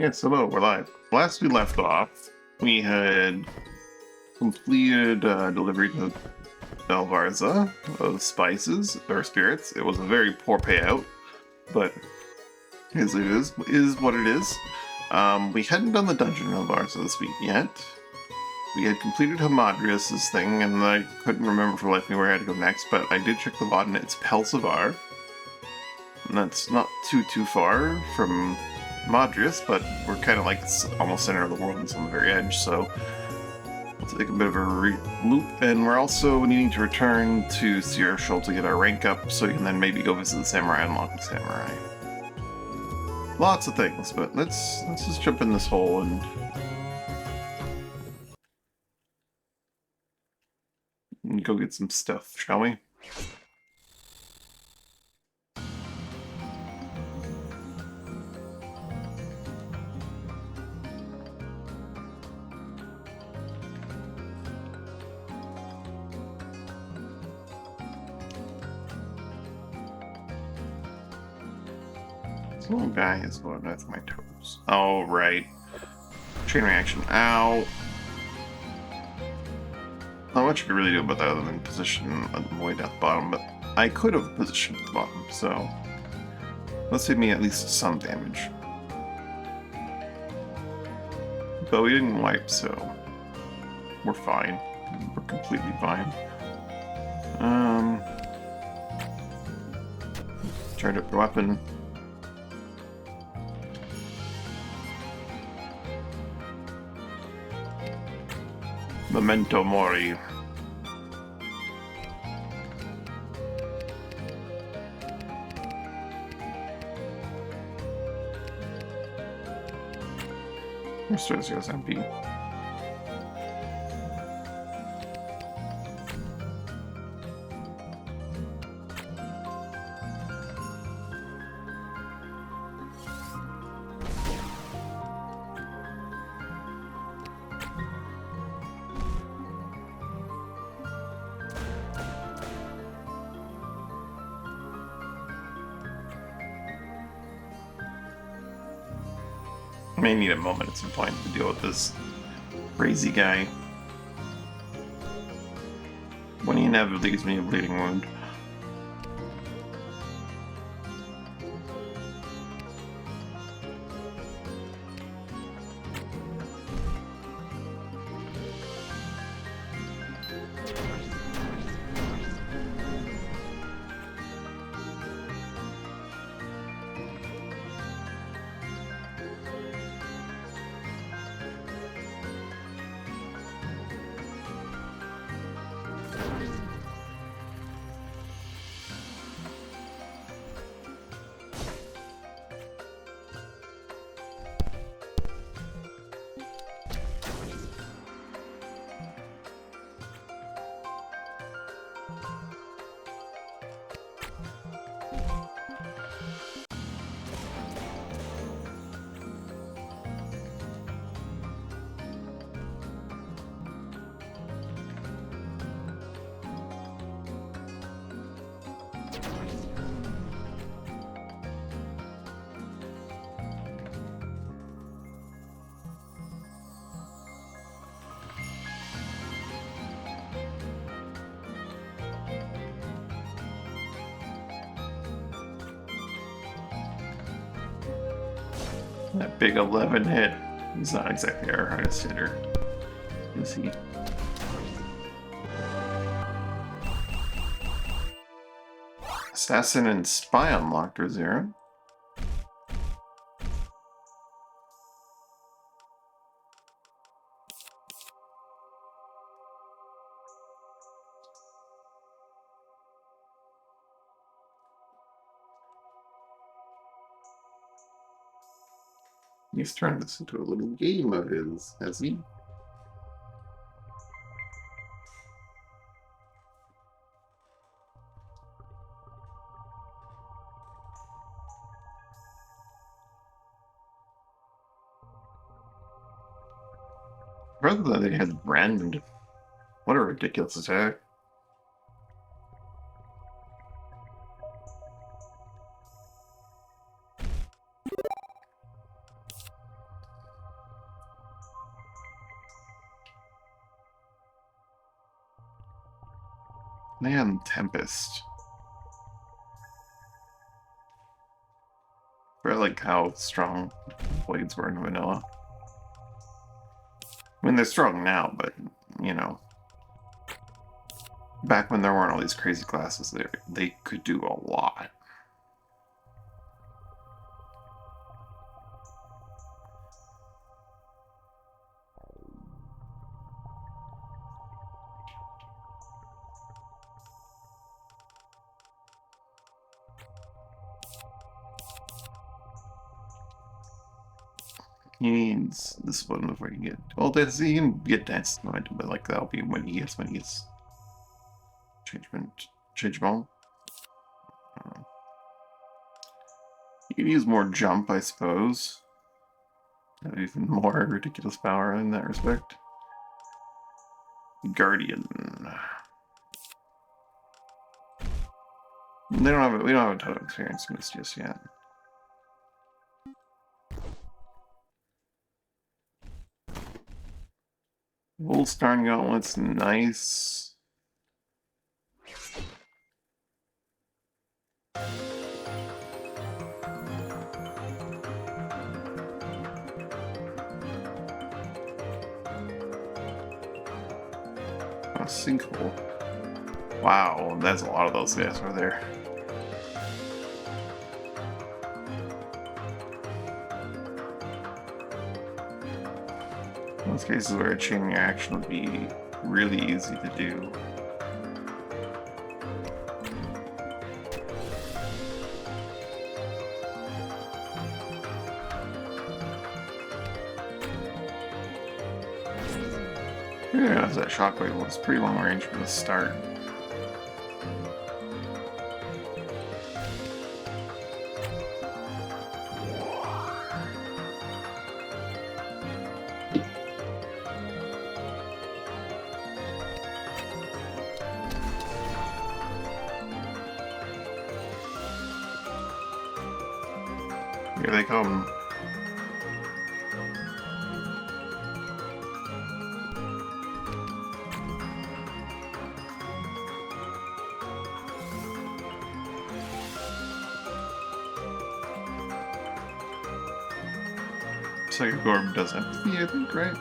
Yes, hello, we're live. Last we left off, we had completed delivery to Belvarza of spices, or spirits. It was a very poor payout, but as it is what it is. We hadn't done the dungeon in Belvarza this week yet. We had completed Hamadrius' thing, and I couldn't remember for the life of me where I had to go next, but I did check the VOD, and it's Pelsavar. And that's not too far from Madrius, but we're kind of like almost center of the world and it's on the very edge, so we'll take a bit of a loop. And we're also needing to return to Sierra Shoal to get our rank up, so we can then maybe go visit the Samurai and unlock the Samurai. Lots of things, but let's just jump in this hole and go get some stuff, shall we? Little guy is going with my toes. Oh, right. Chain reaction. Ow. Not much you could really do about that other than position way down the bottom, but I could have positioned at the bottom, so let's save me at least some damage. But we didn't wipe, so we're fine. We're completely fine. Charge up the weapon. Memento Mori. Restores your MP. I may need a moment at some point to deal with this crazy guy. When he inevitably gives me a bleeding wound. That big 11 hit. He's not exactly our hardest hitter, is he? Assassin and Spy unlocked or 0. He's turned this into a little game of his, has he? Rather than they had rend. What a ridiculous attack. Man, Tempest. I like how strong blades were in vanilla. I mean, they're strong now, but, you know, back when there weren't all these crazy classes, they could do a lot. He needs this one before he can get. Well, he can get dance momentum, but like that'll be when he gets changeable. You can use more jump, I suppose. Have even more ridiculous power in that respect. Guardian. We don't have a ton of experience in this just yet. Old Starn Gauntlet's nice. A sinkhole. Wow, that's a lot of those guys over there. In those cases where a chain reaction would be really easy to do. Yeah, that shockwave was pretty long range from the start. Here they come. Psychic Orb does empathy, I think, right?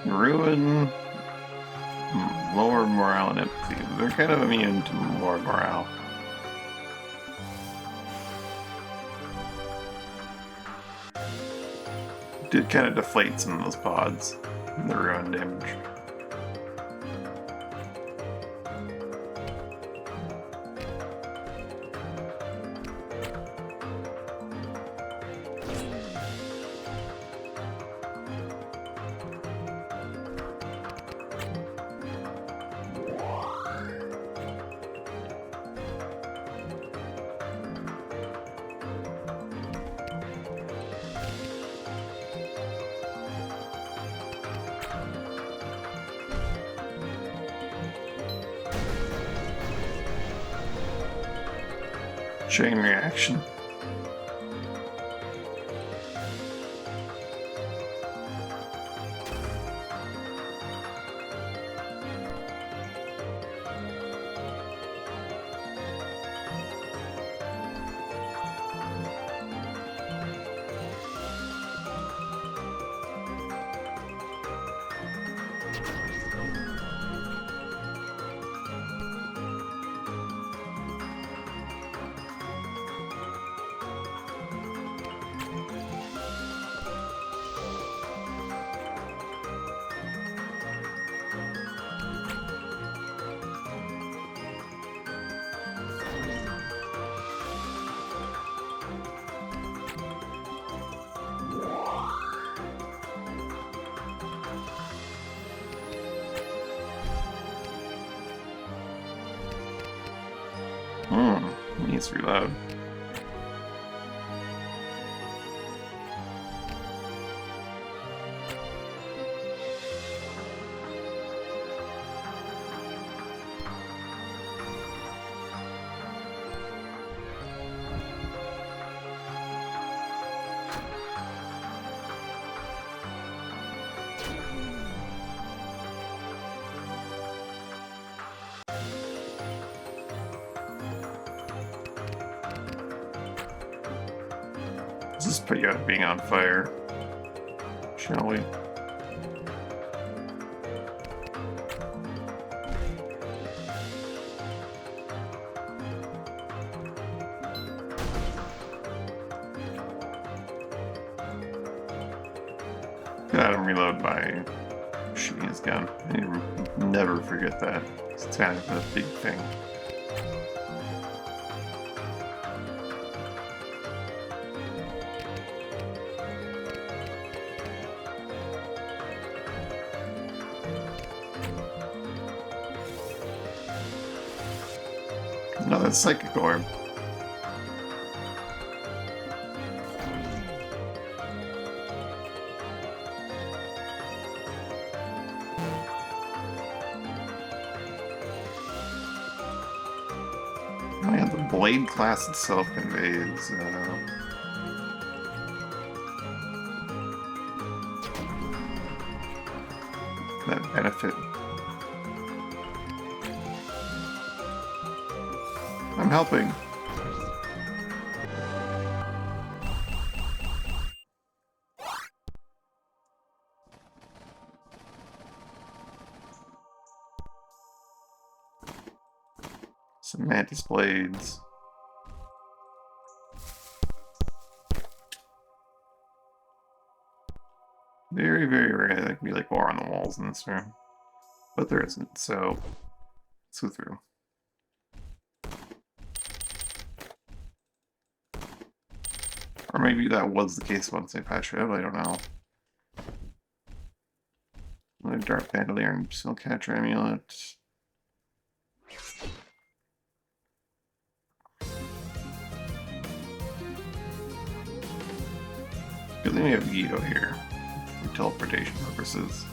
Ruin, lower morale and empathy. They're kind of immune to more morale. Did kind of deflate some of those pods, the ruin damage. Chain reaction. needs to reload. Let's just put you out of being on fire, shall we? Got him reload by shooting his gun. I need to never forget that. It's kind of a big thing. Another psychic orb. Oh yeah, the blade class itself conveys that benefit. I'm helping. Some mantis blades. Very, very rare. There can be like ore on the walls in this room, but there isn't. So let's go through. Or maybe that was the case once they patched it out, I don't know. Another Dark Bandolier and Silcatcher Amulet. Good thing we have Guido here for teleportation purposes.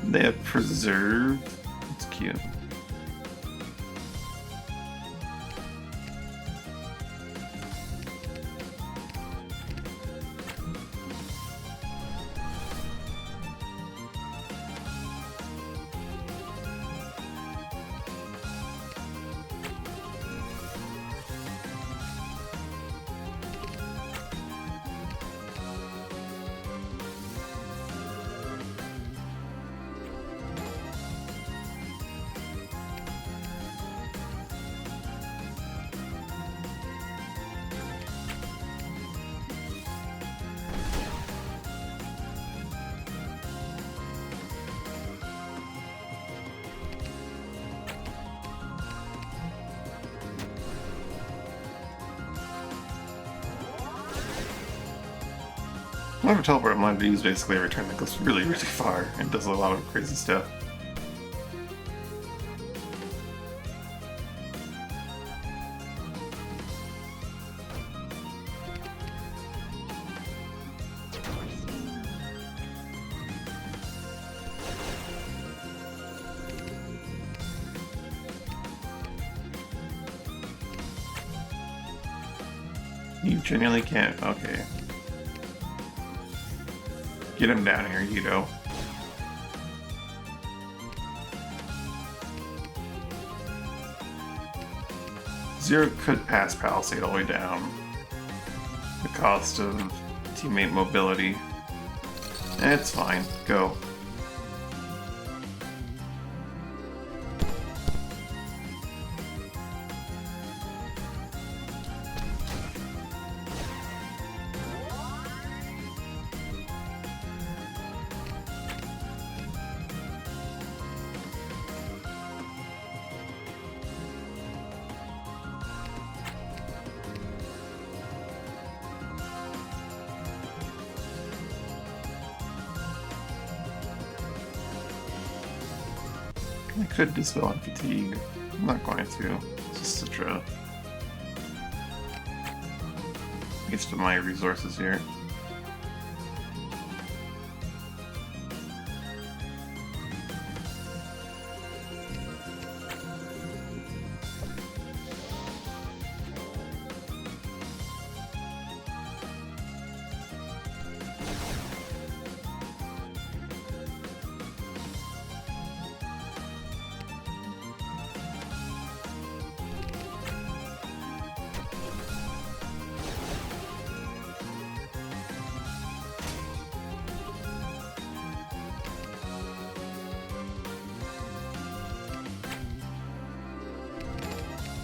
They have preserved. It's cute. Whenever teleport I'm allowed to use basically every turn that goes really, really far and does a lot of crazy stuff. You genuinely can't. Okay. Get him down here, Guido. Zero could pass Palisade all the way down. The cost of teammate mobility. It's fine. Go. I could dispel on fatigue. I'm not going to. It's just such a waste of my resources here.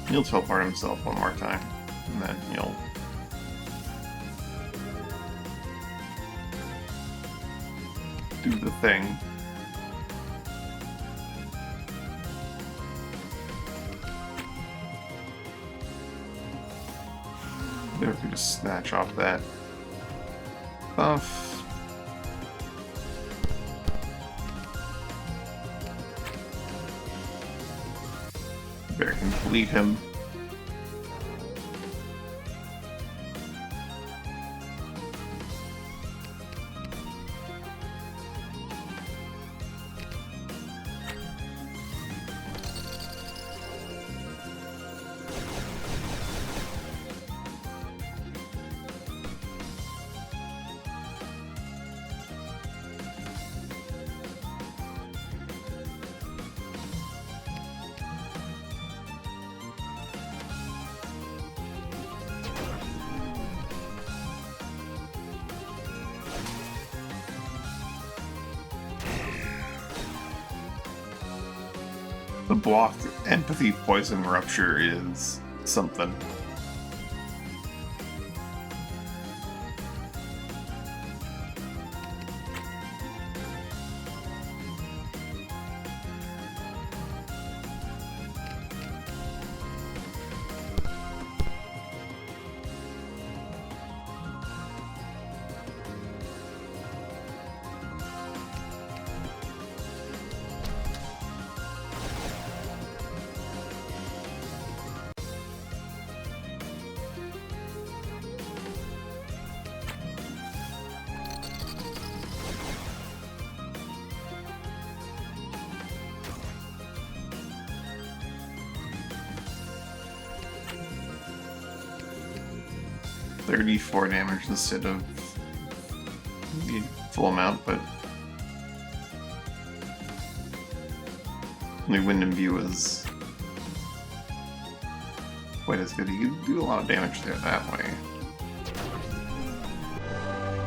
He'll teleport himself one more time, and then he'll... do the thing. There, if we just snatch off that buff. Bear can bleed him. The block empathy poison rupture is something. .34 damage instead of the full amount, but only Wind and View is quite as good. You can do a lot of damage there that way.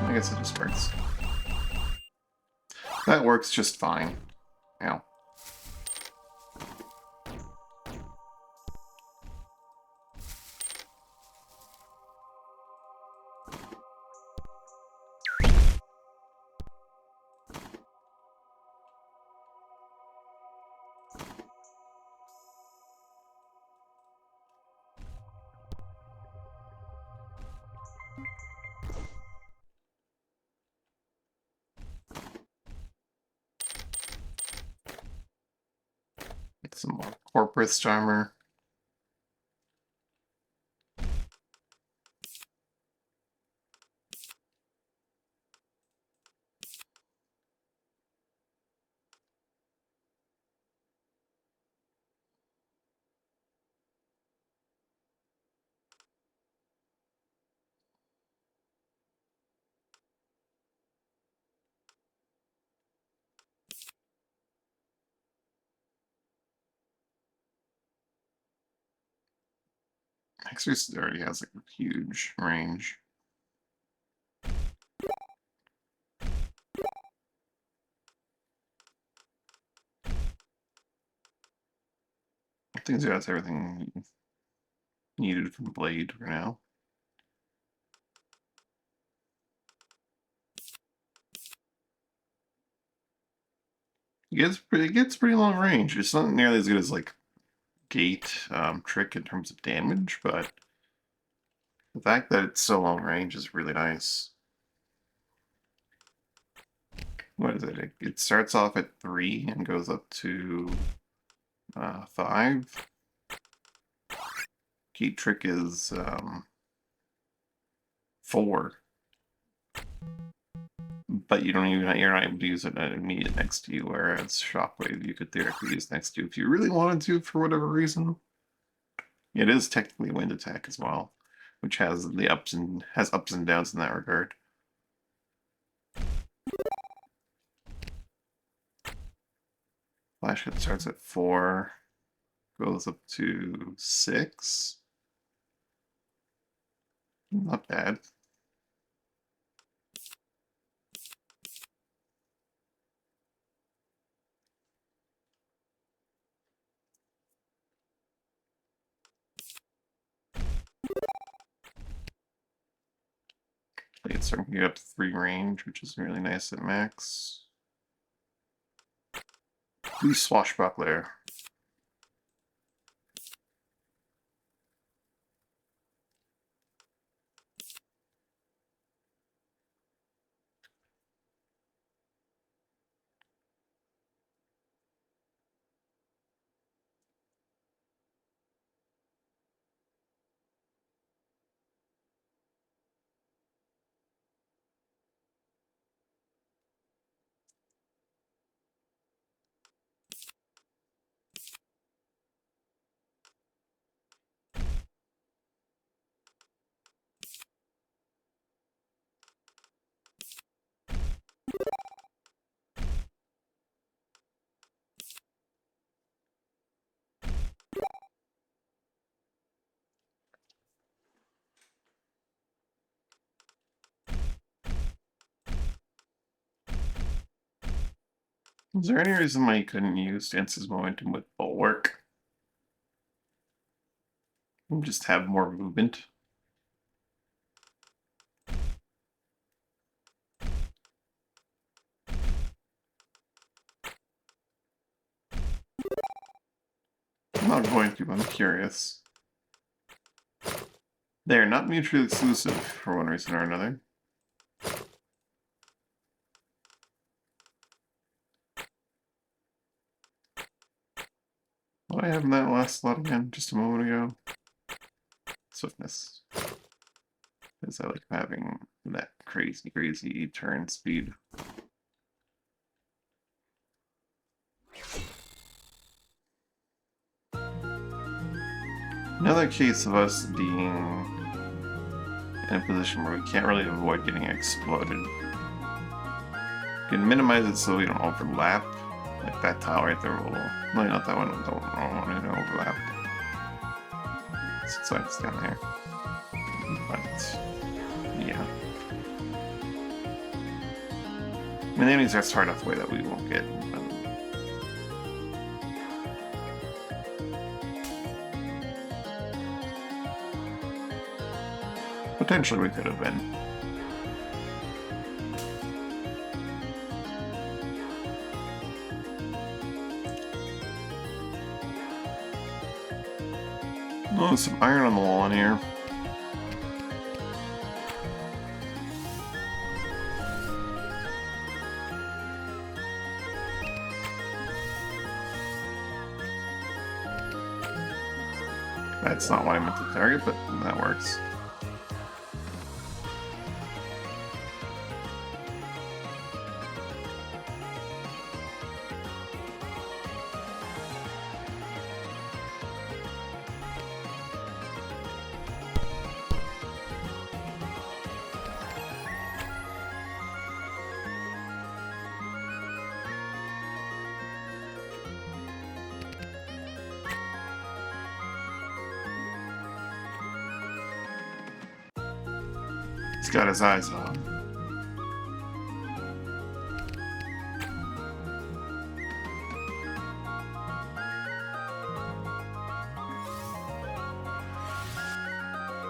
I guess it just works. That works just fine. Yeah. Get some more Corpus armor. Exorcist already has like a huge range. I think that's everything needed from Blade for now. It gets pretty long range. It's not nearly as good as like Gate Trick in terms of damage, but the fact that it's so long range is really nice. What is it? It starts off at 3 and goes up to 5. Gate trick is 4. But you're not able to use it immediate next to you, whereas Shockwave you could theoretically use next to you if you really wanted to for whatever reason. It is technically wind attack as well, which has ups and downs in that regard. Flash hit starts at 4, goes up to 6. Not bad. It's starting to get up to 3 range, which is really nice at max. Do Swashbuckler. Is there any reason why you couldn't use Dance's Momentum with Bulwark? Just have more movement? I'm not going to, I'm curious. They're not mutually exclusive for one reason or another. What did I have in that last slot again, just a moment ago? Swiftness. Because I like having that crazy turn speed. Another case of us being in a position where we can't really avoid getting exploded. We can minimize it so we don't overlap. Like that tile right there will... No, not that one. Don't want to overlap. So it's down there. But... yeah. I mean, the enemies are far enough away that we won't get... potentially we could have been. Oh, some iron on the wall in here. That's not what I meant to target, but that works. He's got his eyes on.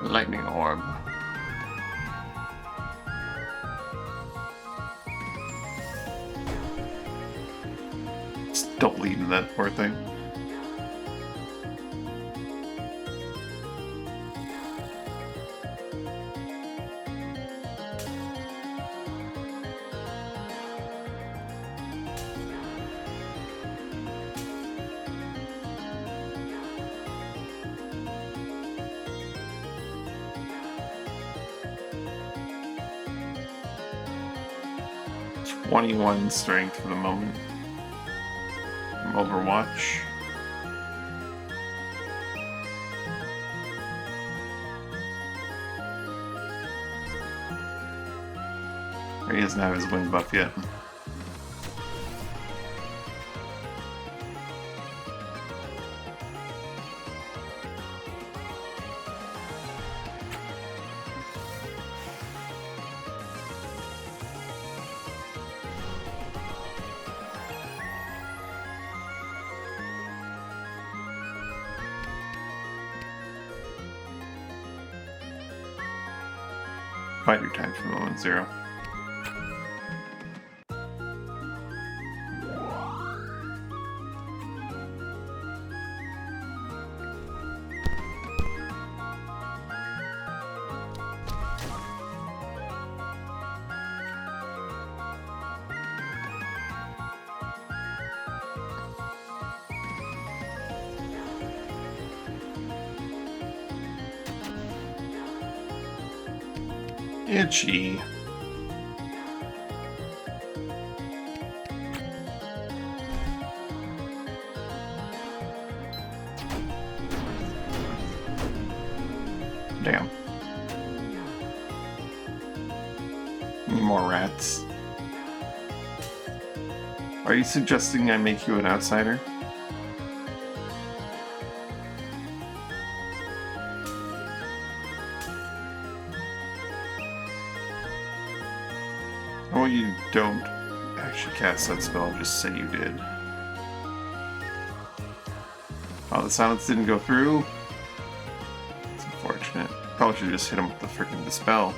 Lightning orb. Just don't lead in that poor thing. 21 strength for the moment. From Overwatch. Or he doesn't have his wind buff yet. Fight your time for the moment, 0. Itchy. Damn. Need more rats. Are you suggesting I make you an outsider? Oh, you don't actually cast that spell, just say you did. Oh, the silence didn't go through? It's unfortunate. Probably should have just hit him with the freaking dispel.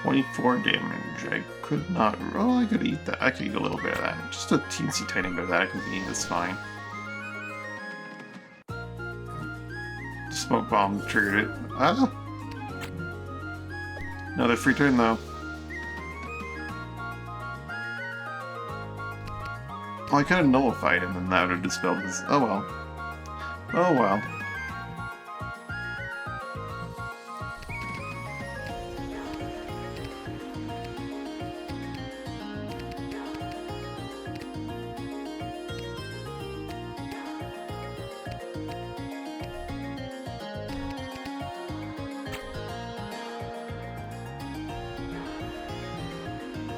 $24 damage. I could not. Oh, I could eat that. I could eat a little bit of that. Just a teensy tiny bit of that I can eat. It's fine. Smoke bomb triggered it. Ah! Another free turn though. Well, I could have nullified him and that would have dispelled this. Oh well. Oh well.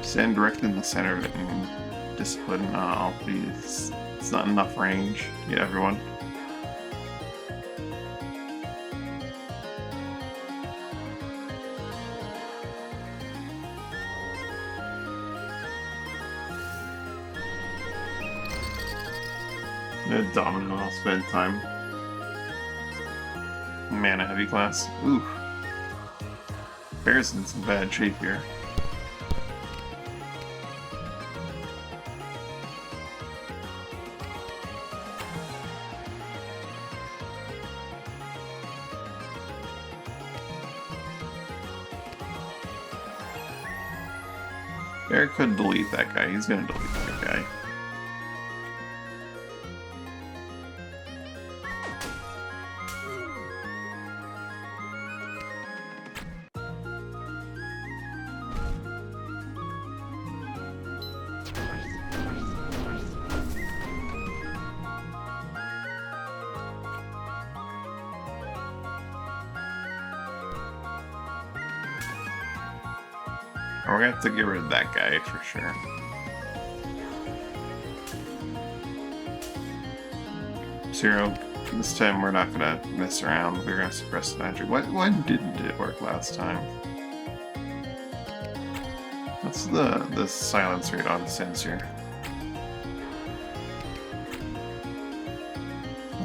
Stand directly in the center of it and discipline. Oh, please. It's not enough range. Yeah, everyone. Domino, I'll spend time. Mana heavy class. Ooh. Bear's in some bad shape here. Bear could delete that guy. He's gonna delete that guy. We're gonna have to get rid of that guy for sure. Zero. This time we're not gonna mess around. We're gonna suppress the magic. Why didn't it work last time? What's the silence rate on Censor?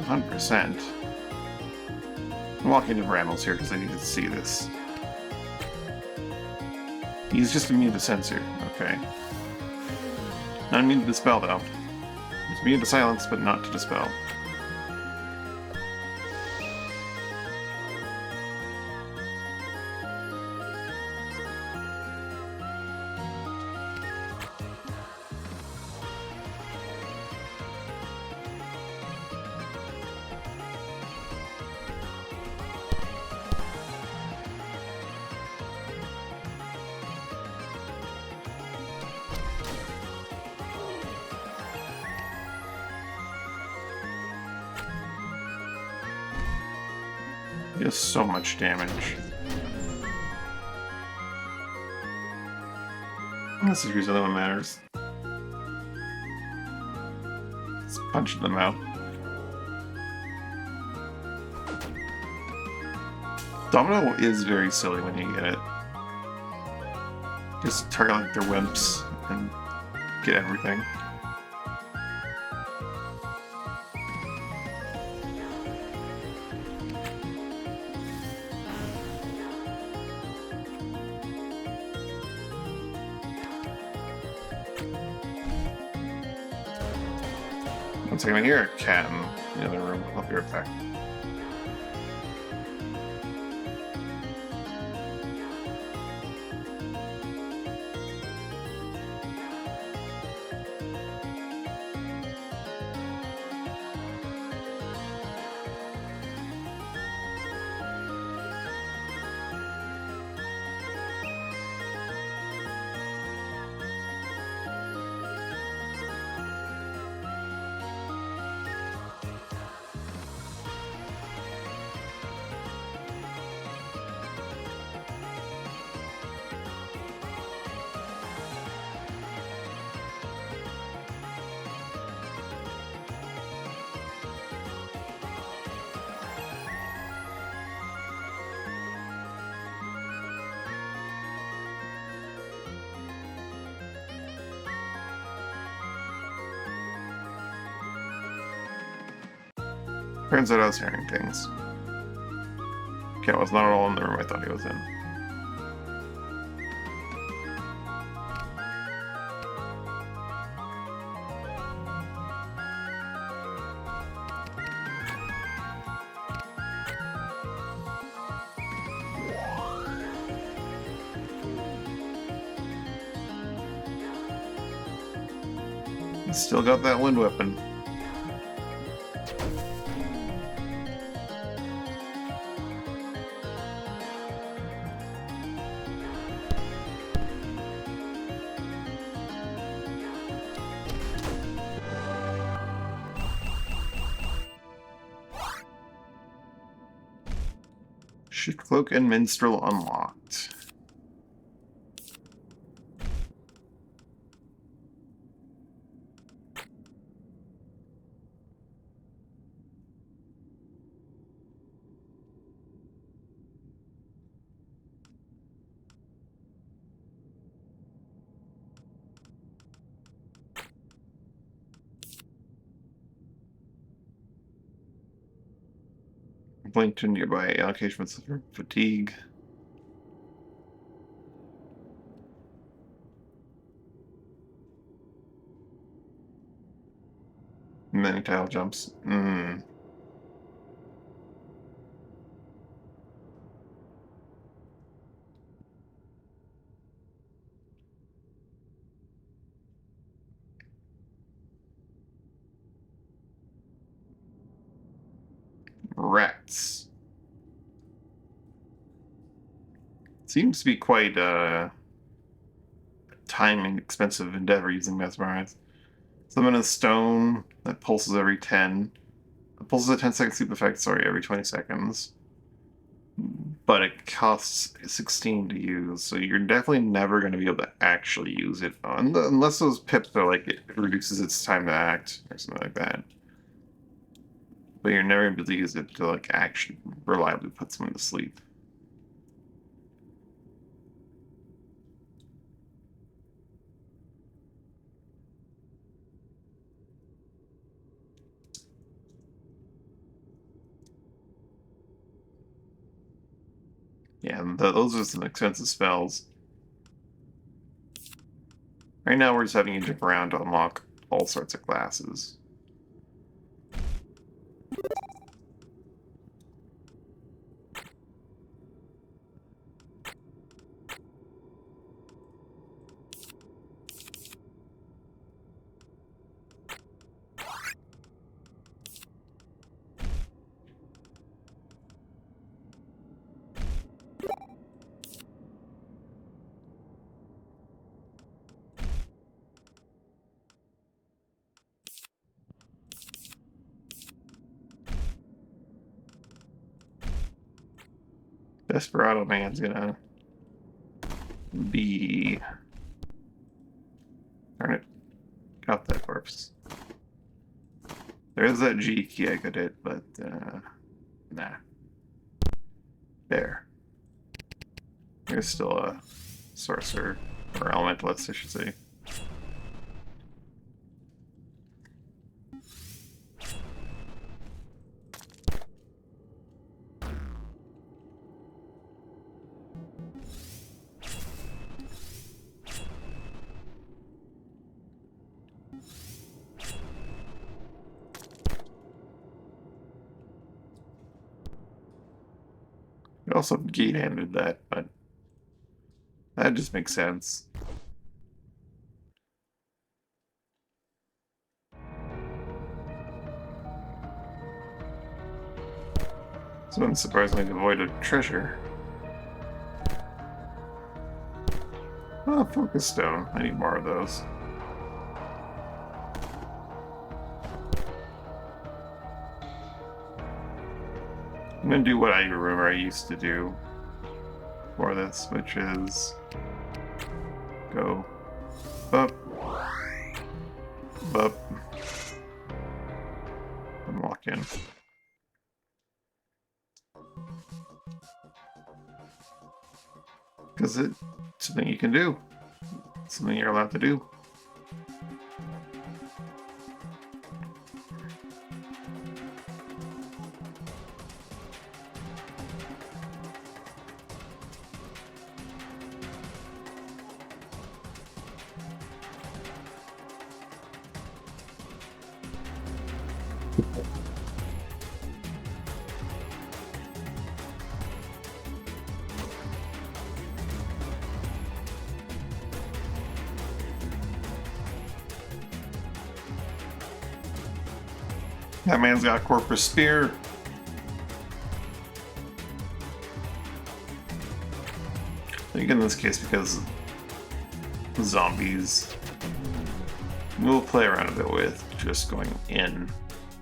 100%. I'm walking to Brambles here because I need to see this. He's just immune to Censor. Okay. Not immune to Dispel, though. He's immune to Silence, but not to Dispel. Just so much damage. This is usually what matters. Let's punch them out. Domino is very silly when you get it. Just target like their wimps and get everything. One second, I hear a cat in the other room. I'll be right back. Turns out I was hearing things. Cat was not at all in the room I thought he was in. Still got that wind weapon. Shift Cloak and Minstrel unlocked. Blink to nearby allocation for fatigue. Many tile jumps. Rats. Seems to be quite time and expensive endeavor using Mesmerize. Summon a stone that pulses every 10. It pulses a 10-second sleep effect, sorry, every 20 seconds. But it costs 16 to use, so you're definitely never going to be able to actually use it. Unless those pips are like, it reduces its time to act, or something like that. But you're never able to use it to like actually reliably put someone to sleep. Yeah, those are some expensive spells. Right now we're just having you jump around to unlock all sorts of classes. Desperado Man's gonna be... Darn it. Got that corpse. There's that G key I could hit, but, nah. There. There's still a sorcerer, or elementalist, I should say. It also gate-handed that, but that just makes sense. Someone surprisingly devoid of treasure. Oh, focus stone. I need more of those. I'm gonna do what I remember I used to do for this, which is go up, up, and walk in. Because it's something you can do. It's something you're allowed to do. That man's got a corpus spear. I think in this case, because zombies, we'll play around a bit with just going in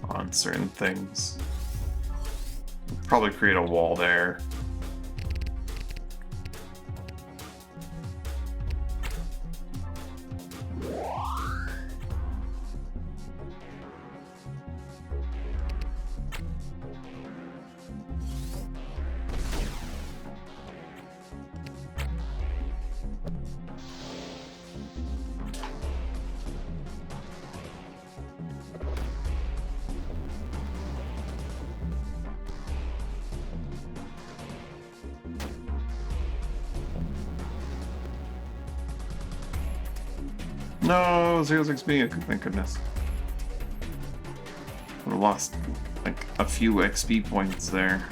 on certain things. Probably create a wall there. No, 0-6B, thank goodness. Would have lost like a few XP points there.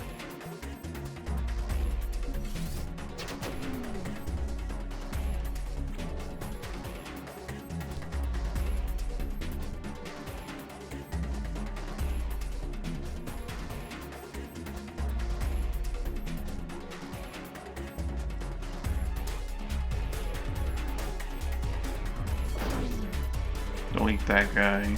Don't eat that guy.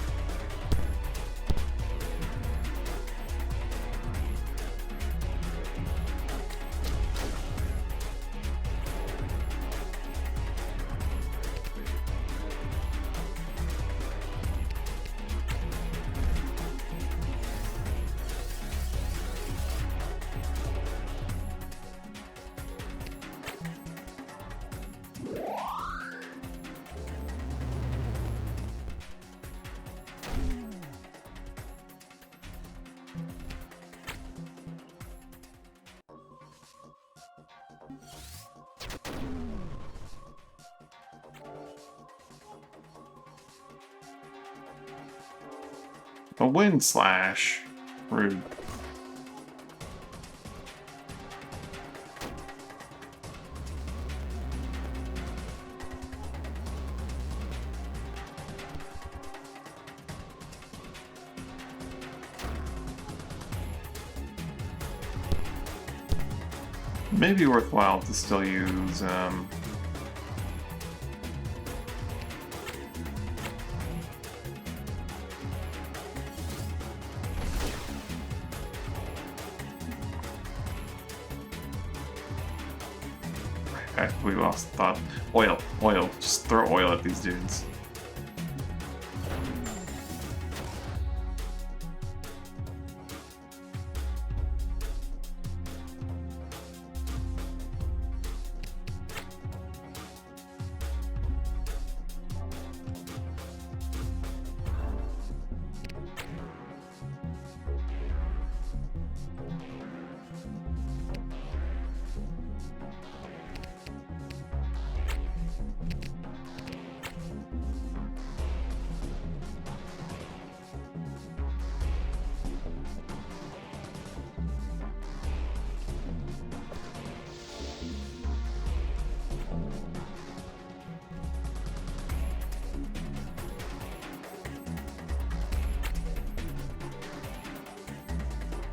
A wind slash. Rude. Maybe worthwhile to still use Okay, we lost thought. Oil, oil. Just throw oil at these dudes.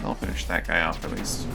I'll finish that guy off at least.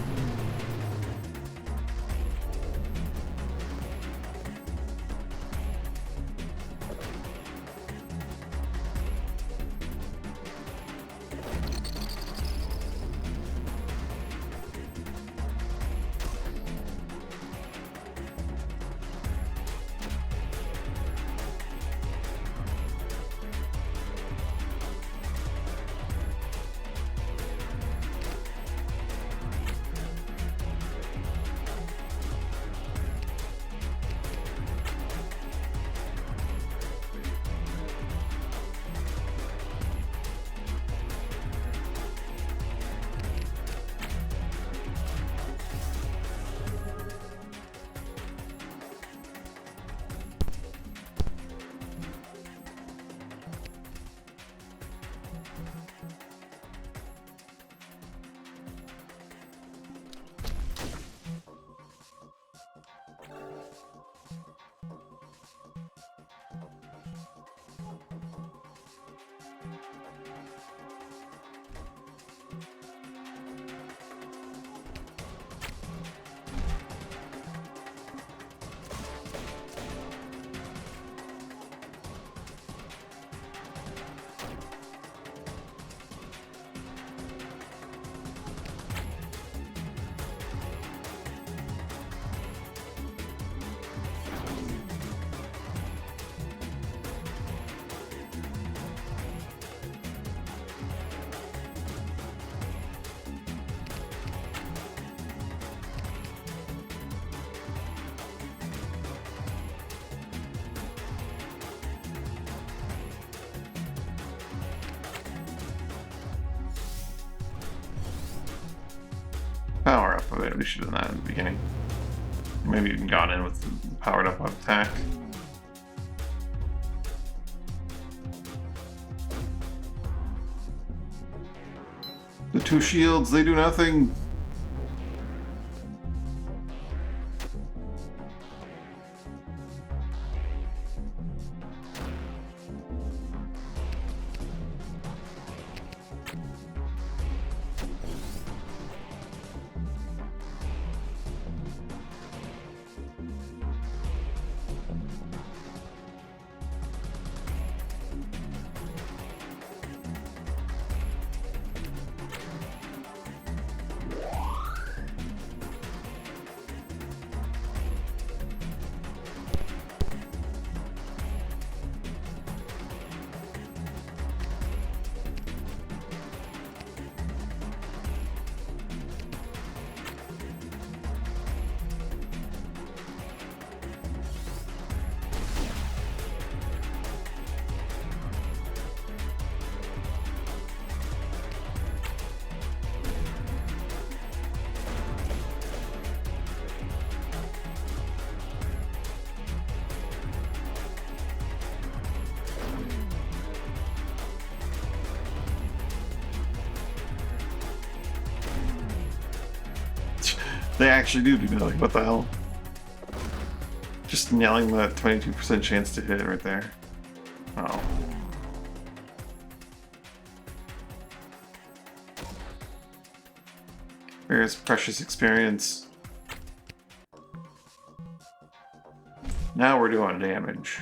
Power up of it. We should have done that in the beginning. Maybe even gone in with the powered up attack. The two shields, they do nothing. They actually do nothing. What the hell? Just nailing that 22% chance to hit right there. Oh. Here's precious experience. Now we're doing damage.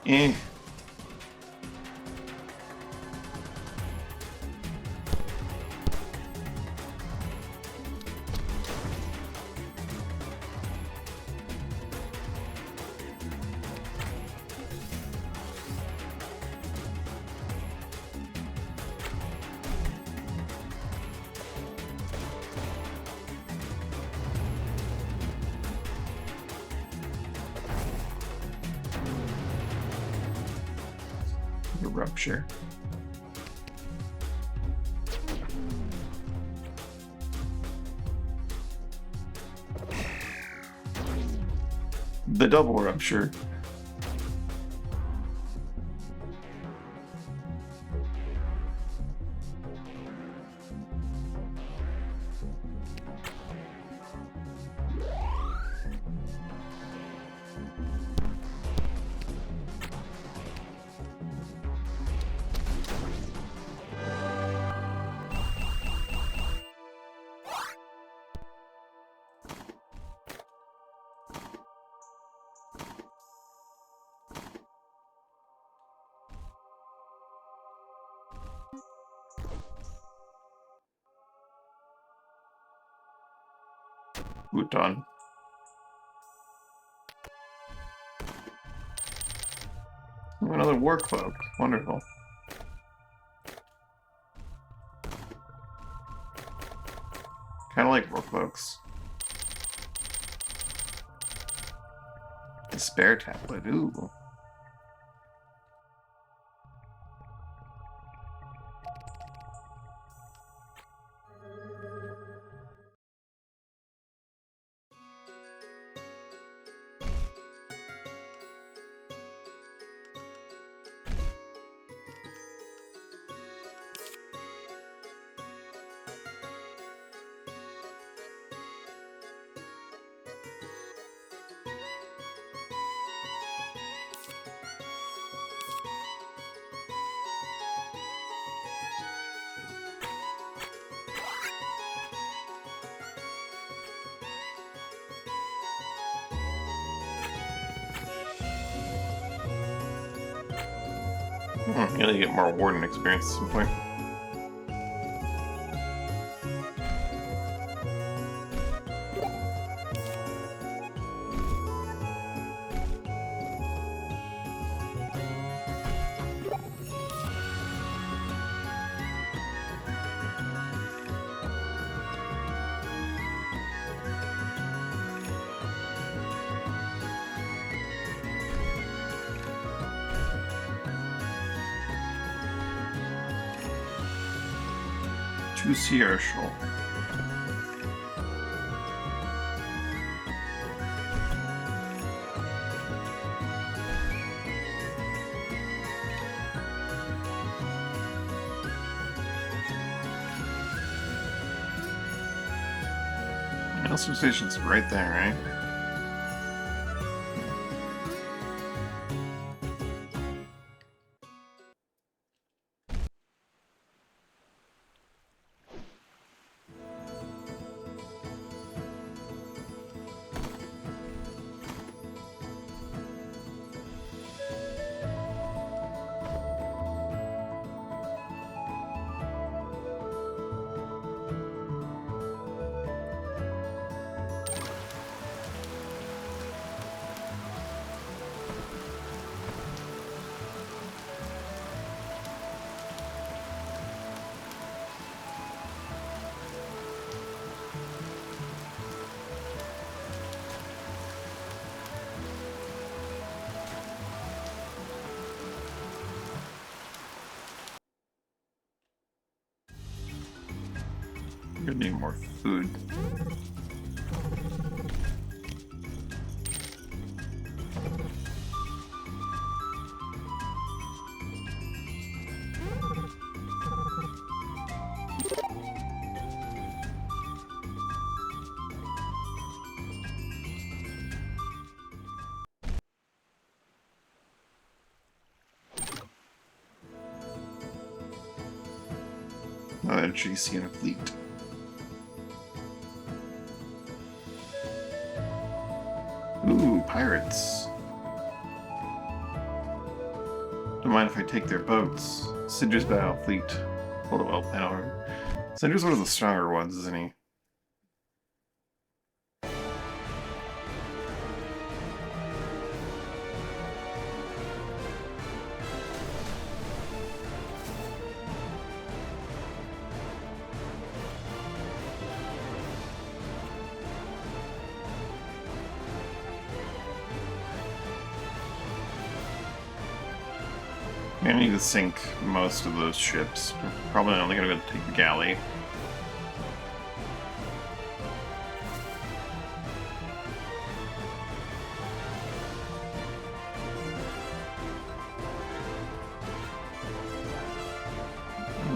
Eh. The rupture. The double rupture. Bhutan. Another war cloak. Wonderful. Kind of like war cloaks. Despair tablet. Ooh. You gotta get more warden experience at some point. To Sierra Shoal. Master station's right there, right? Gonna need more food. GC in a fleet. Ooh, pirates. mind if I take their boats. Cinder's battle fleet. Hold a well power. Cinder's one of the stronger ones, isn't he? I need to sink most of those ships. We're probably only going to take the galley.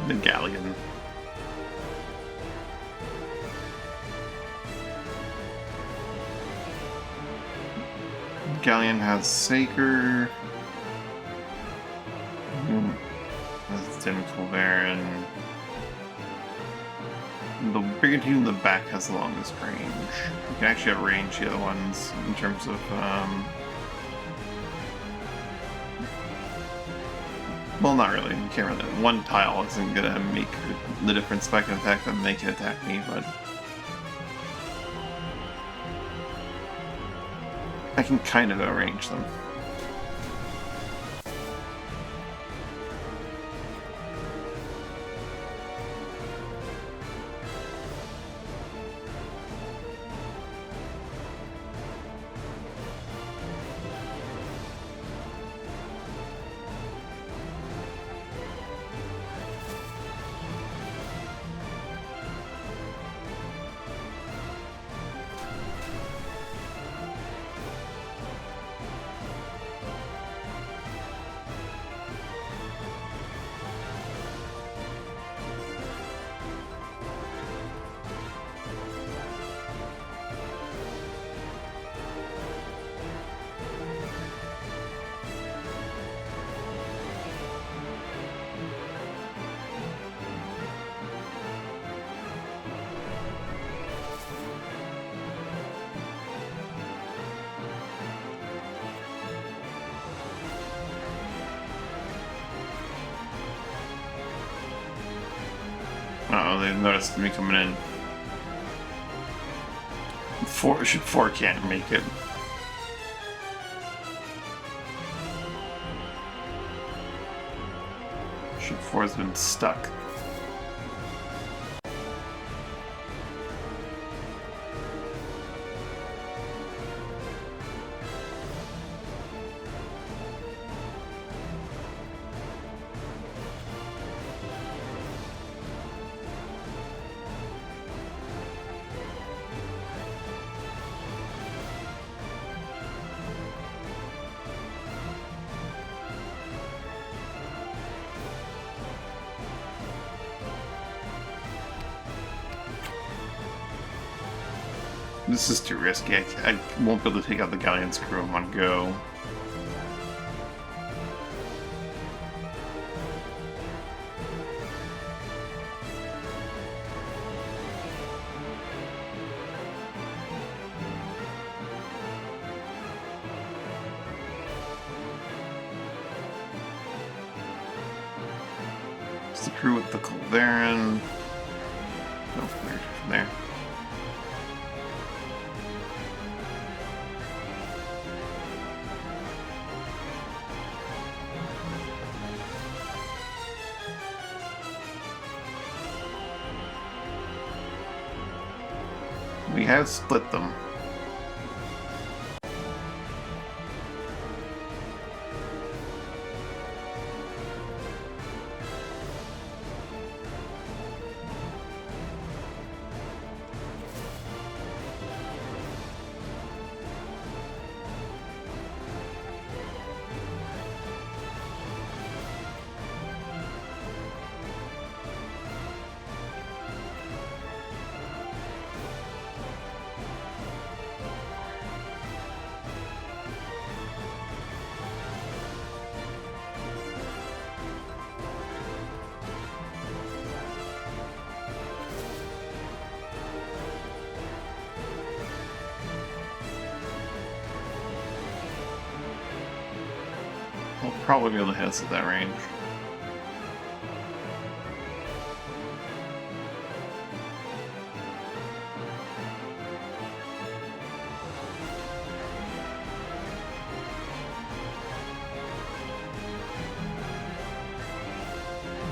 The galleon. The galleon has Saker. Baron. The brigantine in the back has the longest range. You can actually outrange the other ones in terms of well, not really. You can't really. One tile isn't gonna make the difference if I can attack them, they can attack me, but I can kind of outrange them. Uh-oh, they noticed me coming in. Ship 4 can't make it. Ship 4 has been stuck. This is too risky. I won't be able to take out the galleon's crew in one go. It's the crew with the Baron. Oh, where? From there. We have split them. I'll probably be able to hit us at that range.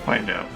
Find out.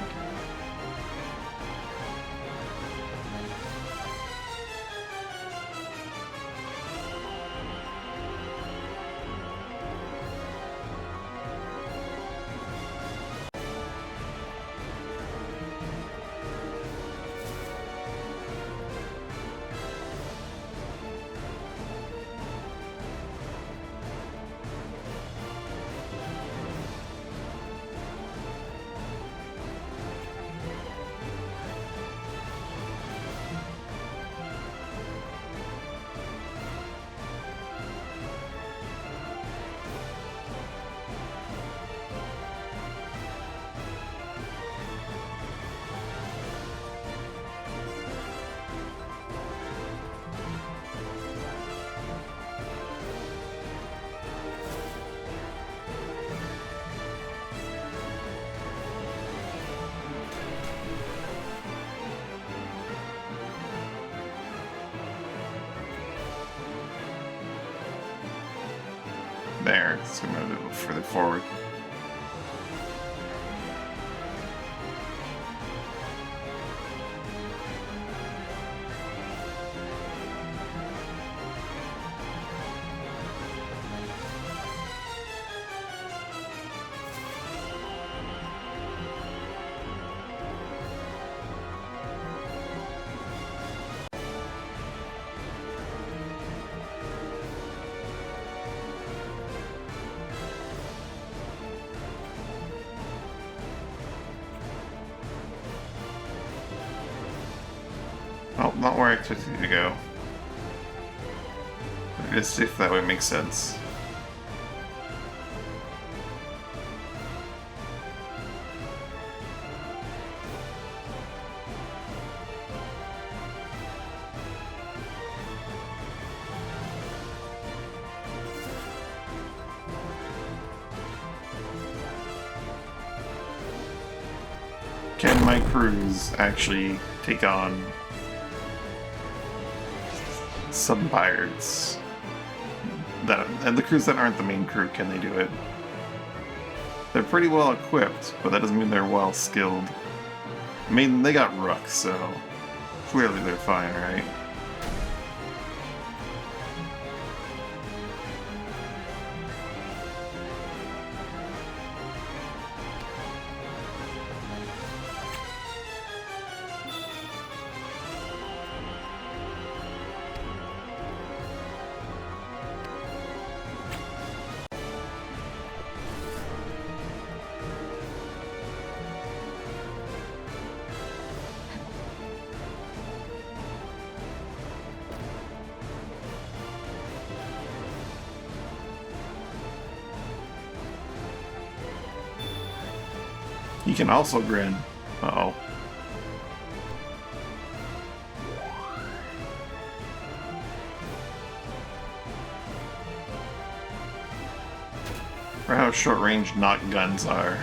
There, it's gonna move further forward. Oh, not where I expected you to go. Just see if that would make sense. Can my crews actually take on some pirates? And the crews that aren't the main crew, can they do it? They're pretty well equipped, but that doesn't mean they're well skilled. I mean, they got rooks, so clearly they're fine, right? You can also grin. Uh-oh. For how short-range knock guns are.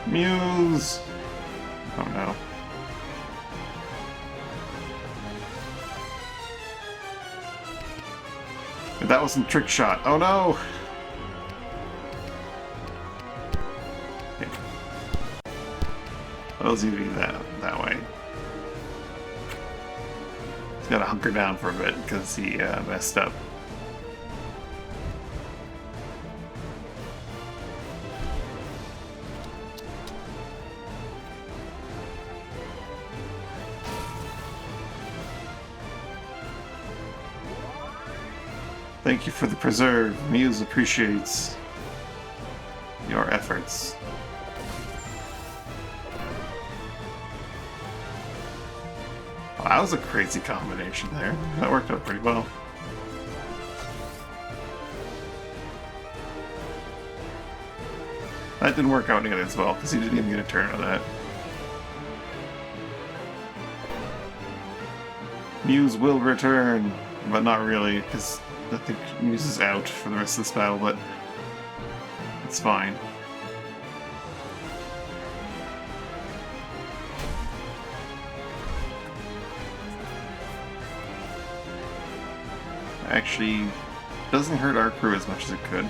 Muse! Oh no. But that wasn't trick shot. Oh no! Okay. I'll easy that way. He's gotta hunker down for a bit because he messed up. Thank you for the preserve. Muse appreciates your efforts. Wow, that was a crazy combination there. That worked out pretty well. That didn't work out nearly as well, because he didn't even get a turn on that. Muse will return, but not really, because I think Muse is out for the rest of this battle, but it's fine. Actually, doesn't hurt our crew as much as it could.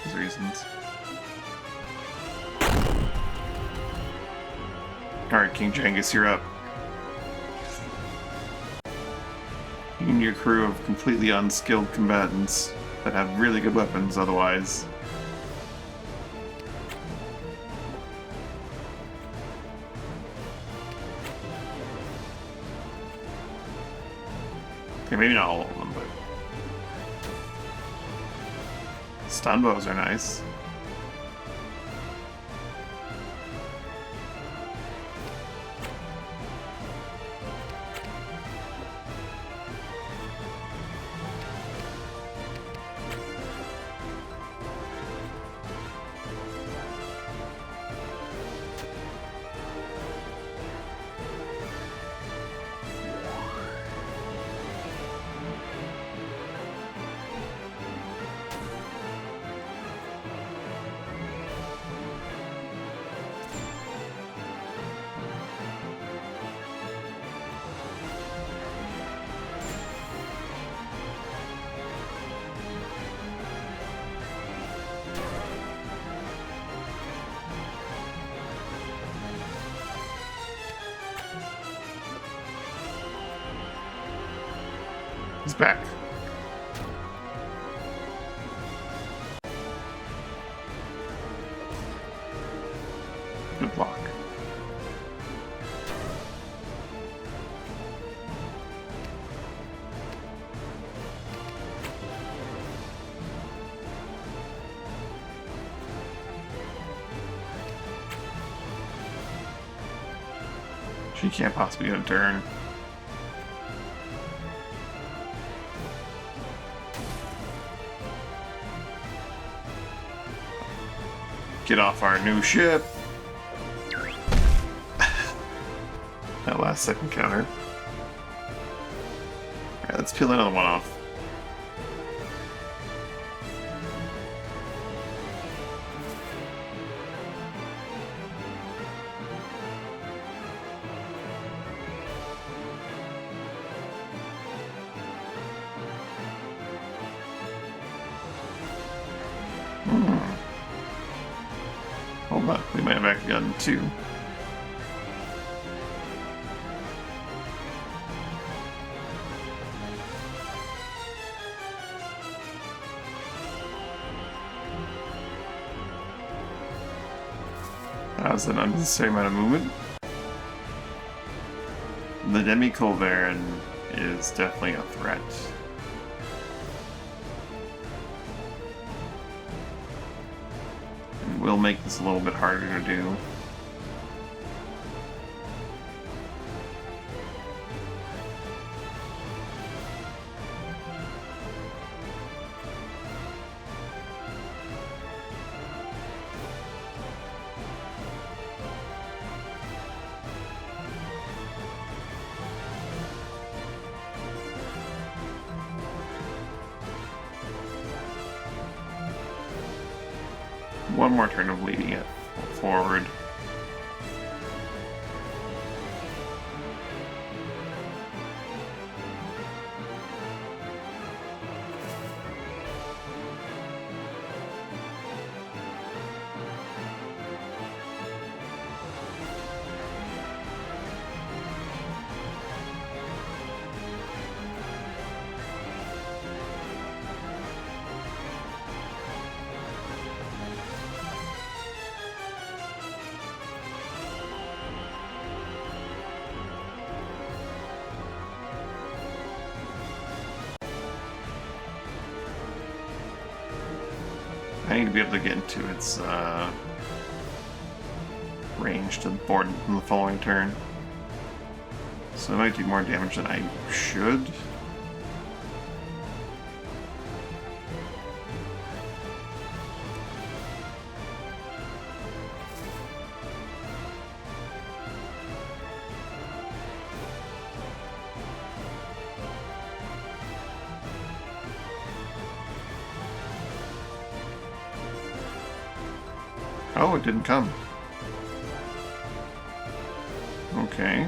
There's reasons. Alright, King Genghis, you're up. You and your crew of completely unskilled combatants that have really good weapons otherwise. Okay, maybe not all of them, but... stun bows are nice. He's back. Good block. She can't possibly get a turn. Get off our new ship. That last second counter. Alright, let's peel another one off. Hold on, we might have actually gotten two. That was an unnecessary amount of movement. The Demi-Colvarin is definitely a threat. And will make this a little bit harder to do. One more turn of leading it forward. I need to be able to get into its range to the board in the following turn. So I might do more damage than I should. Oh, it didn't come. Okay.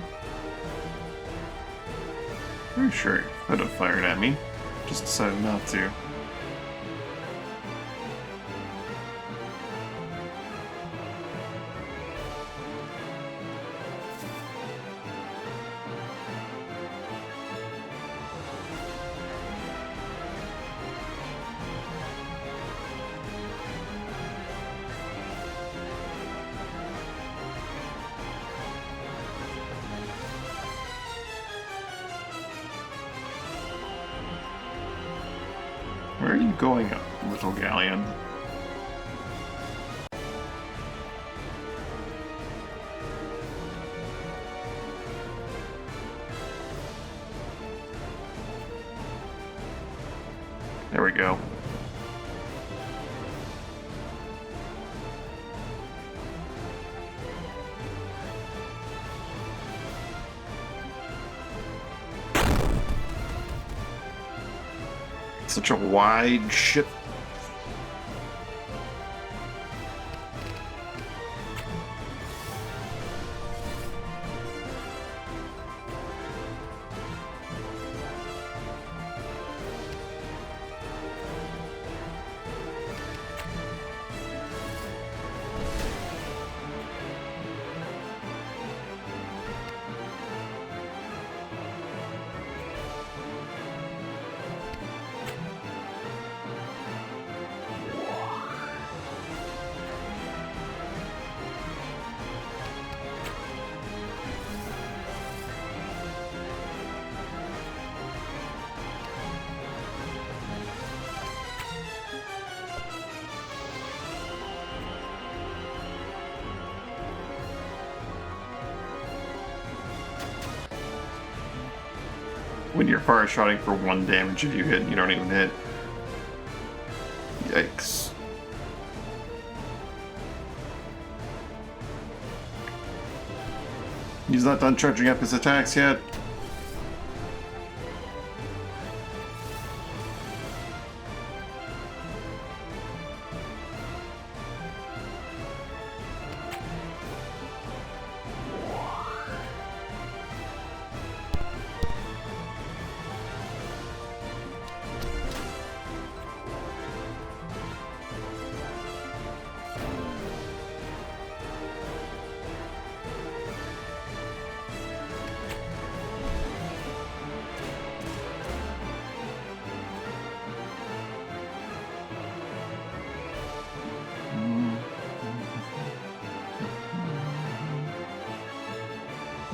Pretty sure it could have fired at me. Just decided not to. Where are you going, little galleon? There we go. Such a wide ship. When you're fire shotting for 1 damage, if you hit, you don't even hit. Yikes. He's not done charging up his attacks yet.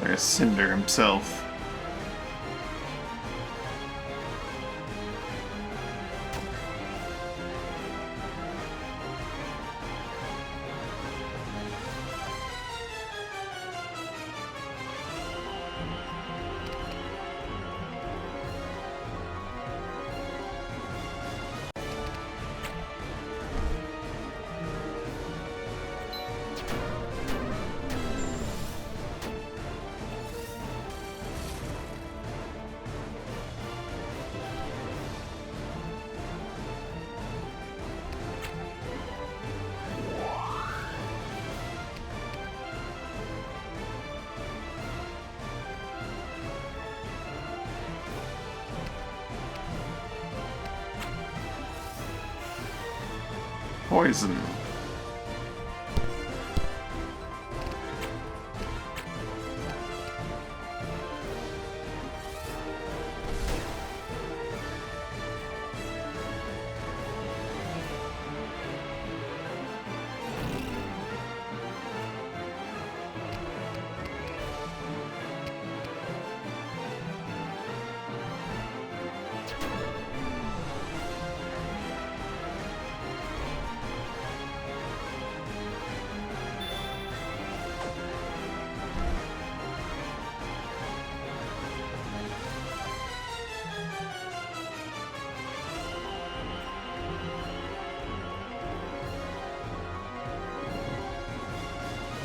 There's Cinder himself. Poison.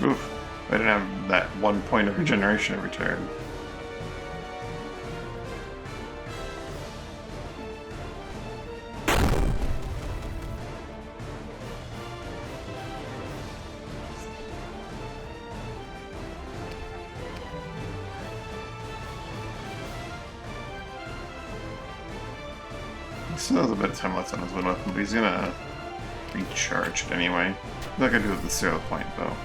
Oof. I didn't have that 1 point of regeneration every turn. He still has a bit of time left on his wind weapon, but he's gonna recharge it anyway. I'm not gonna do it at the 0 point though.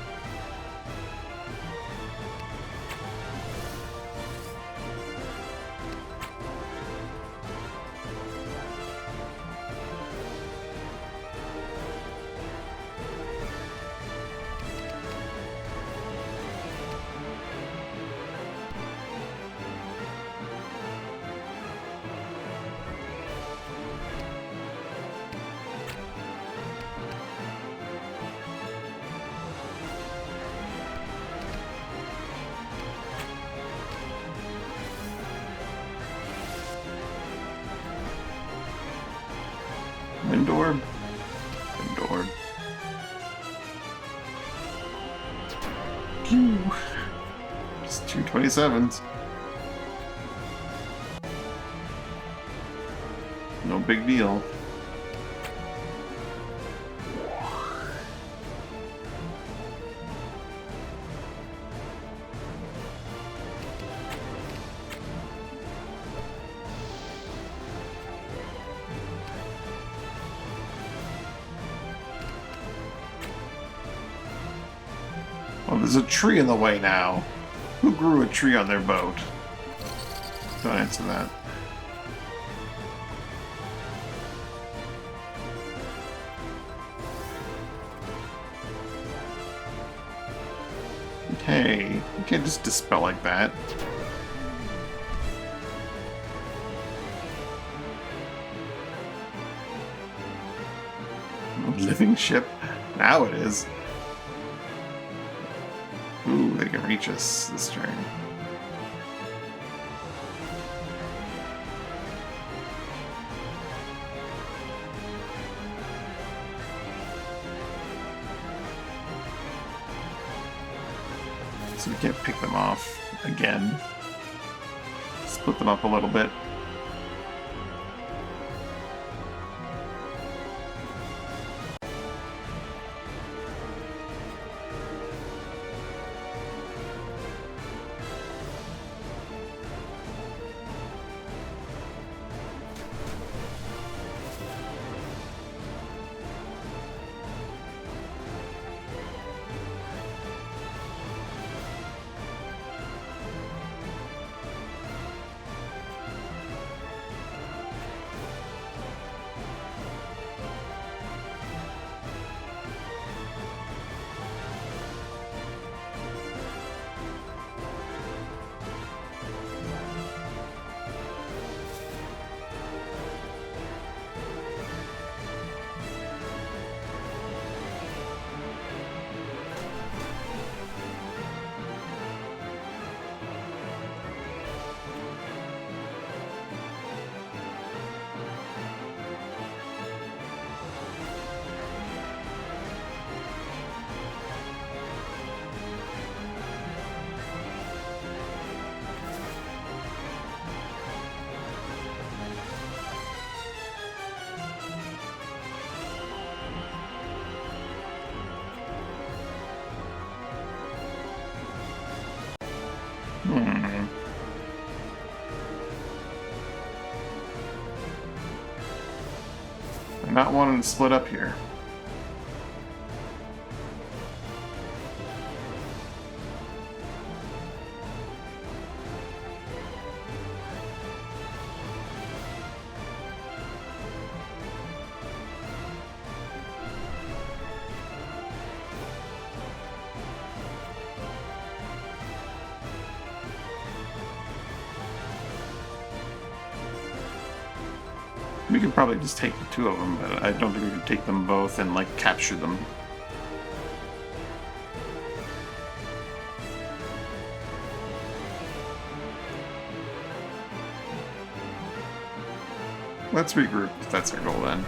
Wind orb. Wind orb. Pew. Just 227s. No big deal. Oh, there's a tree in the way now. Who grew a tree on their boat? Don't answer that. Hey, you can't just dispel like that. Living ship? Now it is. Ooh, they can reach us this turn. So we can't pick them off again. Split them up a little bit. I'm not wanting to split up here. We could probably just take the two of them, but I don't think we could take them both and, like, capture them. Let's regroup, if that's our goal then.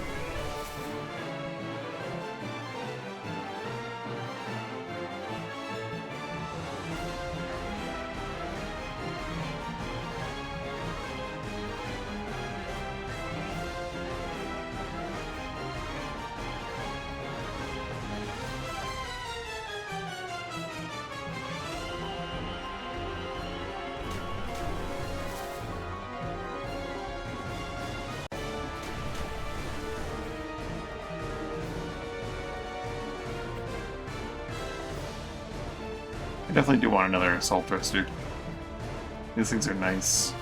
Definitely do want another assault thruster. These things are nice.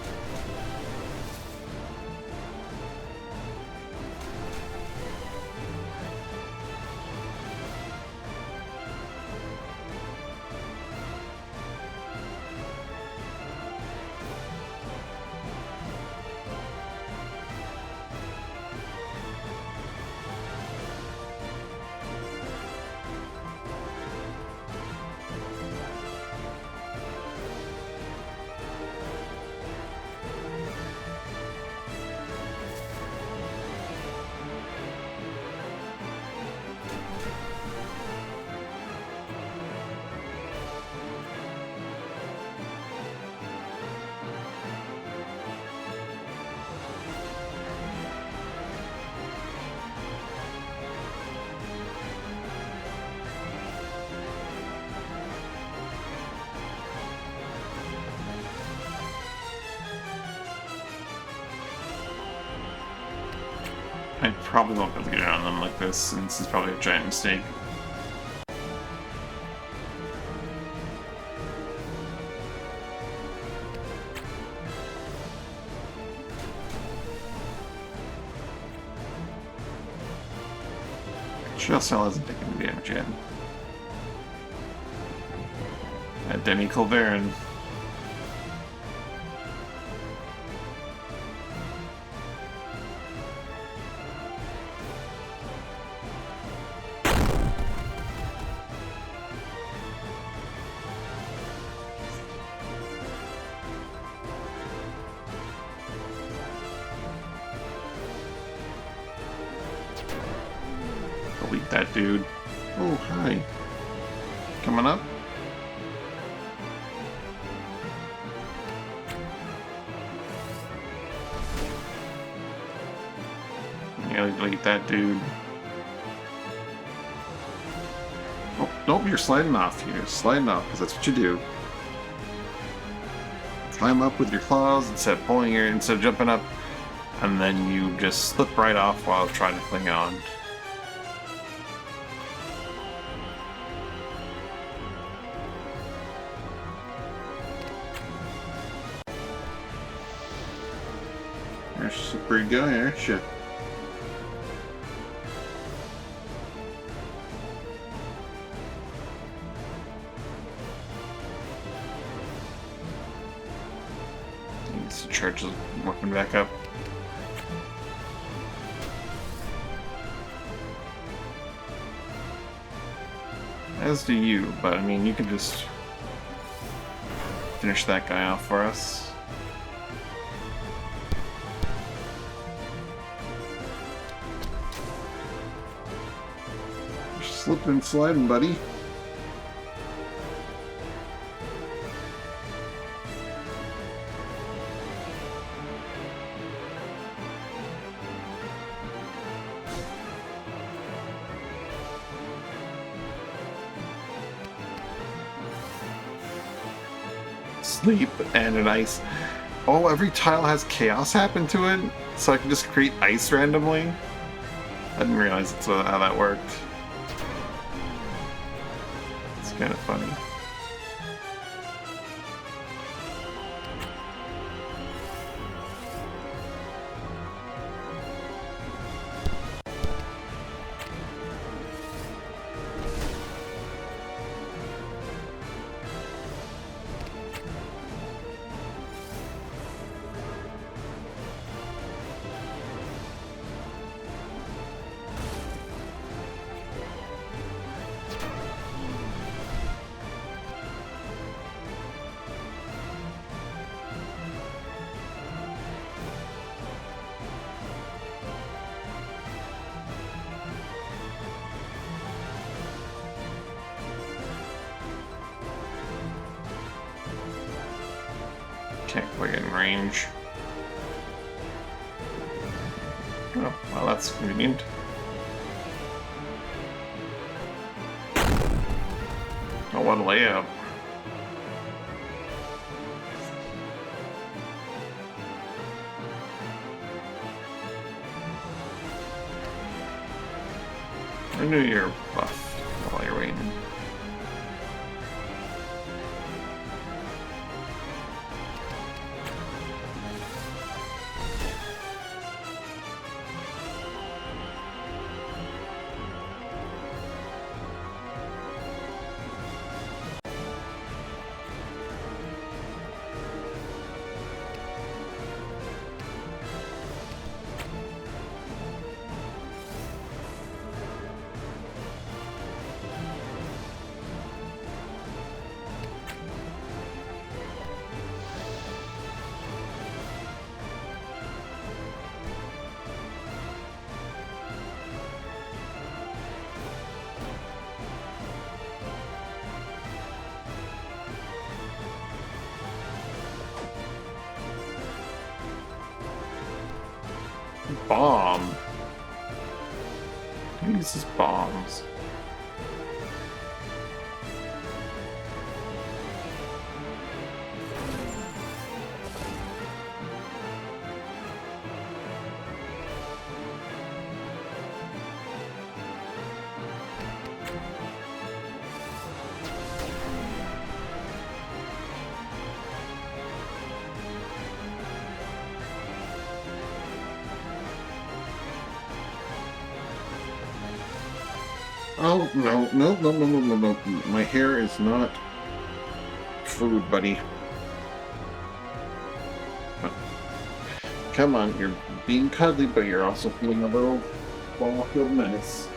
I probably won't be able to get around them like this, and this is probably a giant mistake. Chelsea hasn't taken any damage yet. At Demi Colverin. Delete that dude. Oh, hi. Coming up? Yeah, delete that dude. Oh, nope, you're sliding off. You're sliding off, because that's what you do. Climb up with your claws instead of jumping up, and then you just slip right off while trying to cling on. You're a pretty guy, aren't you? He needs to charge his weapon back up. As do you, but I mean, you can just finish that guy off for us. Slipping and sliding, buddy. Sleep and an ice. Oh, every tile has chaos happen to it, so I can just create ice randomly? I didn't realize that's how that worked. It's kind of funny. Can't quite get in range. Oh, well, that's convenient. Oh, what a layout. I knew you were buff while you're waiting. Bomb. Who uses bombs? Oh, no, no, no, no, no, no, no. My hair is not food, buddy. Come on, you're being cuddly, but you're also feeling a little ball-filled menace.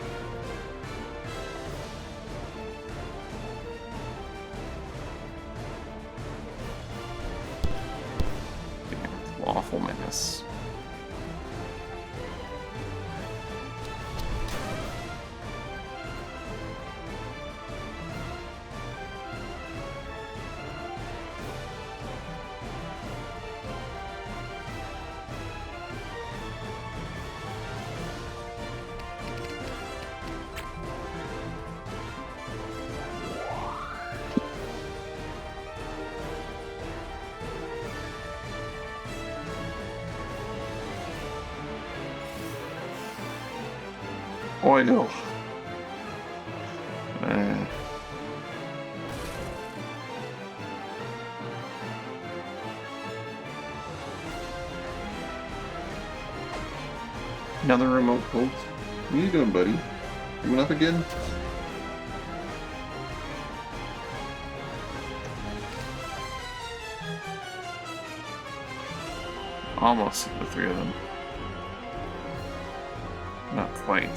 Awful menace. Oil. Another remote pulse. What are you doing, buddy? Coming up again? Almost the three of them. Not quite.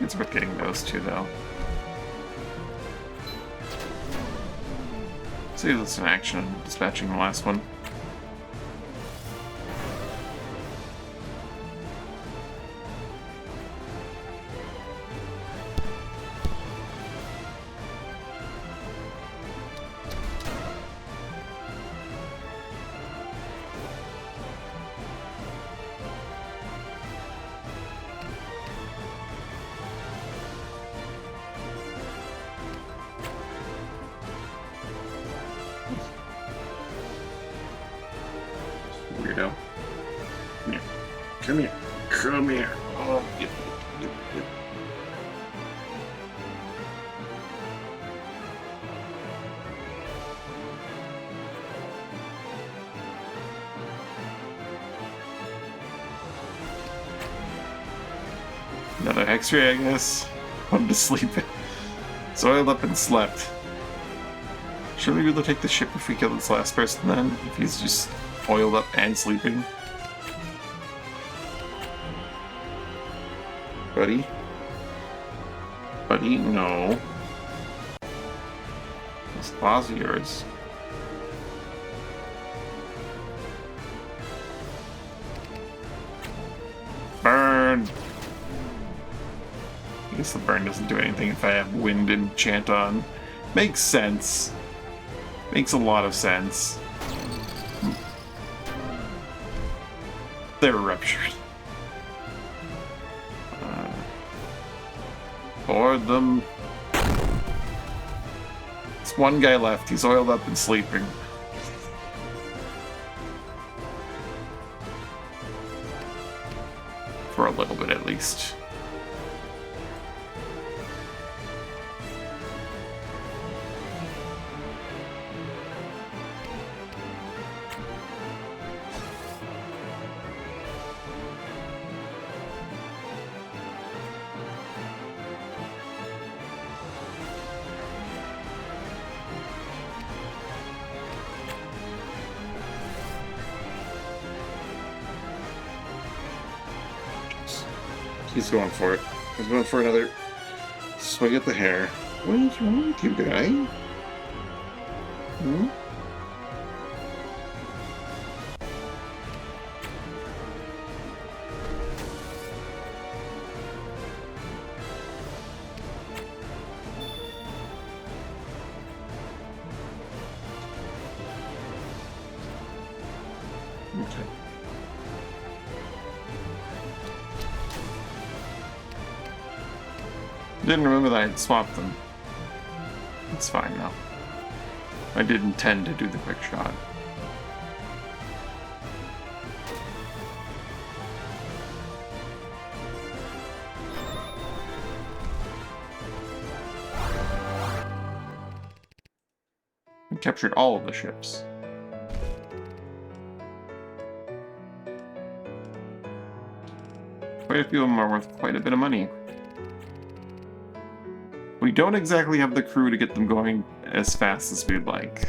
It's worth getting those two, though. See if it's an action dispatching the last one. Weirdo. Come here. Come here. Come here. Oh, get. Another X-ray, I guess. I'm to sleep. So I up and slept. Should we be able to take the ship if we kill this last person then? If he's just oiled up and sleeping? Buddy? Buddy, no. Those claws are yours. Burn! I guess the burn doesn't do anything if I have wind enchant on. Makes sense. Makes a lot of sense. They're ruptured. Board them. There's one guy left. He's oiled up and sleeping. For a little bit at least. He's going for it. He's going for another swing at the hair. What is wrong with you, guy? Hmm? Okay. Didn't remember that I had swapped them. It's fine now. I did intend to do the quick shot. I captured all of the ships. Quite a few of them are worth quite a bit of money. We don't exactly have the crew to get them going as fast as we'd like.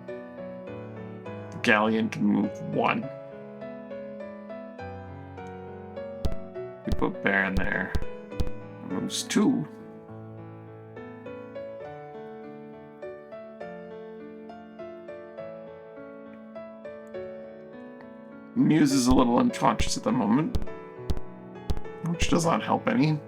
The galleon can move 1. We put Bear in there. It moves 2. Muse is a little unconscious at the moment, which does not help any.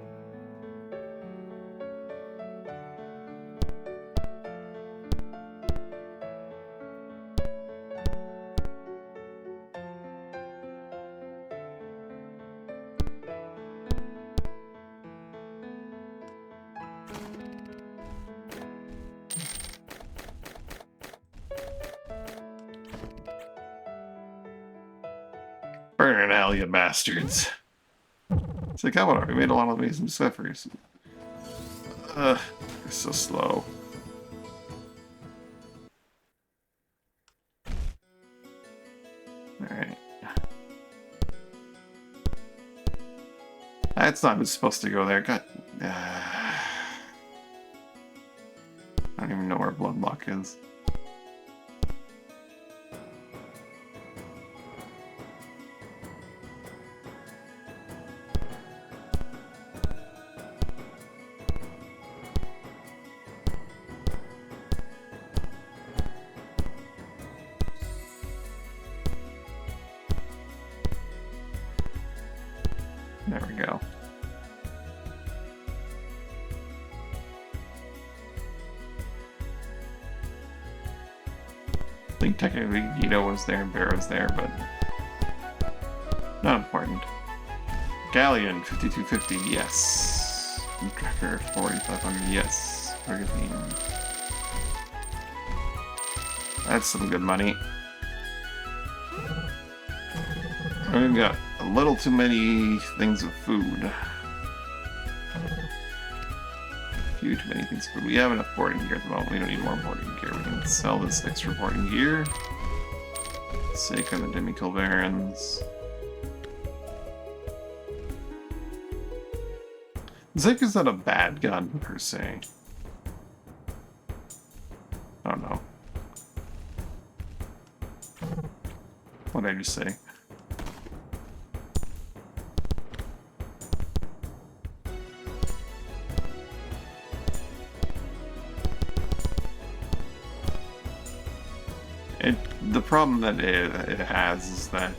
Burn in hell, you bastards. It's like, oh, whatever, we made a lot of amazing discoveries. They're so slow. Alright. That's not who's supposed to go there. God. I don't even know where Bloodlock is. There we go. I think technically Guido was there and Bear was there, but not important. Galleon, 5250, yes. Tracker, 4500, yes. Brigantine. That's some good money. We've got a little too many things of food. A few too many things of food. We have enough boarding gear at the moment. We don't need more boarding gear. We can sell this extra boarding gear. Sake on the Demi-Culverins. Zeke is not a bad gun, per se. I don't know. What did I just say? The problem that it has is that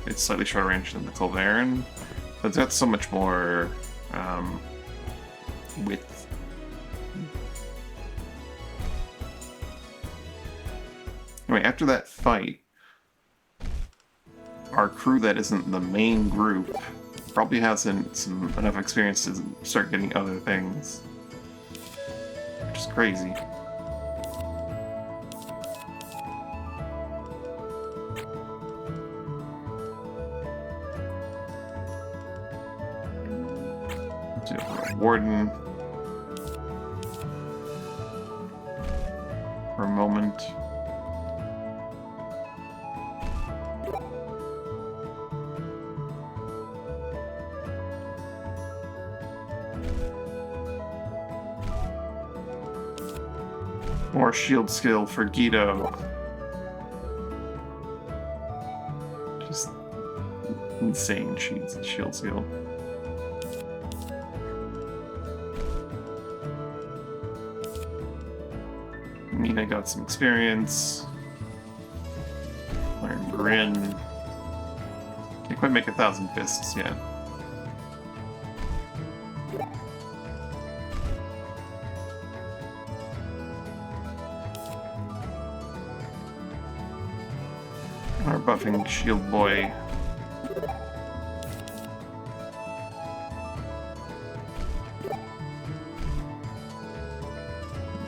it's slightly shorter range than the Culverin, but it's got so much more width. Anyway, after that fight, our crew that isn't the main group probably hasn't enough experience to start getting other things, which is crazy. Warden for a moment. More shield skill for Guido. Just insane shield skill. Nina got some experience. Learn Grin. Can't quite make 1,000 fists yet. Our buffing shield boy.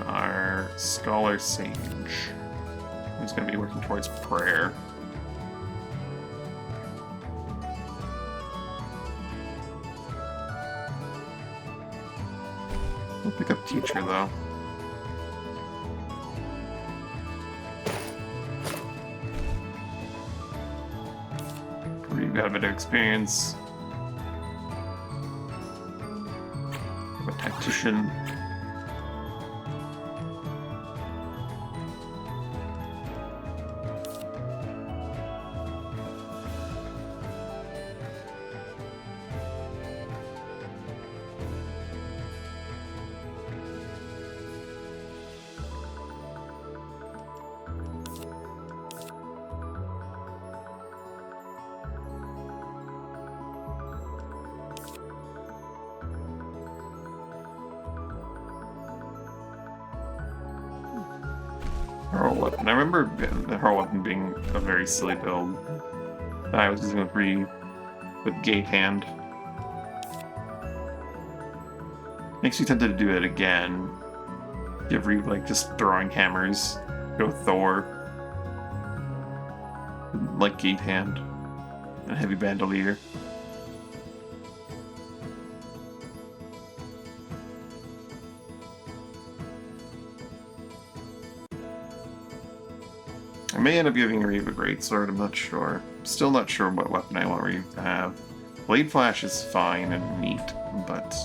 Our scholar sage, who's going to be working towards prayer. We'll pick up teacher though. We've got a bit of experience. I'm a tactician. Hurl weapon. I remember the hurl weapon being a very silly build that I was using with gate hand. Makes me tempted to do it again. Give Reeve like just throwing hammers. Go Thor. Like gate hand. And heavy bandolier. I may end up giving Reeve a greatsword, I'm not sure. Still not sure what weapon I want Reeve to have. Blade Flash is fine and neat, but...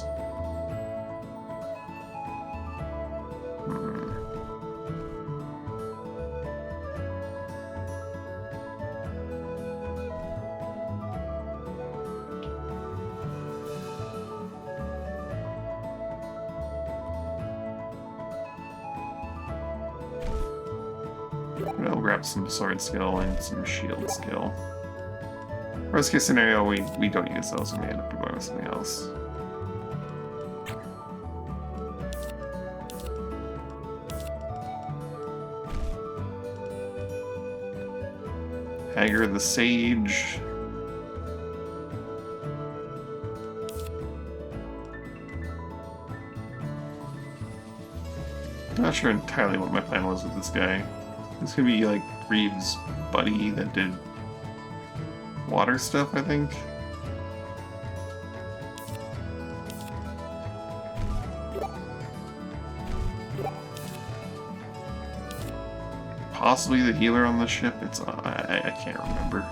I'll grab some sword skill and some shield skill. Worst case scenario, we don't use those and we end up going with something else. Hager the Sage. Not sure entirely what my plan was with this guy. This could be like Reeve's buddy that did water stuff, I think. Possibly the healer on the ship. It's I can't remember.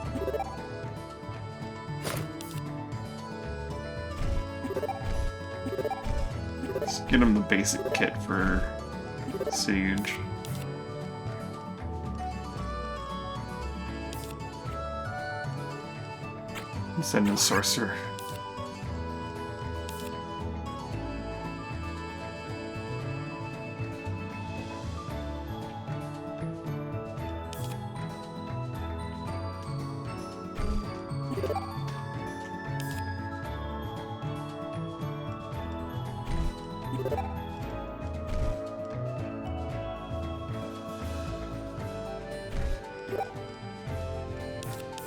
Let's get him the basic kit for Sage. Send in Sorcerer.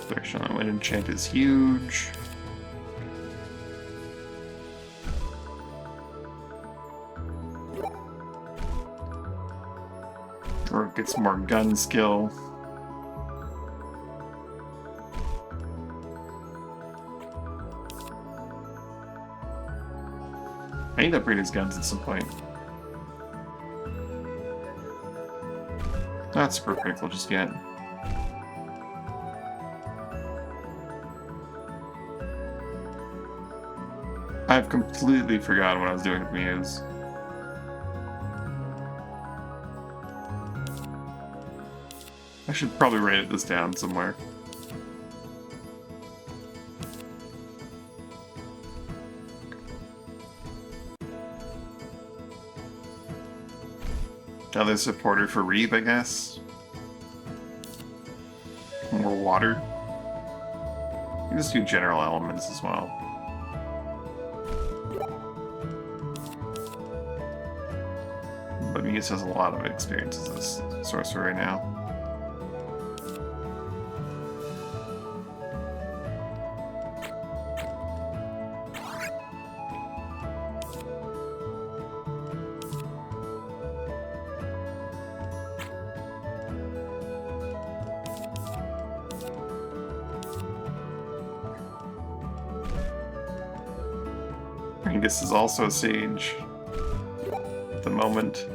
Direction on Wind Enchant is huge. Or gets more gun skill. I need to upgrade his guns at some point. Not super critical just yet. I've completely forgotten what I was doing with Muse. I should probably write this down somewhere. Another supporter for Reeve, I guess. More water. You can just do general elements as well. But Muse has a lot of experience as a sorcerer right now. Angus is also a sage at the moment.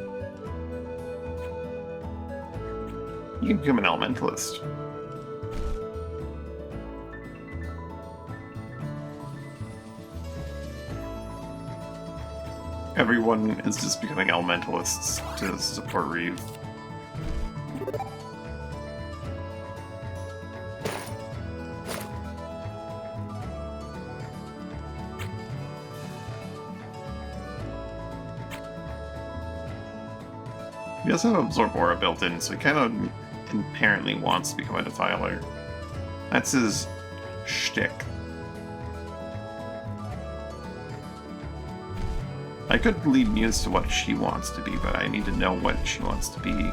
You can become an elementalist. Everyone is just becoming elementalists to support Reeve. He does have Absorb Aura built in, so he kind of inherently wants to become a Defiler. That's his shtick. I could lead Muse to what she wants to be, but I need to know what she wants to be. Do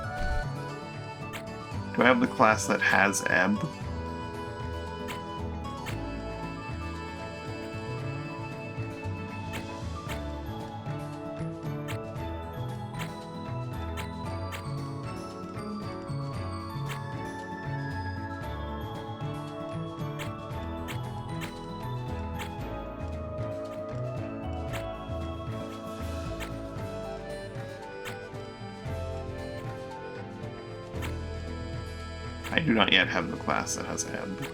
I have the class that has Ebb? I do not yet have the class that has Ebb.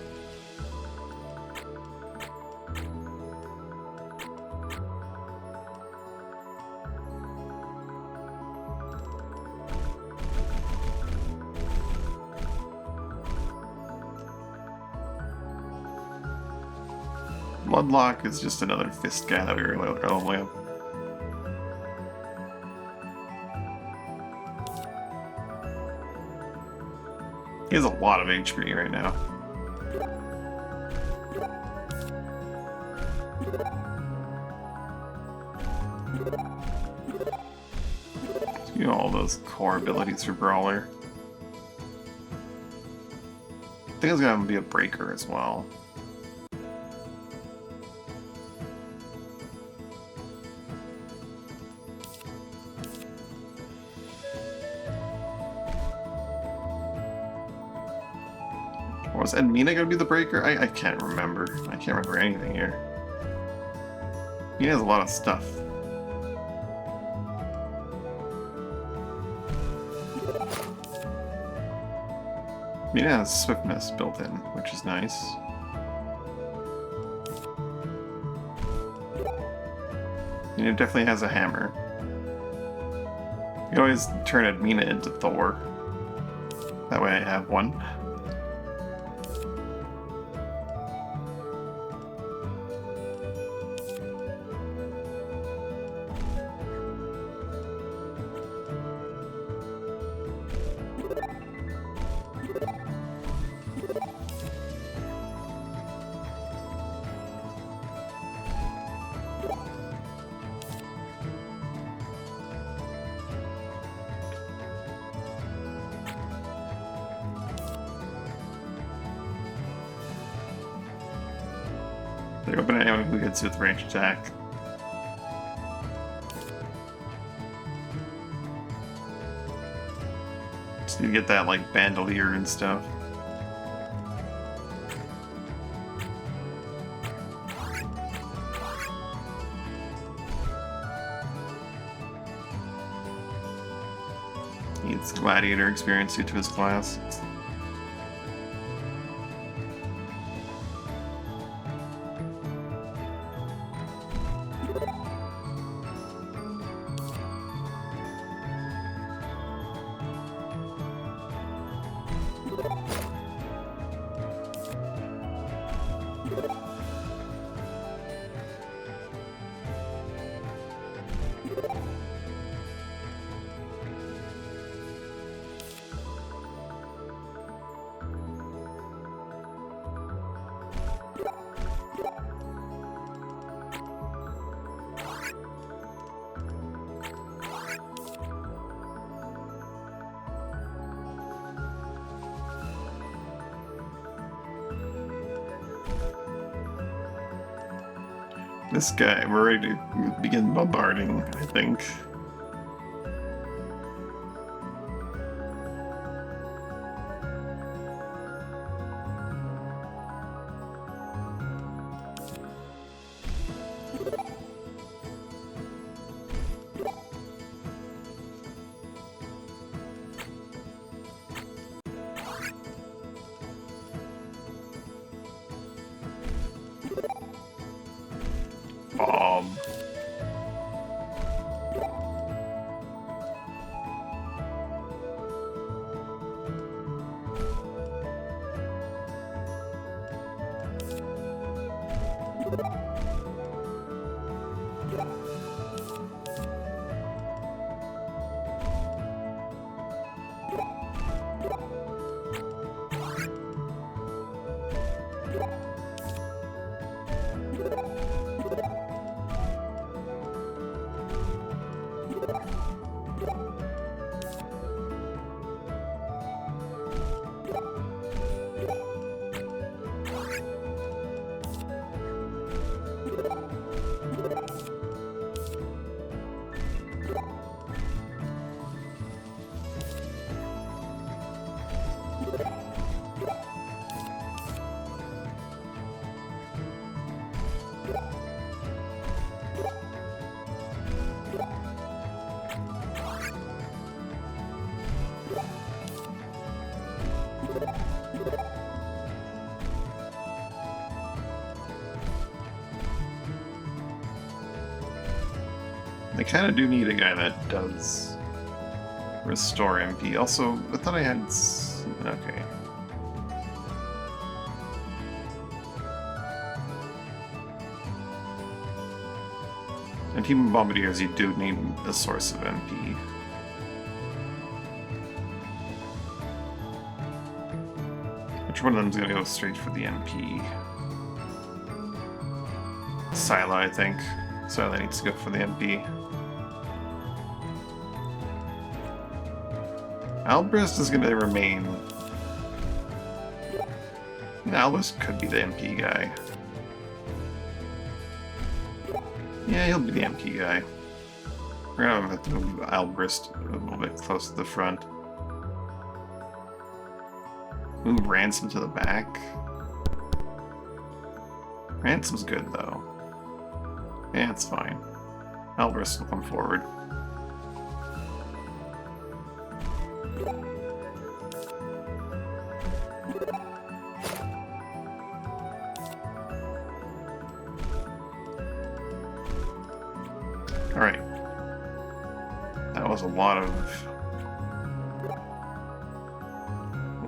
Bloodlock is just another fist guy that we were leveling up. He has a lot of HP right now. You know, all those core abilities for Brawler. I think it's gonna be a breaker as well. Or was Edmina gonna be the breaker? I can't remember. I can't remember anything here. He has a lot of stuff. Mina has swiftness built in, which is nice. Mina definitely has a hammer. You always turn Edmina into Thor. That way I have one. They're open anyone who hits with range attack. Just need to get that like bandolier and stuff. Needs gladiator experience due to his class. This guy, we're ready to begin bombarding, I think. I kind of do need a guy that does restore MP. Also, I thought I had... Okay. And Team of Bombardiers, you do need a source of MP. Which one of them is going to go straight for the MP? Sila, I think. Sila needs to go for the MP. Albrist is going to remain... Albrist could be the MP guy. Yeah, he'll be the MP guy. We're going to have to move Albrist a little bit close to the front. Move Ransom to the back. Ransom's good, though. Yeah, it's fine. Albrist will come forward. Alright. That was a lot of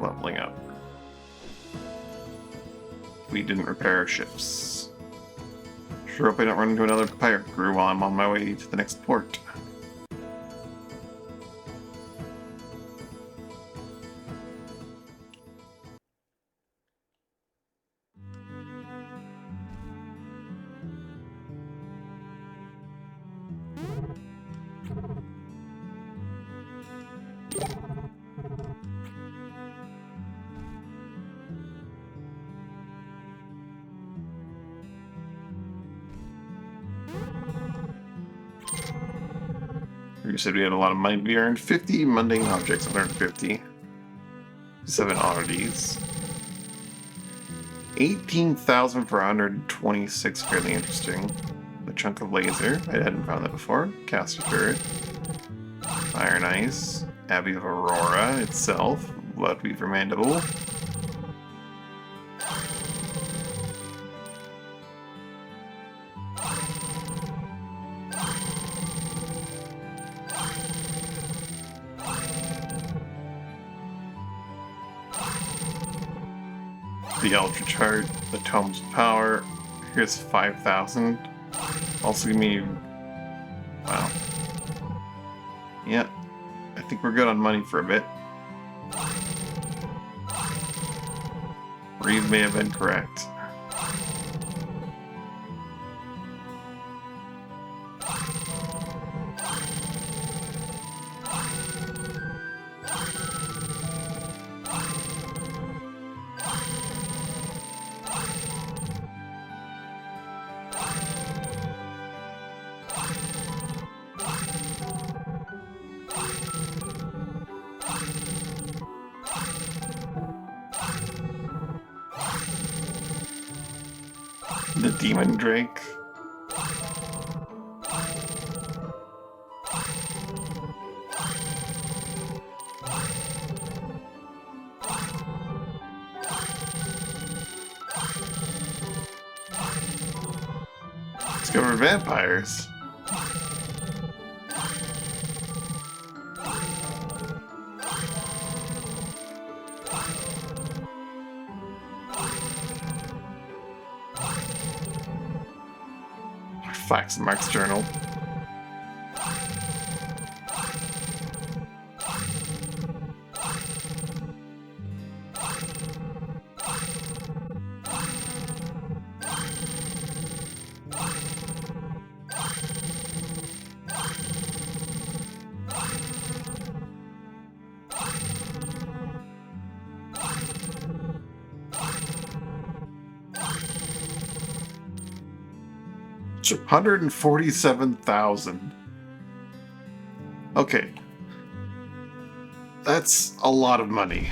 leveling up. We didn't repair our ships. Sure hope I don't run into another pirate crew while I'm on my way to the next port. You said we had a lot of money. We earned 50 mundane objects, 150. 7 oddities. 18,000 for 126, fairly interesting. A chunk of laser, I hadn't found that before. Caster turret. Iron Ice. Abbey of Aurora itself. Bloodweaver Mandible. The Ultra Chart, the Tomes of Power. Here's 5,000. Also give me... Wow. Yeah. I think we're good on money for a bit. Reeve may have been correct. The Demon Drake. Let's go for vampires. Facts and Mark's journal. $147,000. Okay. That's a lot of money.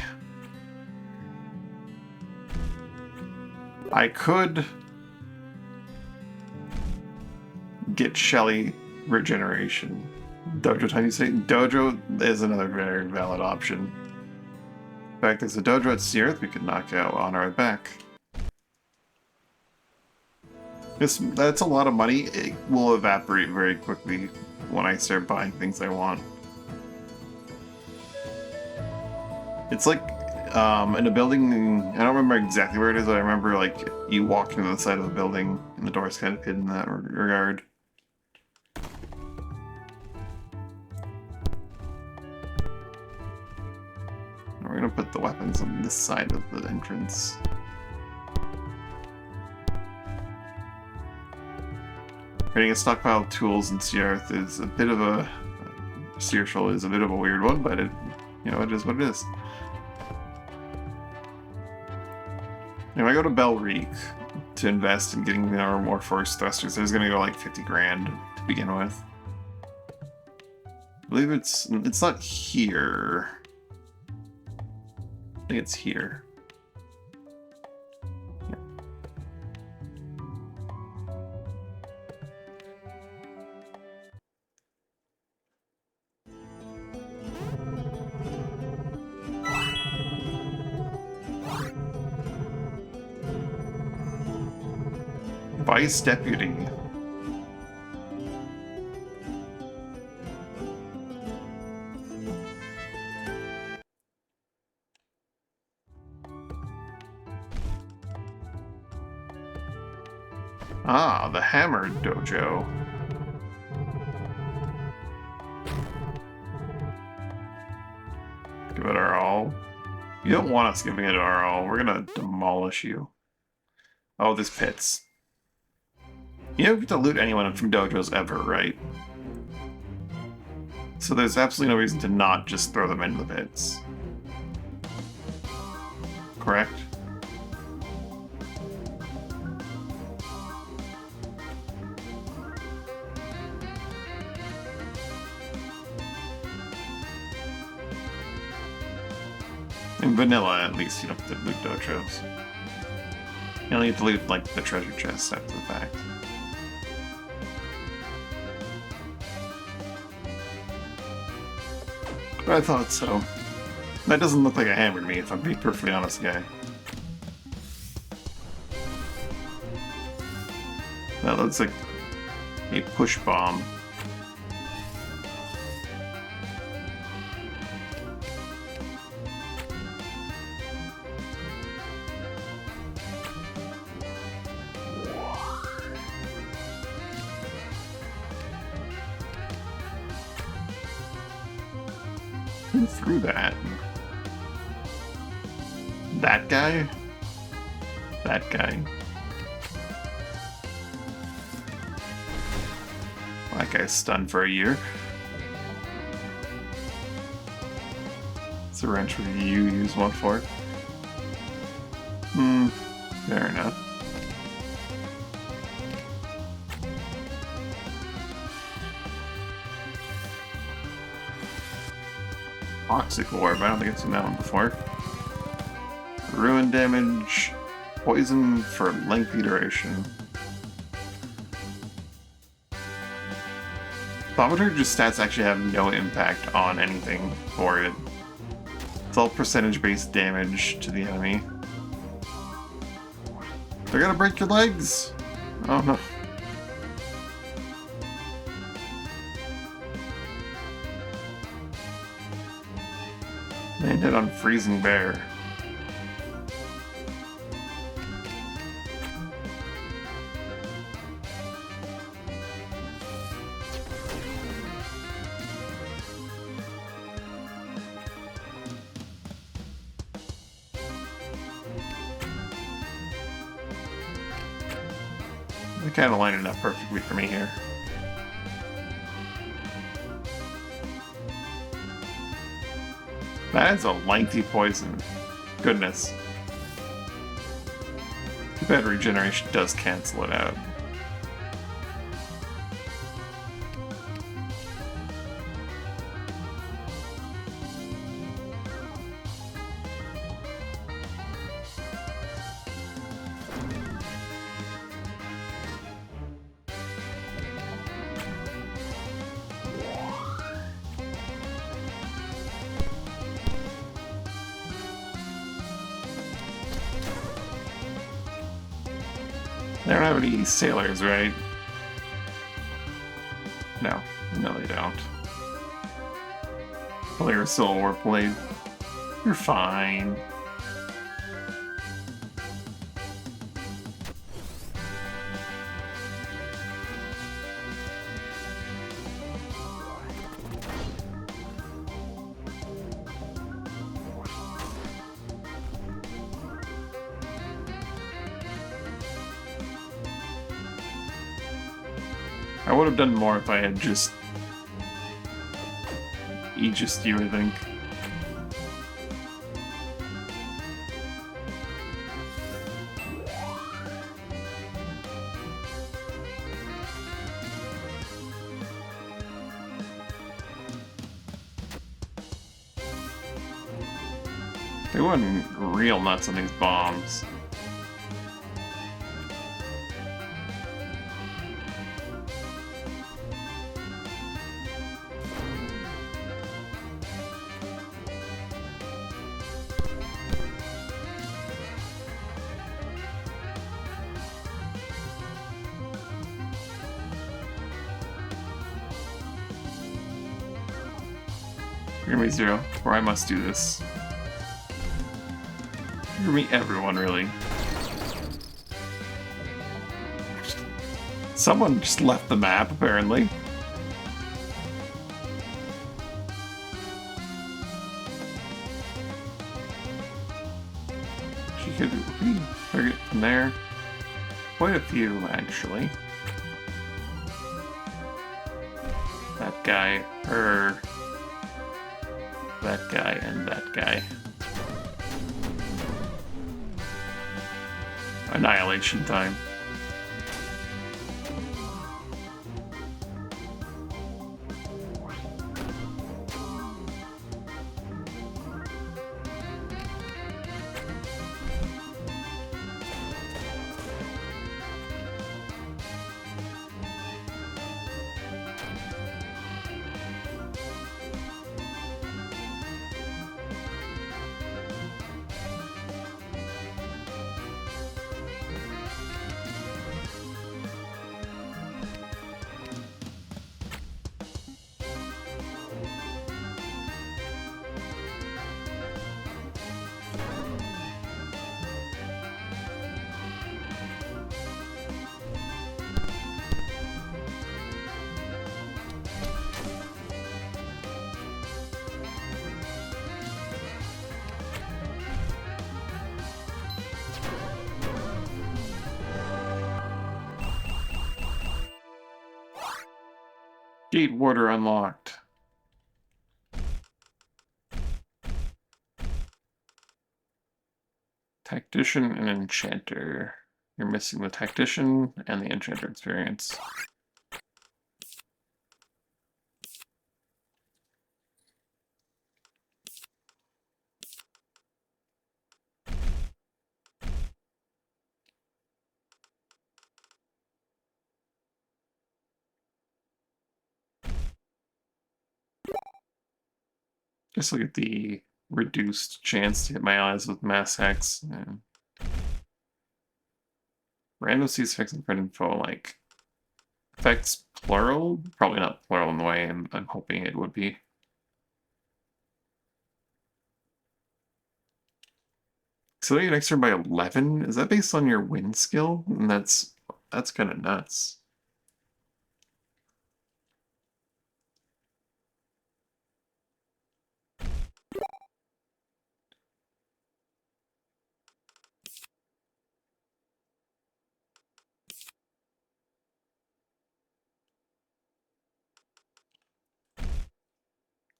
I could get Shelly regeneration. Dojo Tiny Satan. Dojo is another very valid option. In fact, there's a dojo at Searth we could knock out on our way back. That's a lot of money. It will evaporate very quickly when I start buying things I want. It's like in a building, I don't remember exactly where it is, but I remember like you walk into the side of the building and the door's kind of hidden in that regard. We're gonna put the weapons on this side of the entrance. Creating a stockpile of tools in Searth is a bit of a... Searshal is a bit of a weird one, but it, you know, it is what it is. If I go to Belreek to invest in getting more force thrusters, there's gonna go like 50 grand to begin with. I believe it's not here. I think it's here. Yeah. Vice Deputy. Ah, the Hammer Dojo. Give it our all. You don't want us giving it our all. We're gonna demolish you. Oh, there's pits. You don't get to loot anyone from dojos ever, right? So there's absolutely no reason to not just throw them into the pits. Correct? In vanilla, at least, you don't have to loot dojos. You only have to loot, like, the treasure chests after the fact. But I thought so. That doesn't look like a hammer to me, if I'm being perfectly honest, guy. That looks like a push bomb. Who threw that? That guy? That guy. That guy's stunned for a year. It's a wrench with you use one for. Fair enough. Toxic Orb, I don't think I've seen that one before. Ruin damage, poison for lengthy duration. Thaumaturge's stats actually have no impact on anything for it. It's all percentage-based damage to the enemy. They're gonna break your legs! Oh no. Landed on Freezing Bear. They kind of lined it up perfectly for me here. That is a lengthy poison. Goodness. Too bad regeneration does cancel it out. They don't have any sailors, right? No. No, they Well, you're so overplayed. You're fine. I would have done more if I had just Aegis you, I think. They went real nuts on these bombs. Hear me, Zero, or I must do this. Hear me, everyone, really. Someone just left the map, apparently. She could target from there. Quite a few, actually. That guy, her, that guy, and that guy. Annihilation time. Gate warder unlocked. Tactician and Enchanter. You're missing the Tactician and the Enchanter experience. Guess I'll get the reduced chance to hit my eyes with Mass Hex. And random sees effects and crit info, like effects plural? Probably not plural in the way I'm hoping it would be. So they get extra by 11? Is that based on your win skill? And that's kind of nuts.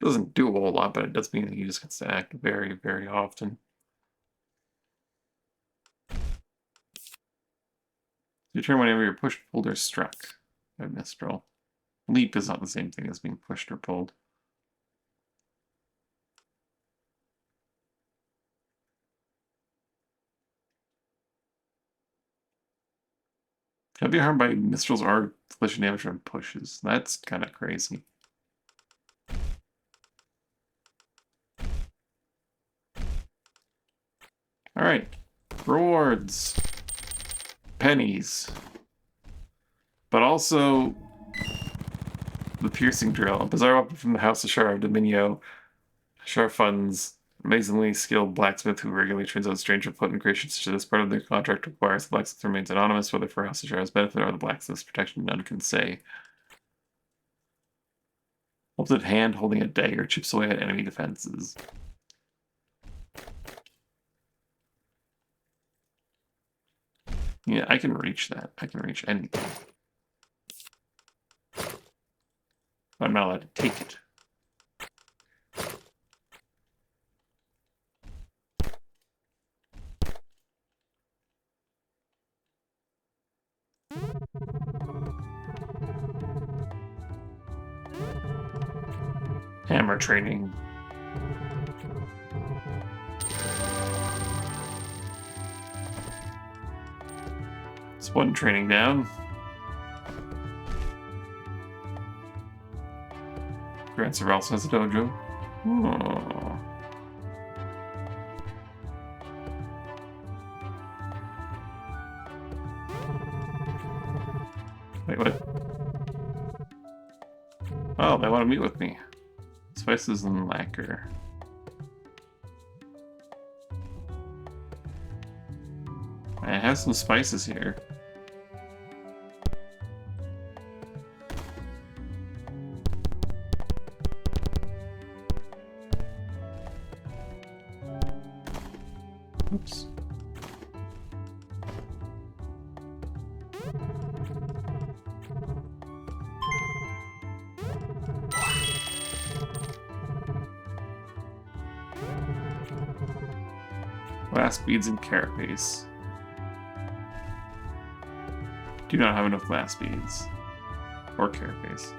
Doesn't do a whole lot, but it does mean that he just gets to act very, very often. You turn whenever you're pushed, pulled, or struck by Mistral. Leap is not the same thing as being pushed or pulled. Can be harmed by Mistrals or collision damage from pushes. That's kind of crazy. Alright. Rewards. Pennies. But also the piercing drill. A bizarre weapon from the House of Shara of Dominio. Sharfun's amazingly skilled blacksmith who regularly trains out stranger potent creations such as this. Part of their contract requires the blacksmith remains anonymous, whether for House of Shard's benefit or the blacksmith's protection, none can say. Holds it hand holding a dagger, chips away at enemy defenses. Yeah, I can reach that. I can reach anything. But I'm not allowed to take it. Hammer training. It's one training down. Grandser also has a dojo. Oh. Wait, what? Oh, they want to meet with me. Spices and lacquer. I have some spices here. Oops. Glass beads and carapace. Do not have enough glass beads. Or carapace.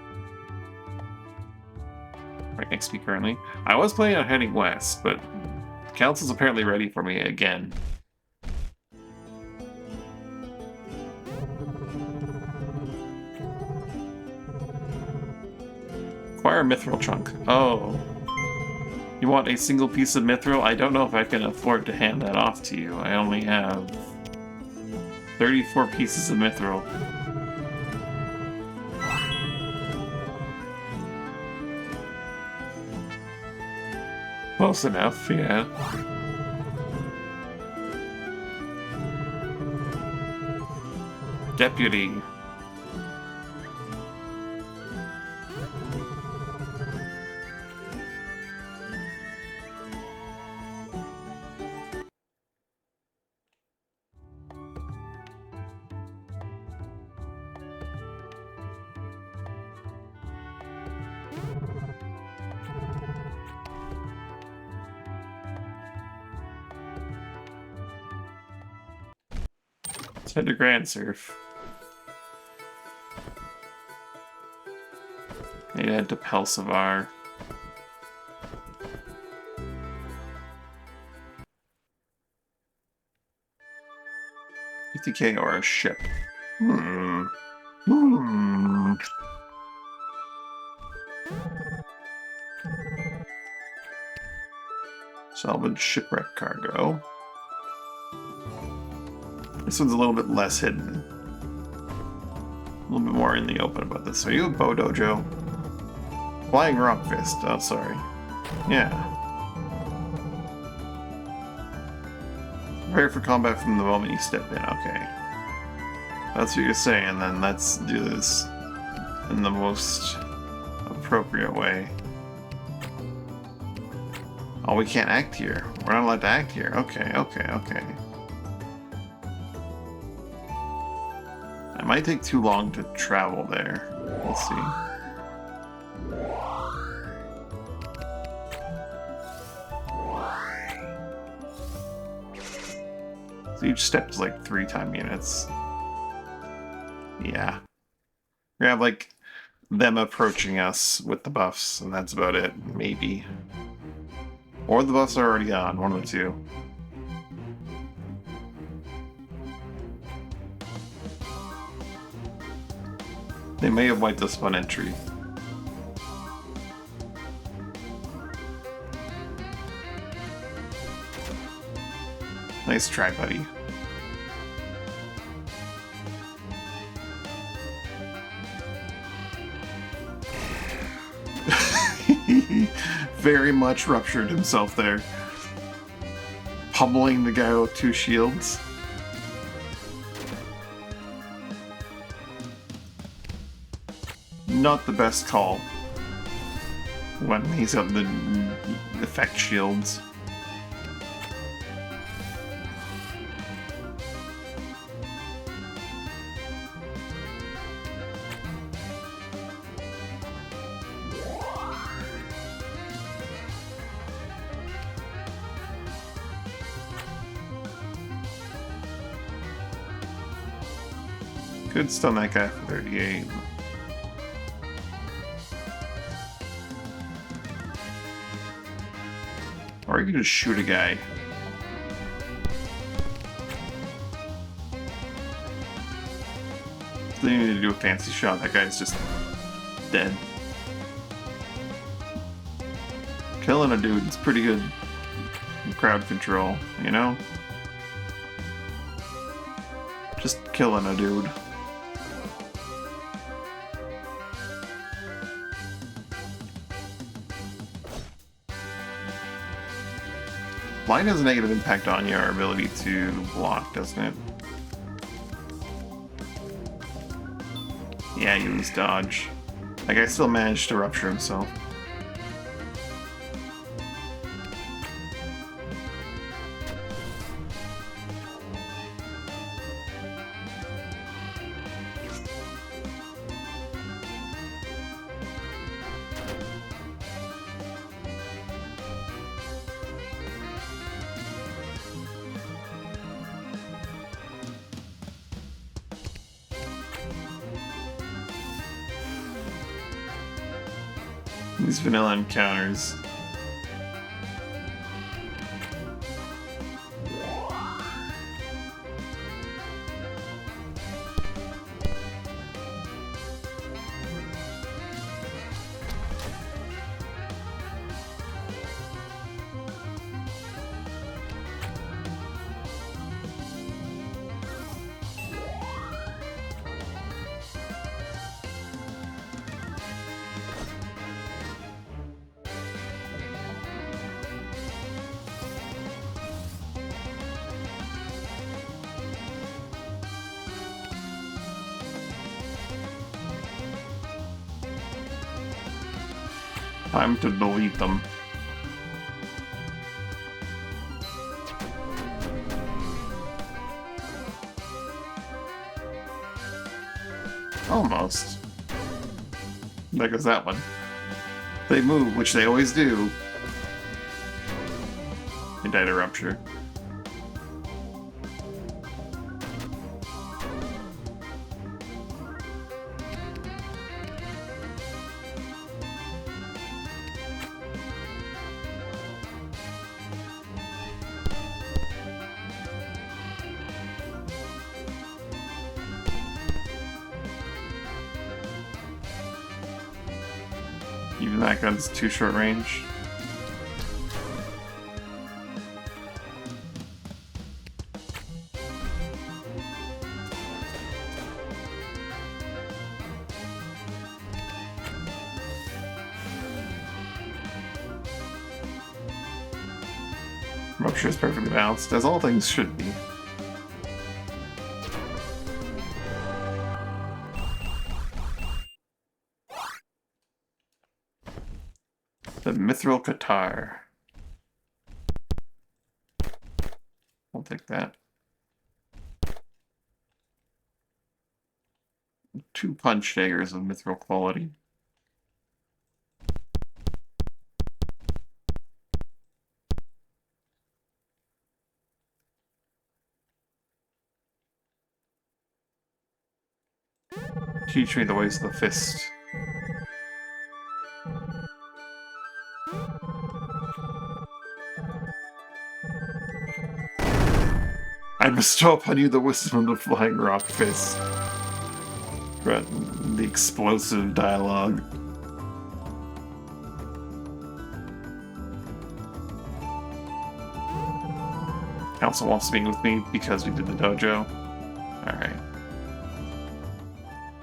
Right next to me currently. I was planning on heading west, but Council's apparently ready for me again. Acquire a mithril chunk. Oh. You want a single piece of mithril? I don't know if I can afford to hand that off to you. I only have 34 pieces of mithril. Close enough, yeah. Deputy. Let's head to Grand Surf. Maybe head to Pelsavar. 50k or a ship. Salvage shipwreck cargo. This one's a little bit less hidden. A little bit more in the open about this. Are you a bow dojo? Flying rock fist. Oh, sorry. Yeah. Prepare for combat from the moment you step in. Okay. That's what you're saying, then let's do this in the most appropriate way. Oh, we can't act here. We're not allowed to act here. Okay, okay, okay. It might take too long to travel there. We'll see. So each step is like 3 time units. Yeah. We have like them approaching us with the buffs, and that's about it, maybe. Or the buffs are already on, one of the two. They may have wiped us upon entry. Nice try, buddy. very much ruptured himself there. Pummeling the guy with 2 shields. Not the best call when he's got the effect shields. Could stun that guy for 38. Or you can just shoot a guy. They need to do a fancy shot. That guy's just dead. Killing a dude is pretty good crowd control, you know? Just killing a dude. Blind has a negative impact on your ability to block, doesn't it? Yeah, you lose dodge. That guy still managed to rupture himself. These vanilla encounters. Time to delete them. Almost. There goes that one. They move, which they always do. They died of rupture. Even that gun's too short range. Rupture is perfectly balanced, as all things should be. The Mithril Qatar. I'll take that. 2 punch daggers of mithril quality. Teach me the ways of the fist. I bestow upon you the wisdom of the flying rock fist. But the explosive dialogue. Council wants to meet with me because we did the dojo. Alright.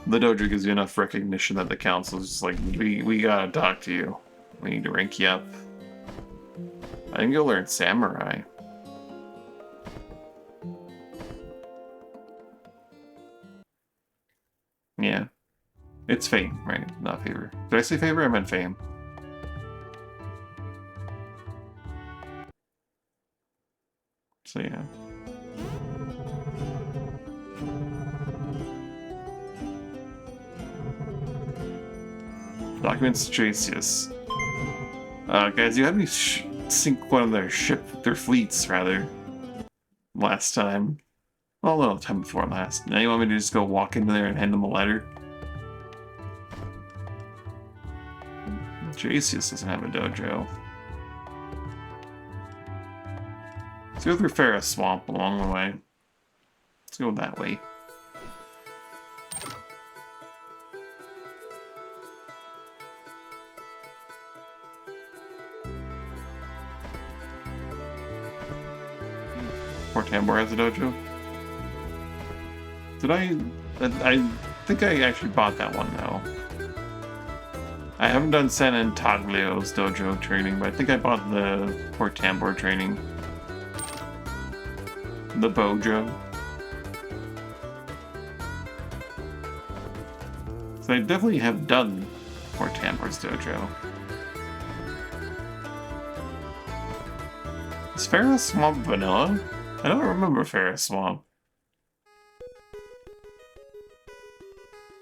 The dojo gives you enough recognition that the council is just like, we gotta talk to you. We need to rank you up. I can go learn Samurai. Yeah. It's Fame, right? Not Favor. Did I say Favor? I meant Fame. So yeah. Documents Tracius. Guys, you had me sink one of their fleets, rather, last time. Well, no, time before last. Now you want me to just go walk into there and hand them a letter? Tracius doesn't have a dojo. Let's go through Ferris Swamp along the way. Let's go that way. Port Tambor has a dojo. Did I think I actually bought that one though. I haven't done San Antaglio's dojo training, but I think I bought the Port Tambor training. The Bojo. So I definitely have done Port Tambor's dojo. Is Ferris Swamp vanilla? I don't remember Ferris Swamp.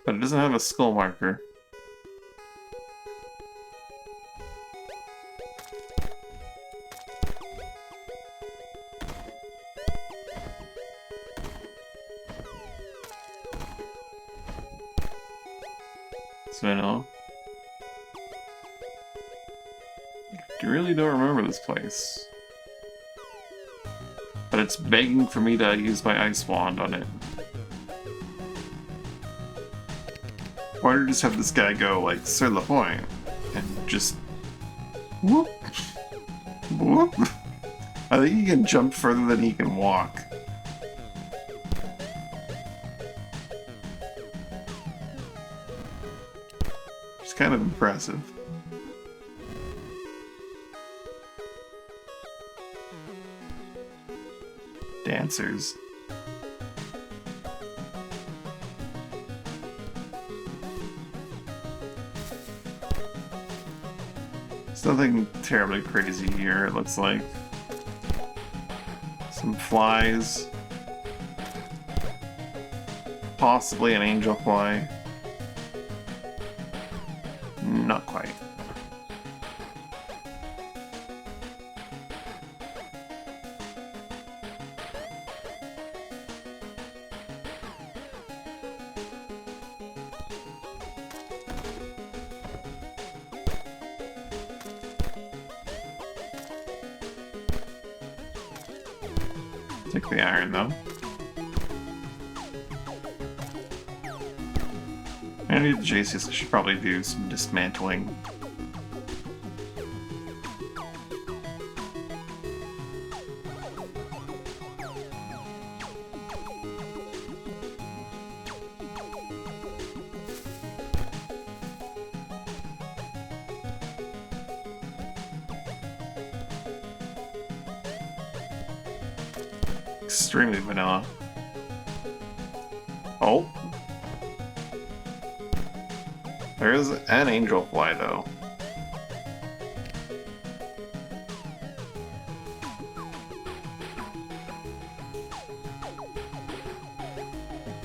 But it doesn't have a skull marker. So I know. I really don't remember this place. But it's begging for me to use my ice wand on it. Why don't you just have this guy go, like, sur le point, and just... whoop! Whoop! I think he can jump further than he can walk. It's kind of impressive. Dancers. There's nothing terribly crazy here, it looks like. Some flies. Possibly an angel fly. Not quite. Take the iron, though. I need the JCS. I should probably do some dismantling. Extremely vanilla. Oh. There is an angel fly, though.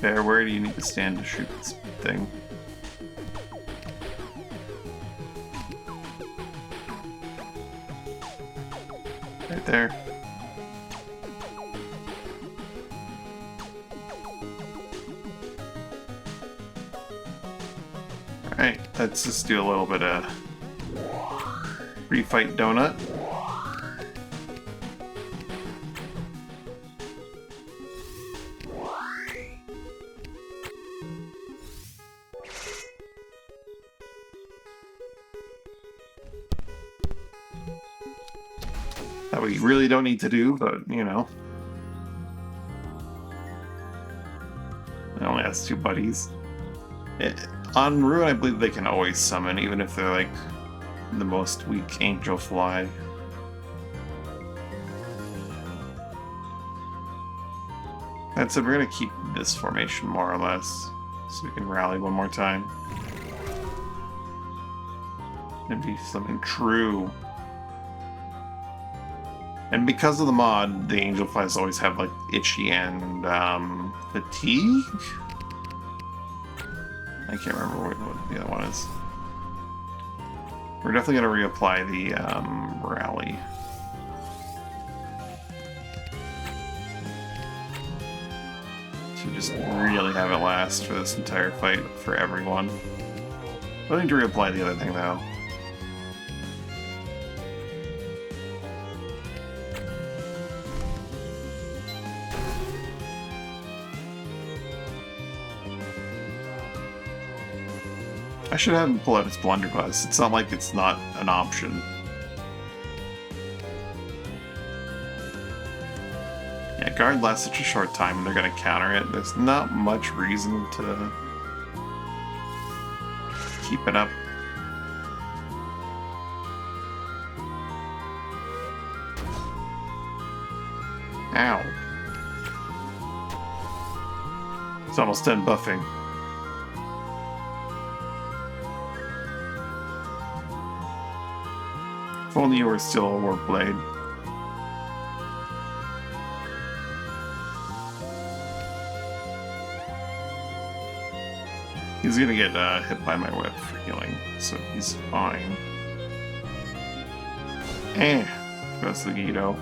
There, where do you need to stand to shoot this thing? Right there. Alright, let's just do a little bit of refight donut. That we really don't need to do, but you know. It only has 2 buddies. On Ruin, I believe they can always summon, even if they're like the most weak angel fly. That said, we're gonna keep this formation more or less, so we can rally one more time. And be something true. And because of the mod, the angel flies always have like itchy and fatigue. I can't remember what the other one is. We're definitely gonna reapply the rally. To just really have it last for this entire fight for everyone. I need to reapply the other thing though. I should have him pull out his blunderbuss. It's not like it's not an option. Yeah, guard lasts such a short time and they're gonna counter it. There's not much reason to keep it up. Ow. It's almost done buffing. If only you were still a warp blade. He's gonna get hit by my whip for healing, so he's fine. Goes the Guido.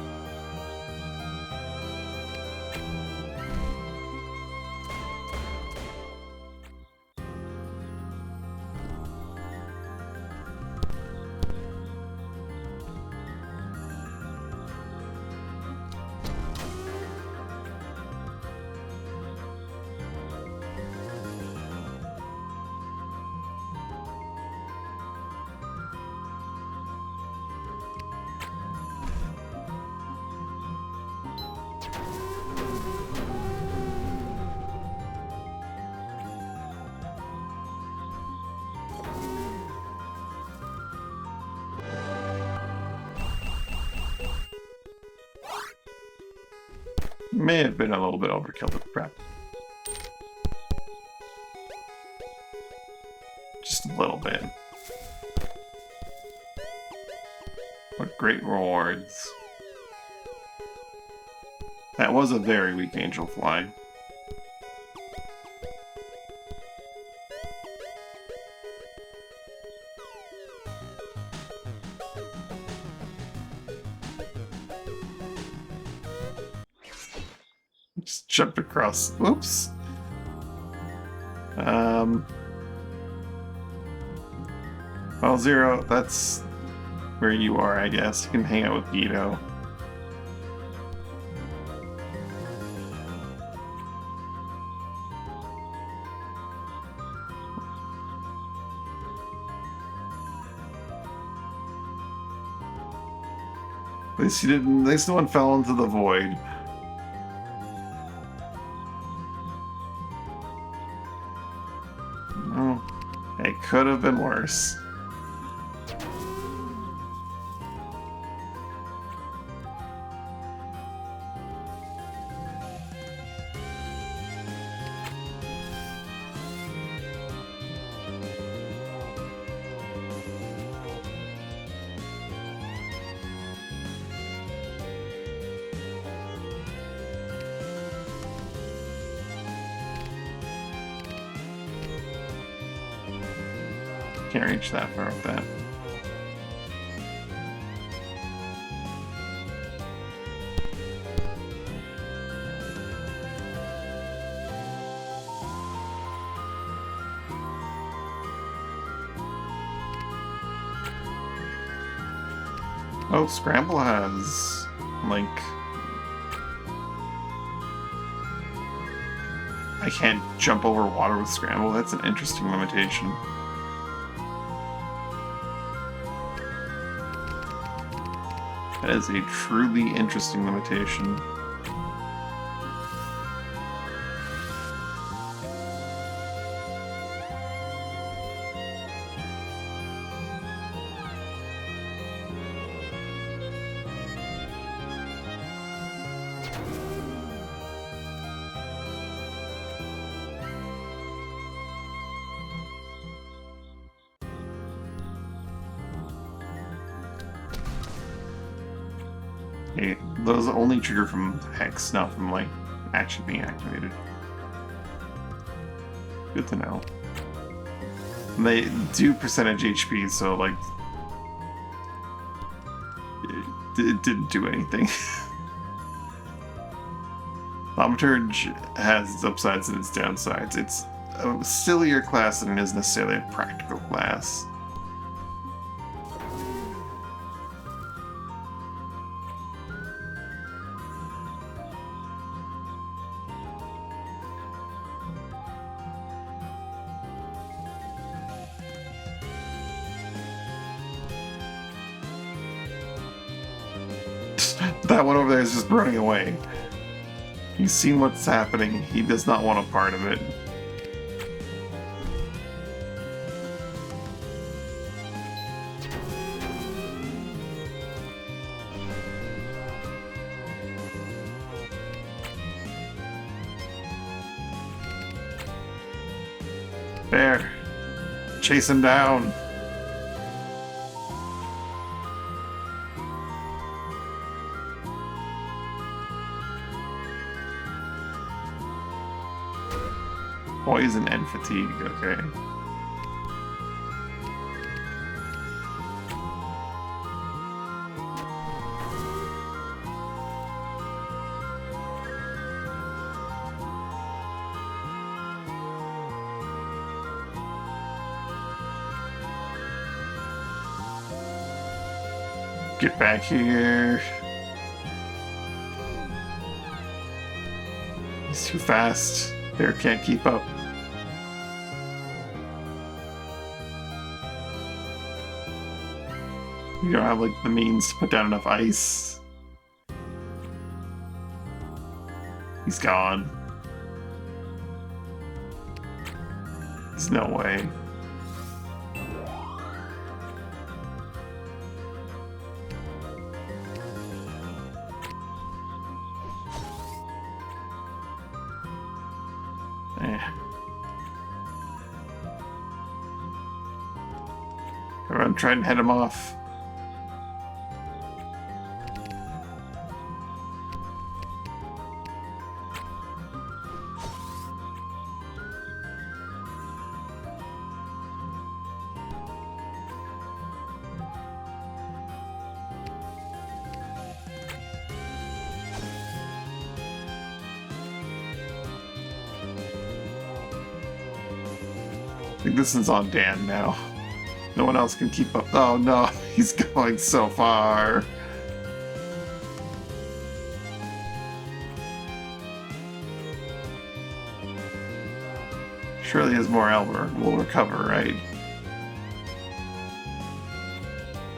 May have been a little bit overkill with prep. Just a little bit. What great rewards. That was a very weak angel fly. Just jumped across. Whoops. Well, Zero, that's where you are, I guess. You can hang out with Guido. At least you didn't. At least no one fell into the void. Oh, it could have been worse. Can't reach that far with that. Oh, Scramble has, like... I can't jump over water with Scramble. That's an interesting limitation. That is a truly interesting limitation. Okay, those only trigger from Hex, not from, like, action being activated. Good to know. They do percentage HP, so, like, it didn't do anything. Thaumaturge has its upsides and its downsides. It's a sillier class than it is necessarily a practical class. That one over there is just running away. He's seen what's happening. He does not want a part of it. There. Chase him down. Poison and fatigue, okay. Get back here. He's too fast. Bear can't keep up. You don't have, like, the means to put down enough ice. He's gone. There's no way. Everyone try and head him off. I think this is on Dan now. No one else can keep up. Oh no, he's going so far. Surely his morale will recover, right?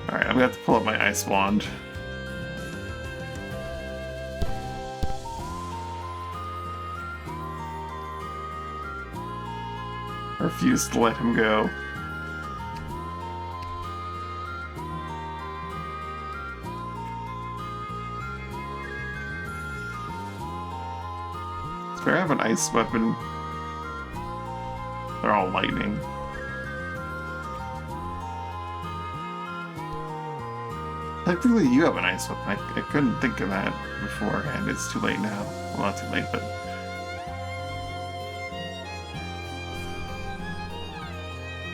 Alright, I'm gonna have to pull up my ice wand. I refuse to let him go. Do I have an ice weapon? They're all lightning. Technically, you have an ice weapon. I couldn't think of that beforehand. It's too late now. Well, not too late, but...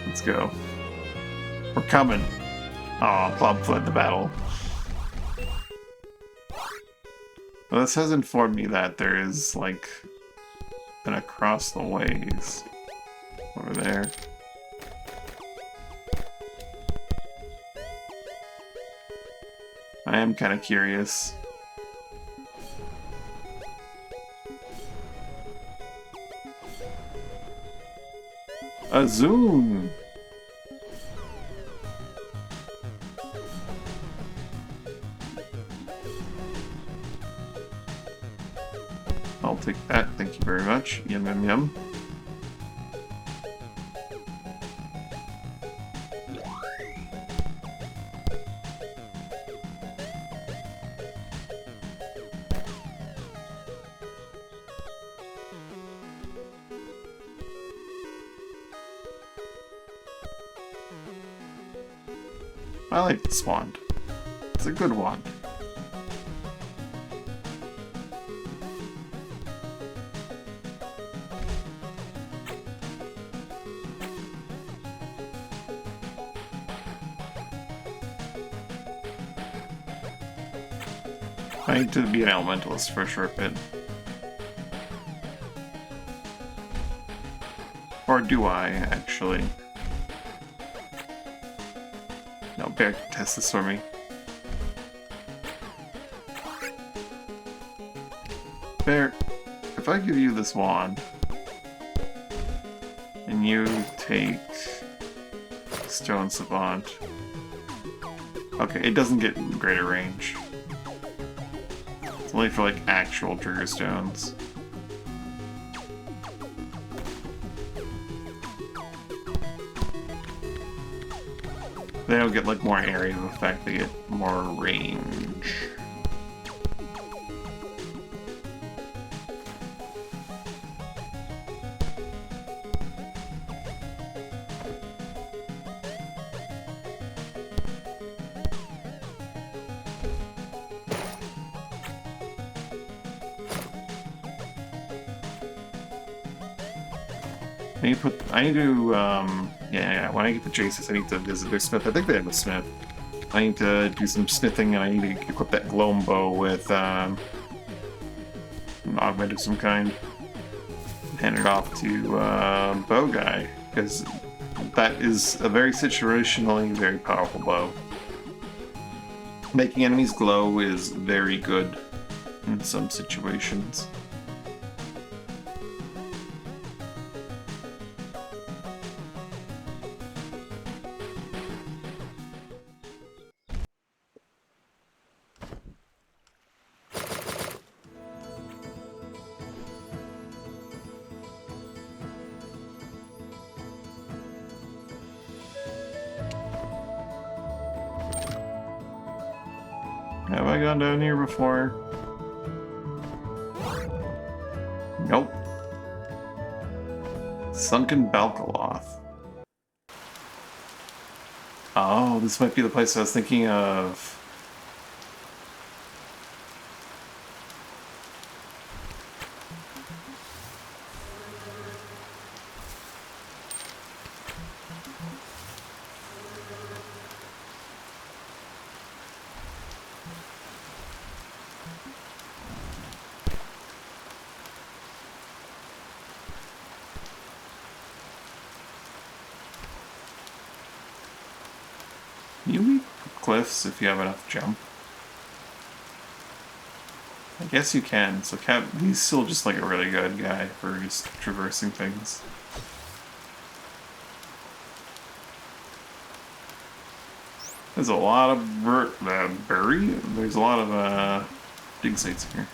Let's go. We're coming. Aw, Plum fled the battle. Well, this has informed me that there is, like, an across the ways over there. I am kind of curious. A zoom! I'll take that, thank you very much. Yum yum yum. I like this wand. It's a good wand. I need to be an elementalist for a short bit. Or do I, actually? No, Bear can test this for me. Bear, if I give you this wand, and you take Stone Savant... Okay, it doesn't get greater range. It's only for, like, actual trigger stones. They don't get, like, more area of effect, they get more range. I need to, yeah, when I get to Jace's, I need to visit their smith. I think they have a smith. I need to do some smithing, and I need to equip that gloam bow with, an augment of some kind. Hand it off to, bow guy, because that is a very situationally very powerful bow. Making enemies glow is very good in some situations. Have I gone down here before? Nope. Sunken Balkaloth. Oh, this might be the place I was thinking of. You leap cliffs if you have enough jump. I guess you can, so he's still just like a really good guy for just traversing things. There's a lot of there's a lot of dig sites here.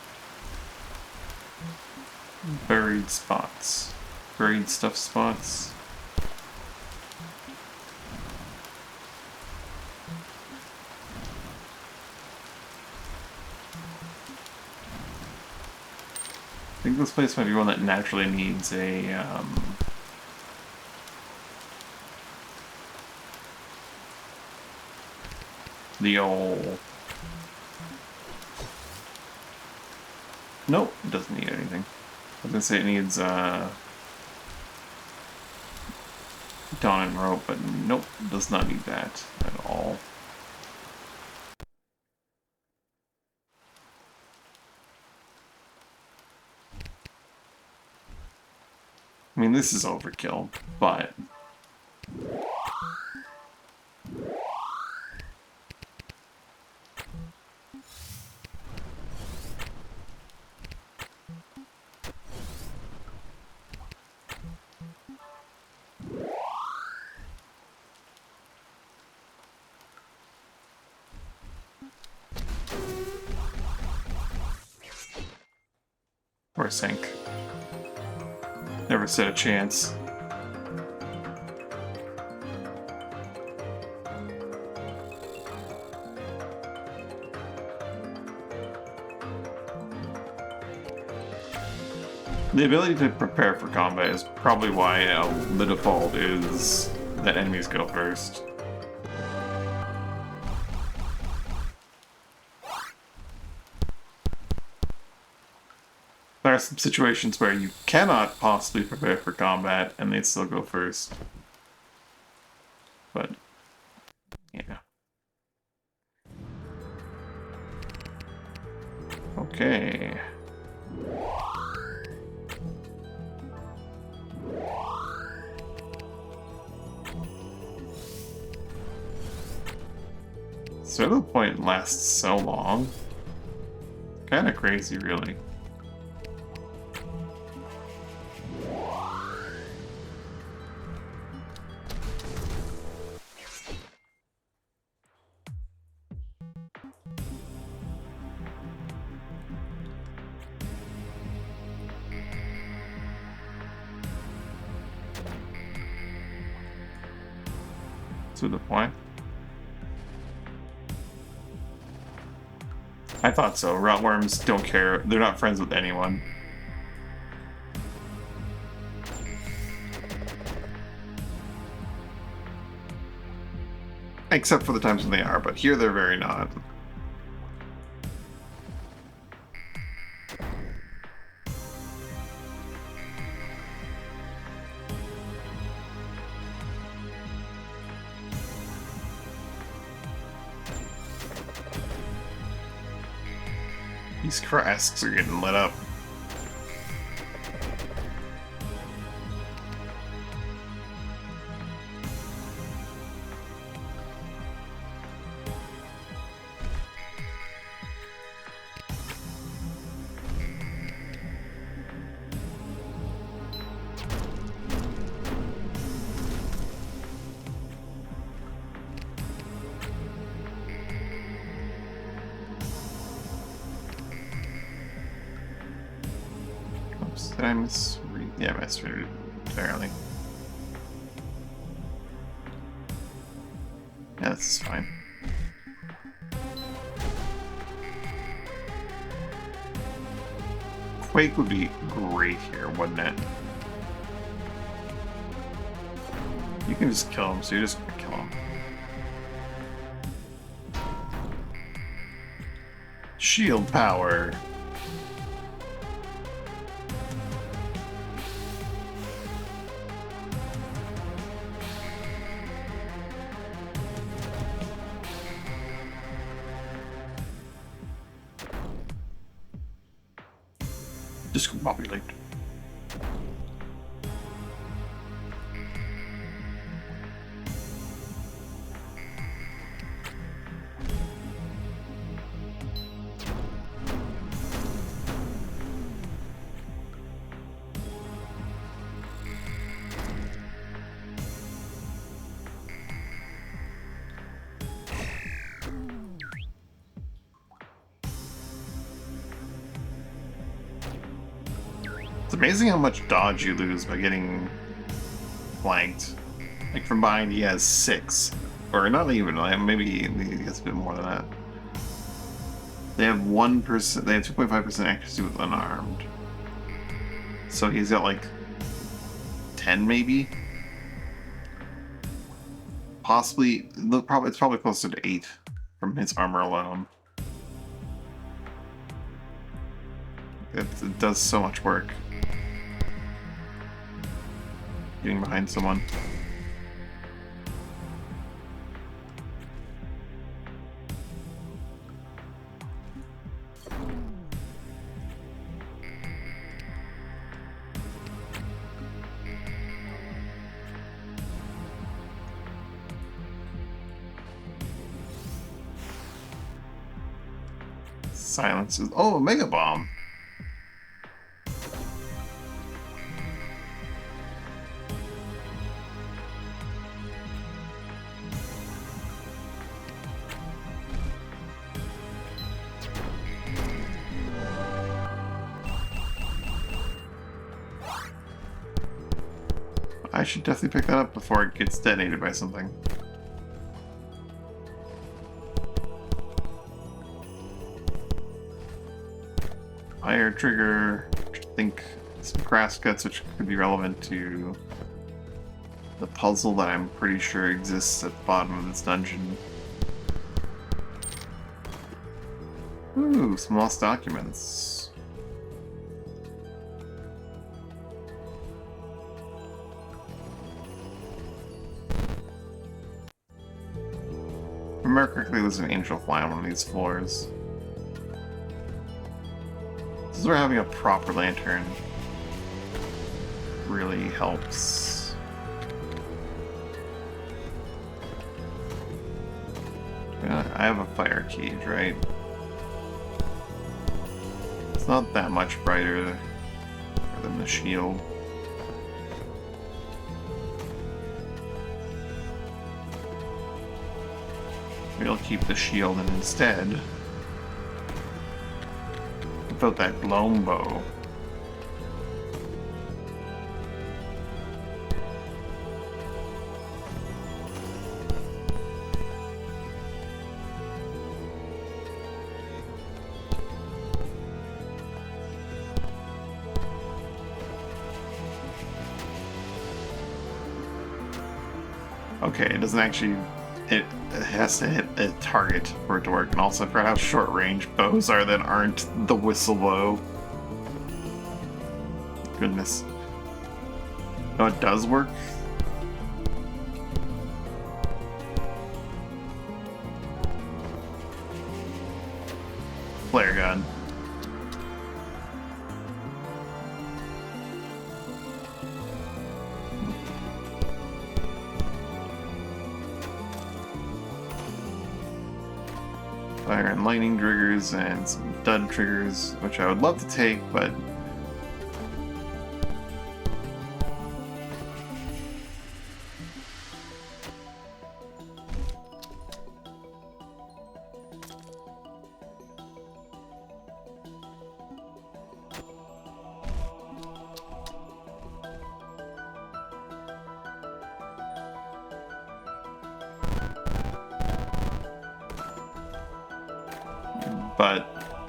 Buried spots. Buried stuff spots. I think this place might be one that naturally needs a, the old... Nope, it doesn't need anything. I was gonna say it needs, Dawn and Rope, but nope, does not need that at all. I mean, this is overkill, but... Or sink. Never stood a chance. The ability to prepare for combat is probably why the default is that enemies go first. There are some situations where you cannot possibly prepare for combat and they still go first. But, yeah. Okay. So the point lasts so long. Kind of crazy, really. To the point. I thought so. Rotworms don't care. They're not friends with anyone. Except for the times when they are, but here they're very not. These crests are getting lit up. Did I misread? Yeah, I misread it entirely. Yeah, this is fine. Quake would be great here, wouldn't it? You can just kill him, so you're just gonna kill him. Shield power. Discombobulate. It's amazing how much dodge you lose by getting flanked. Like from behind, he has 6. Or not even, maybe he gets a bit more than that. They have 1%, they have 2.5% accuracy with unarmed. So he's got like 10 maybe? Possibly, it's probably closer to 8 from his armor alone. It does so much work. Getting behind someone. Silences. Oh, a mega bomb. I should definitely pick that up before it gets detonated by something. Fire trigger, I think some grass cuts, which could be relevant to the puzzle that I'm pretty sure exists at the bottom of this dungeon. Ooh, some lost documents. If I remember correctly, there's an angel fly on one of these floors. is where having a proper lantern really helps. I have a fire cage, right? It's not that much brighter than the shield. Maybe I'll keep the shield and instead about that gloam bow. Okay, it doesn't actually... It has to hit a target for it to work, and also for how short range bows are that aren't the whistle bow. Goodness. No, it does work. Flare gun. Fire and lightning triggers and some dud triggers, which I would love to take, but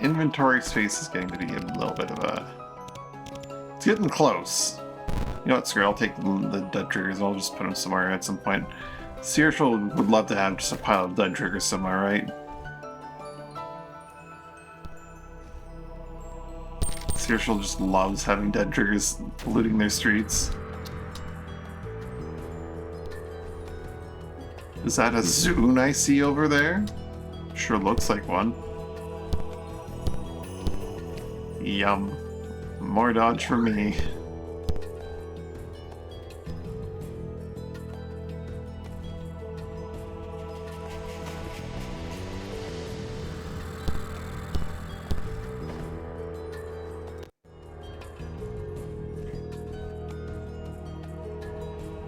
inventory space is getting to be a little bit of a... It's getting close. You know what, screw it, I'll take the dud triggers and I'll just put them somewhere at some point. Searchel would love to have just a pile of dud triggers somewhere, right? Searchel just loves having dud triggers looting their streets. Is that a Zune I see over there? Sure looks like one. Yum. More dodge for me.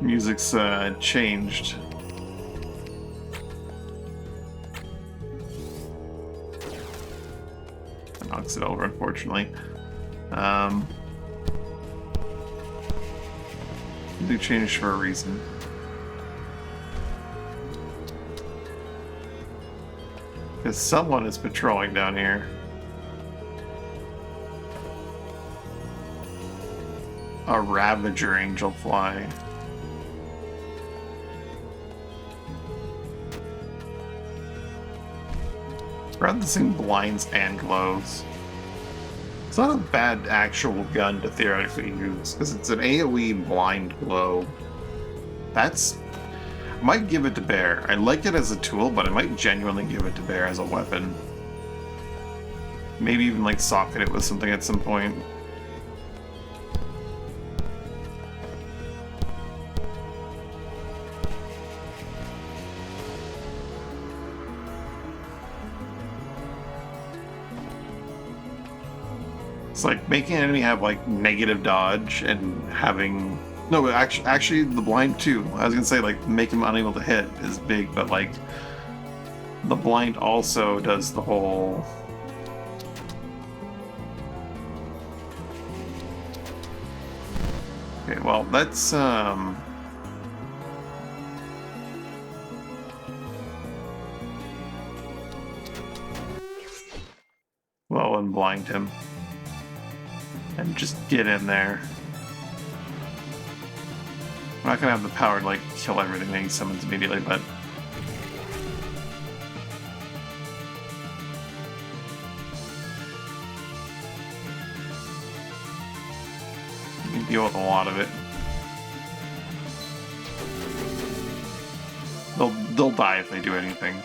Music's changed. Knocks it over, unfortunately. Music changed for a reason. Because someone is patrolling down here. A Ravager Angelfly. Rather than seeing blinds and glows. It's not a bad actual gun to theoretically use, because it's an AoE blind glow. That's... I might give it to Bear. I like it as a tool, but I might genuinely give it to Bear as a weapon. Maybe even like socket it with something at some point. It's like making an enemy have like negative dodge and having... No, but actually the blind too. I was gonna say like make him unable to hit is big, but like the blind also does the whole... Okay, well that's well, unblind him. And just get in there. I'm not gonna have the power to like kill everything that he summons immediately, but you can deal with a lot of it. They'll die if they do anything.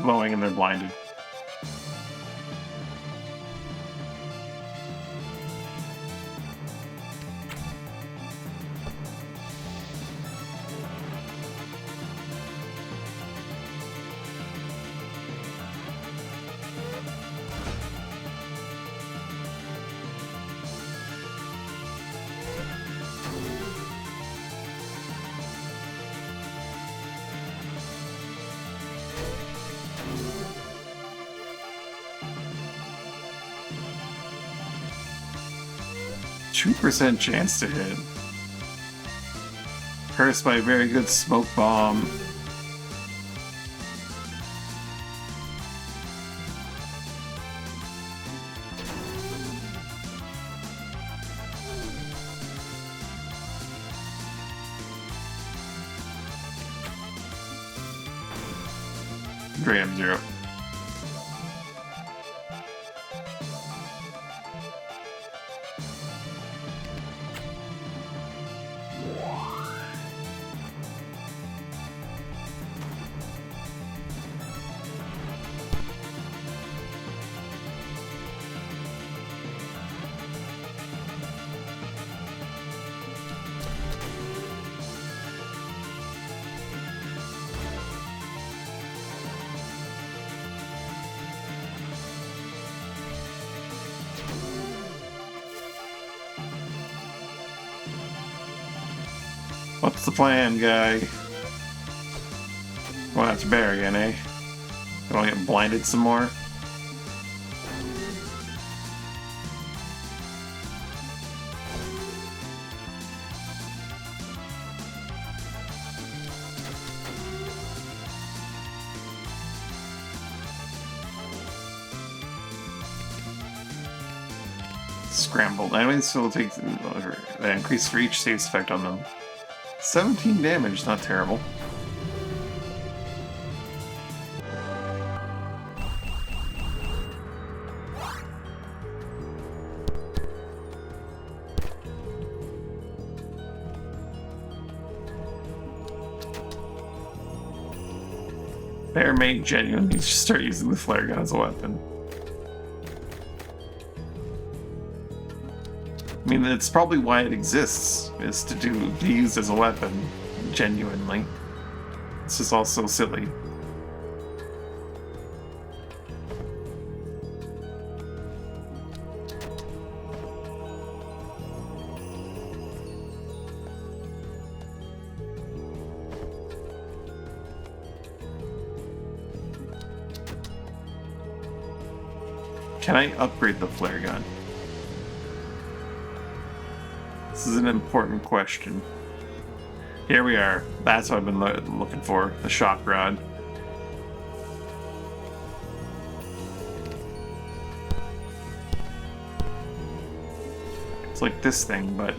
glowing and they're blinded. %2 chance to hit. Cursed by a very good smoke bomb. Graham 0. What's the plan, guy? Well, that's bear again, eh? You wanna get blinded some more? Scrambled. Enemies still take the increase for each saves effect on them. 17 damage, not terrible. Bear may genuinely start using the flare gun as a weapon. I mean, that's probably why it exists, is to be used as a weapon, genuinely. It's just all so silly. Can I upgrade the flare gun? This is an important question. Here we are. That's what I've been looking for. The shock rod. It's like this thing, but...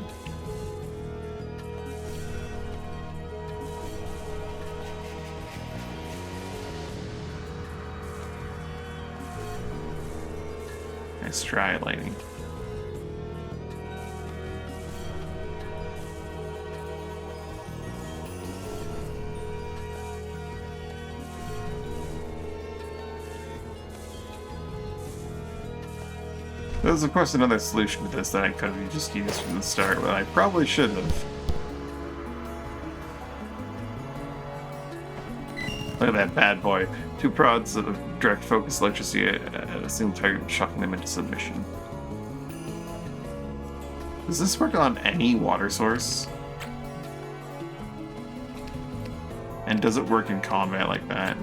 Nice try, lady. There's of course another solution to this that I could have just used from the start, but I probably should have. Look at that bad boy. 2 prods of direct focus electricity at a single target, shocking them into submission. Does this work on any water source? And does it work in combat like that?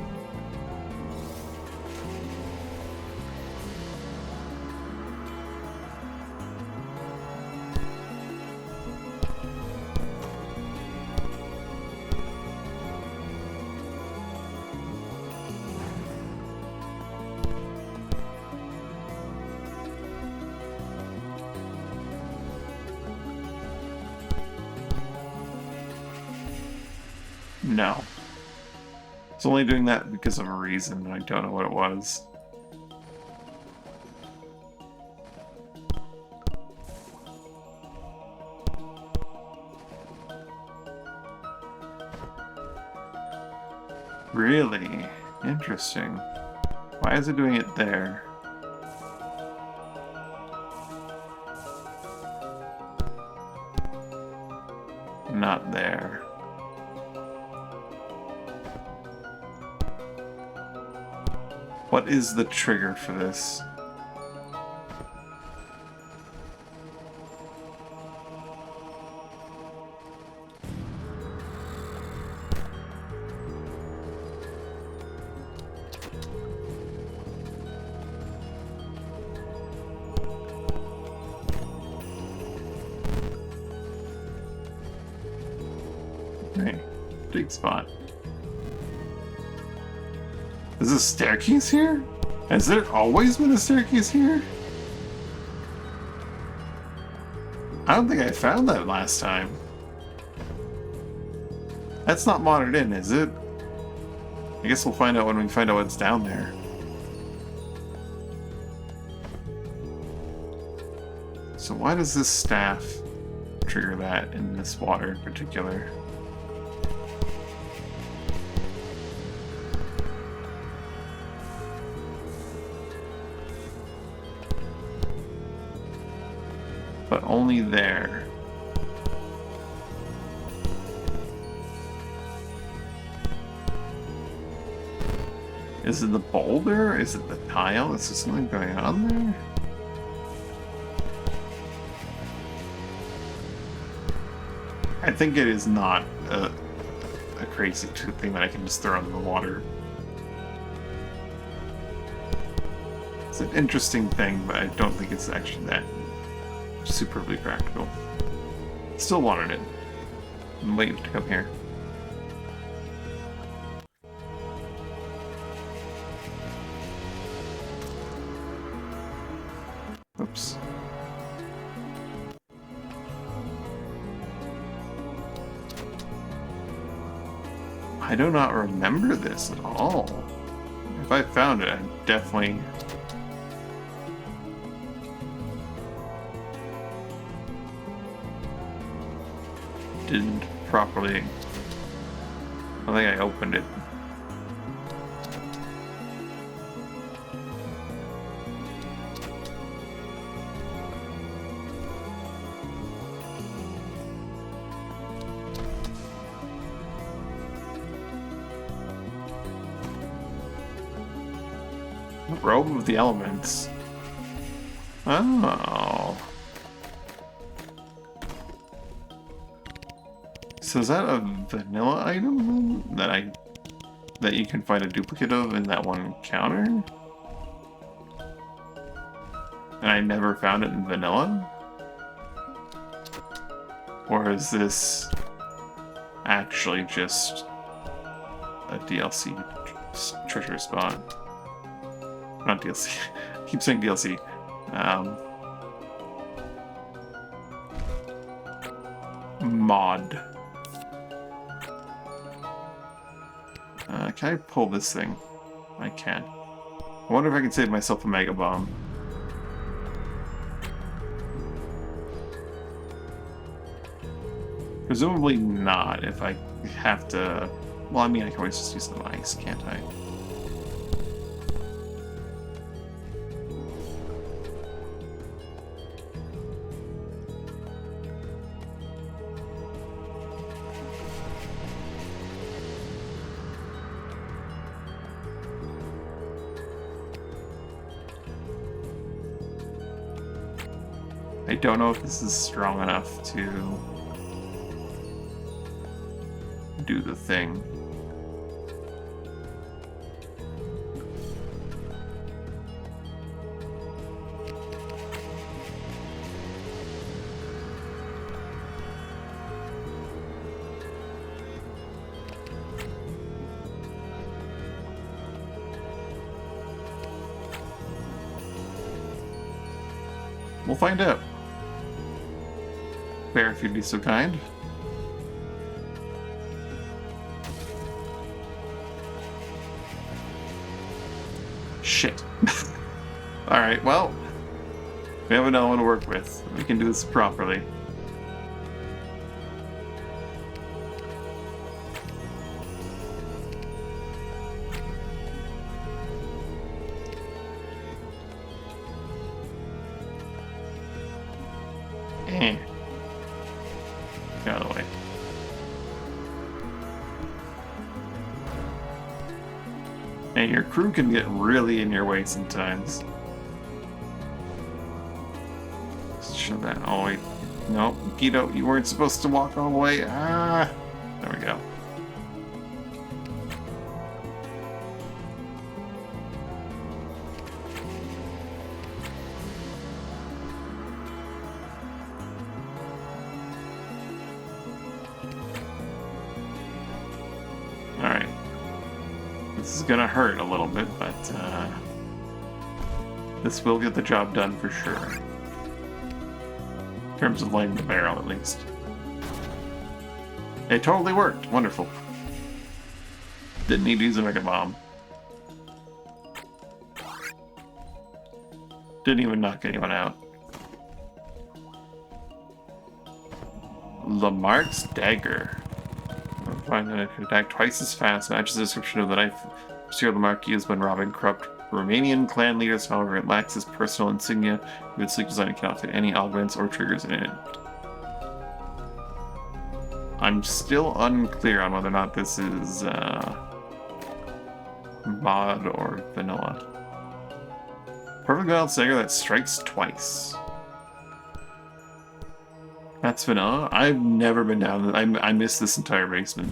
No. It's only doing that because of a reason, and I don't know what it was. Really? Interesting. Why is it doing it there? Not there. What is the trigger for this? Hey, big spot. Is a staircase here? Has there always been a staircase here? I don't think I found that last time. That's not modded in, is it? I guess we'll find out when we find out what's down there. So why does this staff trigger that in this water in particular? But only there. Is it the boulder? Is it the tile? Is there something going on there? I think it is not a crazy thing that I can just throw in the water. It's an interesting thing, but I don't think it's actually that superbly practical. Still wanted it. I'm waiting to come here. Oops. I do not remember this at all. If I found it, I definitely... didn't properly... I think I opened it. Robe of the Elements. Oh. So is that a vanilla item then? That you can find a duplicate of in that one encounter? And I never found it in vanilla? Or is this actually just a DLC treasure spot? Not DLC. I keep saying DLC. Mod. Can I pull this thing? I can. I wonder if I can save myself a Mega Bomb. Presumably not, if I have to... Well, I mean, I can always just use some ice, can't I? I don't know if this is strong enough to do the thing. We'll find out. Bear, if you'd be so kind. Shit. Alright, well, we have another one to work with. We can do this properly. Eh. Get out of the way. And your crew can get really in your way sometimes. Just shove that all the way. No, Guido, you weren't supposed to walk all the way. Ah, there we go. Alright. This is gonna hurt a little bit, but this will get the job done for sure. In terms of lighting the barrel, at least. It totally worked. Wonderful. Didn't need to use a mega bomb. Didn't even knock anyone out. Lamarck's dagger. Find that it can attack twice as fast. Matches the description of the knife Monsieur Lamarck used when robbing corrupt Romanian clan leaders. However, it lacks his personal insignia. With sleek design, it cannot fit any augments or triggers in it. I'm still unclear on whether or not this is mod or vanilla. Perfect balanced dagger that strikes twice. That's vanilla? I've never been down. I missed this entire basement.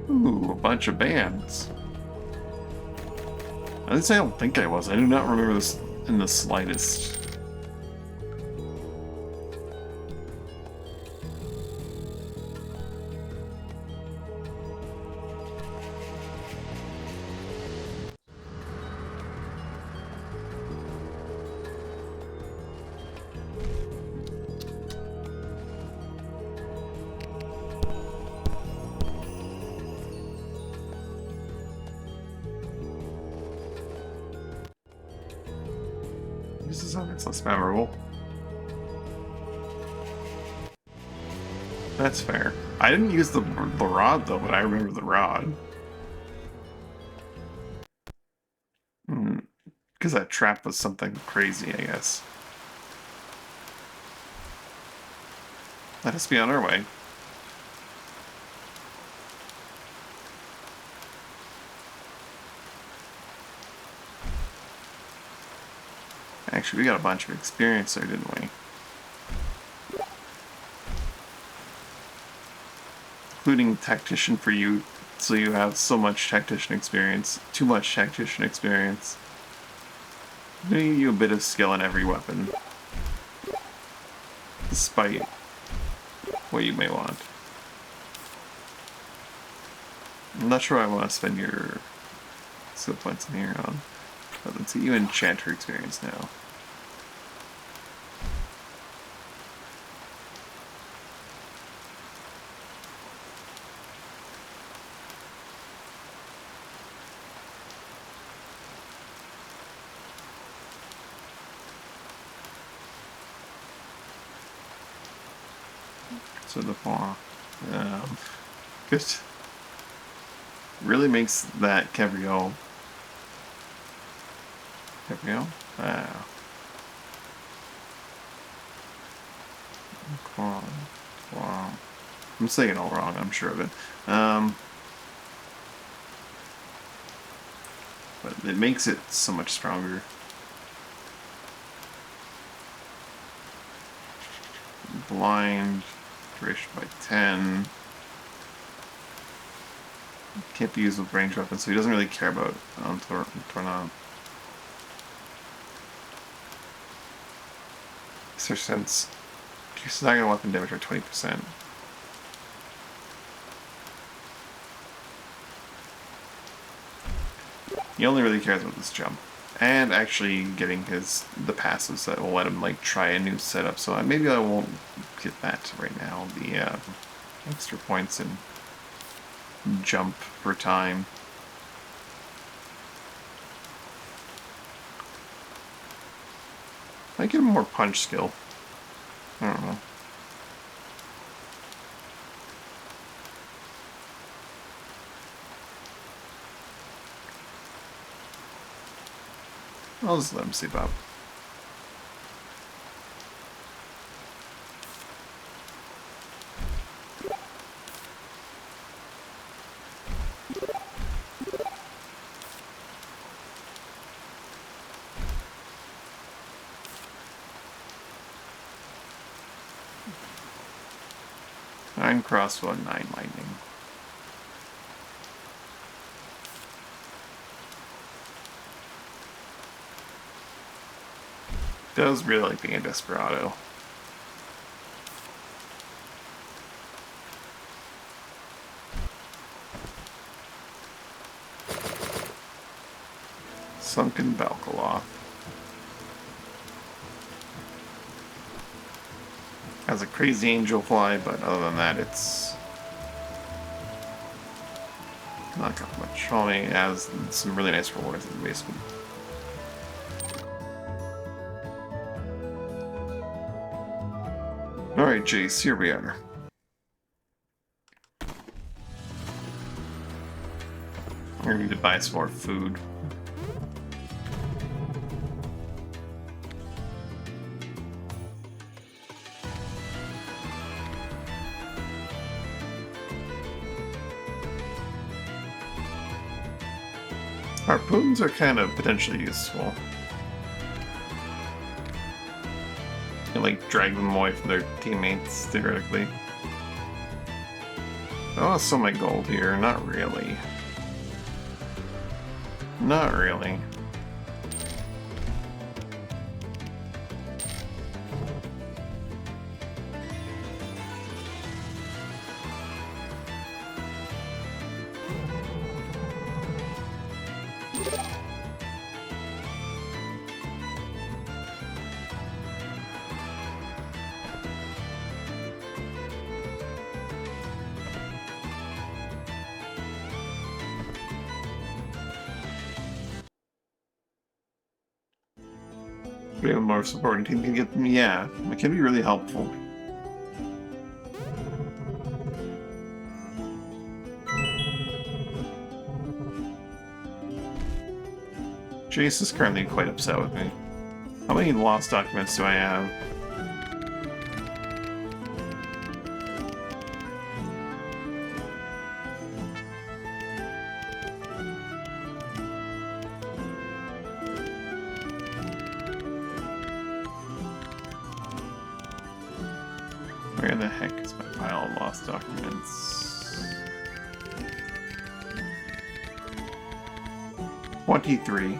Ooh, a bunch of bands. At least I don't think I was. I do not remember this in the slightest. This is something that's less memorable. That's fair. I didn't use the rod though, but I remember the rod. Because that trap was something crazy, I guess. Let us be on our way. Actually, we got a bunch of experience there, didn't we? Including tactician for you, so you have so much tactician experience. Too much tactician experience. I'm gonna give you a bit of skill in every weapon. Despite what you may want. I'm not sure I want to spend your skill points in here on. But let's get you enchanter experience now. So the far, good. Really makes that cabriole. Cabriole? Wow. I'm saying it all wrong, I'm sure of it. But it makes it so much stronger. Blind, duration by 10. Can't be used with ranged weapons, so he doesn't really care about Tornado. Search sense. Increases target weapon damage by 20%. He only really cares about this jump. And actually getting the passives that will let him like try a new setup. So maybe I won't get that right now. The extra points and jump for time. Might give him more punch skill. I don't know. I'll just let him sleep up. Nine crossbow and 9 lightning. Does really like being a desperado. Sunken Balkaloth. Has a crazy angel fly, but other than that, it's not got much. Only has some really nice rewards in the basement. Alright, Jace, here we are. We're gonna need to buy some more food. Harpoons are kind of potentially useful. You can, like, drag them away from their teammates, theoretically. Oh, so my gold here. Not really. Not really. We have more supporting team can get them. Yeah, it can be really helpful. Jace is currently quite upset with me. How many lost documents do I have? Where the heck is my pile of lost documents? 23.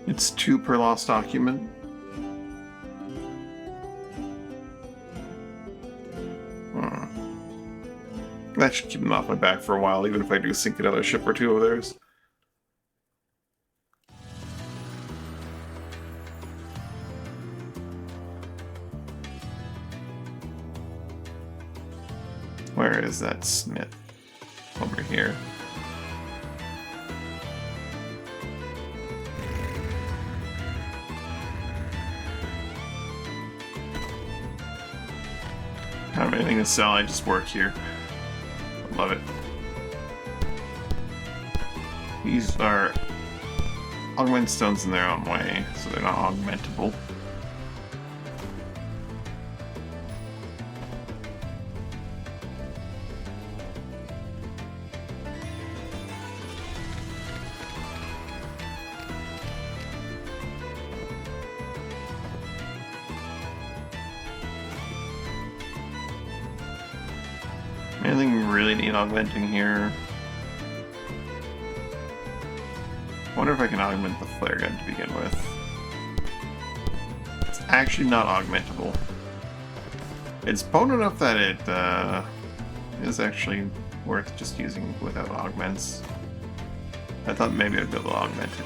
It's 2 per lost document. That should keep them off my back for a while, even if I do sink another ship or 2 of theirs. Where is that smith? Over here. I don't have anything to sell, I just work here. Love it. These are augment stones in their own way, so they're not augmentable. Anything really need augmenting here? I wonder if I can augment the flare gun to begin with. It's actually not augmentable. It's potent enough that it is actually worth just using without augments. I thought maybe I'd be able to augment it.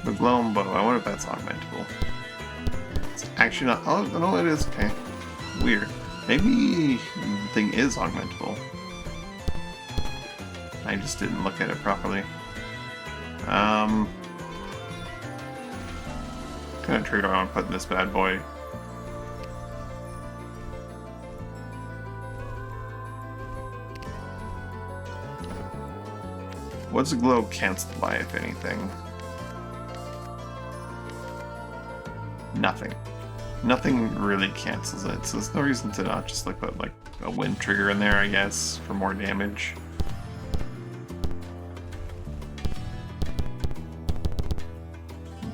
The blown bow, I wonder if that's augmentable. Actually not. Oh, no, it is. Okay. Weird. Maybe the thing is augmentable. I just didn't look at it properly. What kind of trigger do I want to put in this bad boy? What's the glow canceled by, if anything? Nothing. Nothing really cancels it, so there's no reason to not just like put like a wind trigger in there, I guess, for more damage.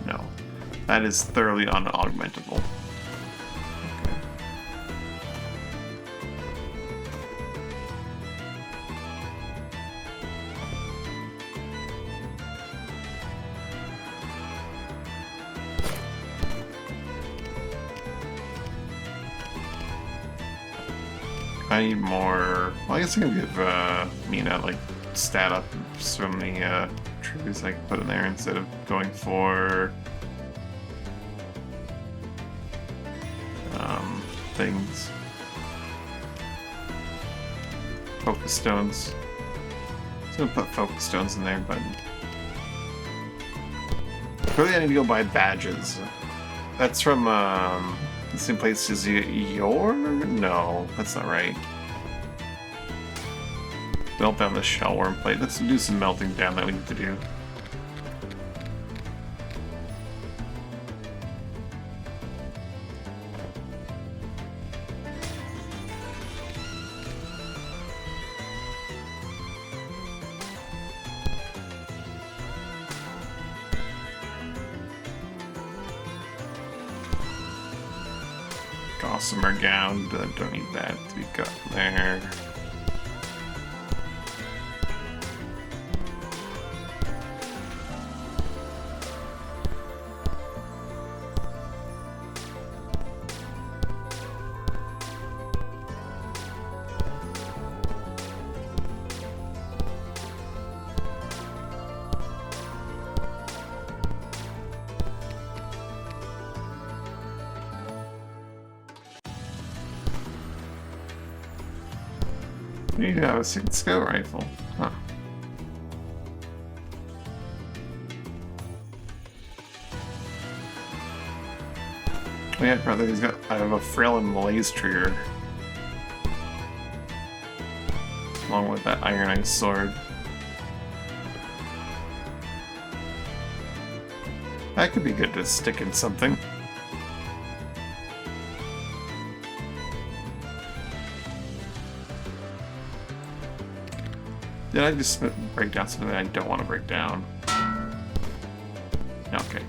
No. That is thoroughly unaugmentable. Okay. I need more. Well, I guess I can give Mina like stat up from the triggers I can put in there instead of going for things. Focus stones. So I'm gonna put focus stones in there, but really I need to go buy badges. That's from the same place as your? No, that's not right. Melt down the shellworm plate. Let's do some melting down that we need to do. Gossamer gown, but don't need that to be got there. You have a 6 scout rifle. Huh. Oh yeah, brother, I have a frail and malaise trigger. Along with that iron ice sword. That could be good to stick in something. Did I just break down something that I don't want to break down? Okay.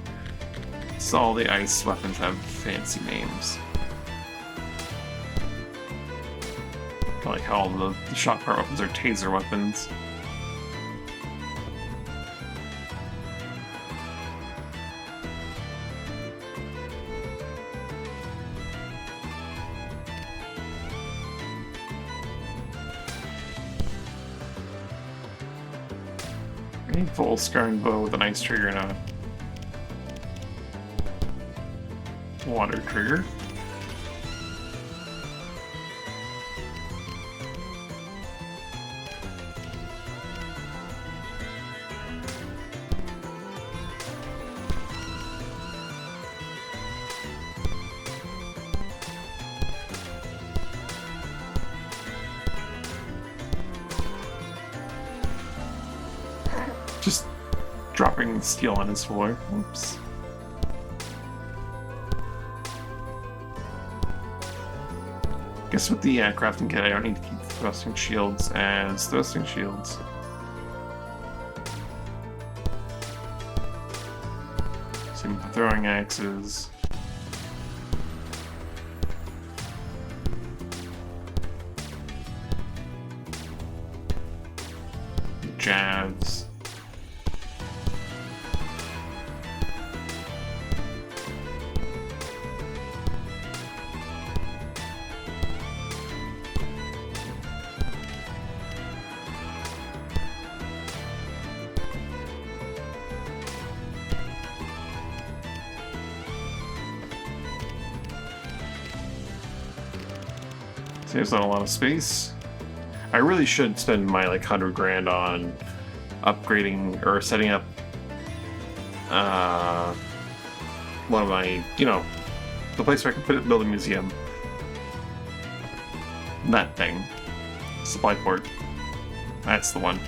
So all the ice weapons have fancy names. I like how all the shock power weapons are taser weapons. Full scarring bow with an ice trigger and a water trigger. Just dropping steel on his floor. Oops. Guess with the crafting kit, I don't need to keep thrusting shields as thrusting shields. Same with the throwing axes. Jabs. Saves not a lot of space. I really should spend my like 100 grand on upgrading or setting up one of my, you know, the place where I can build a museum. That thing. Supply port. That's the one.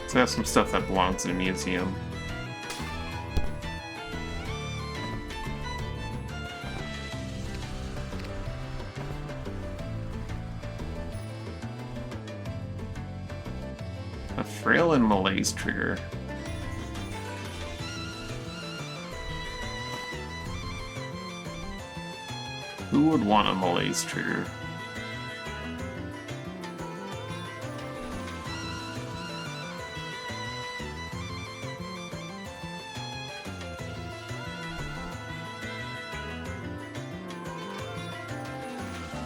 So I have some stuff that belongs in a museum. A frail and malaise trigger. Who would want a malaise trigger?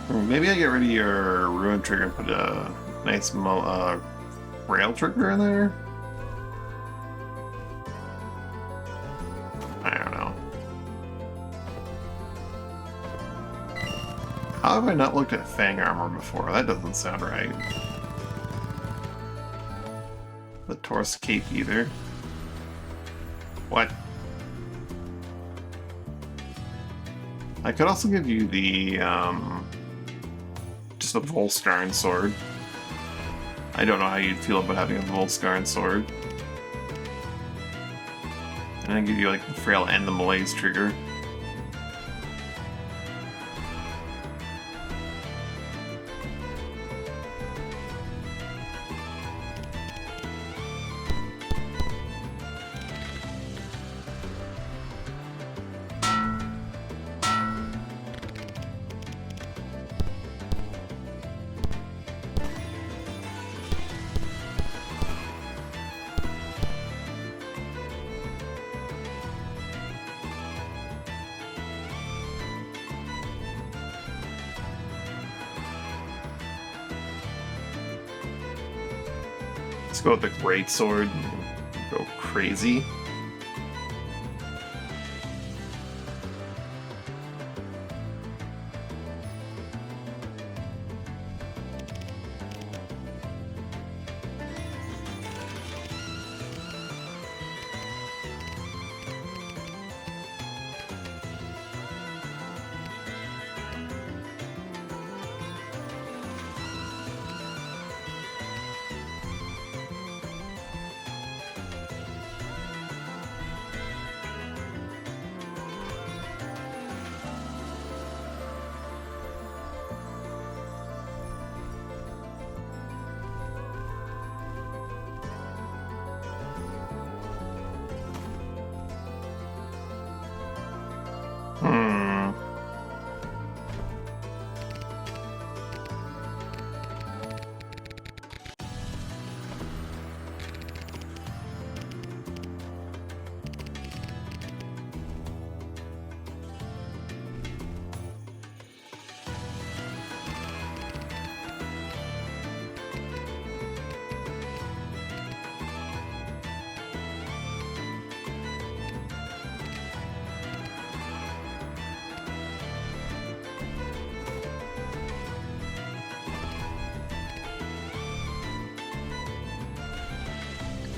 Maybe I get rid of your ruin trigger and put a nice rail trigger in there? I don't know. How have I not looked at Fang armor before? That doesn't sound right. The Taurus cape either. What? I could also give you the, just a Volskarn sword. I don't know how you'd feel about having a Volskarn sword. And then give you like the frail and the malaise trigger. Let's go with the great sword and go crazy.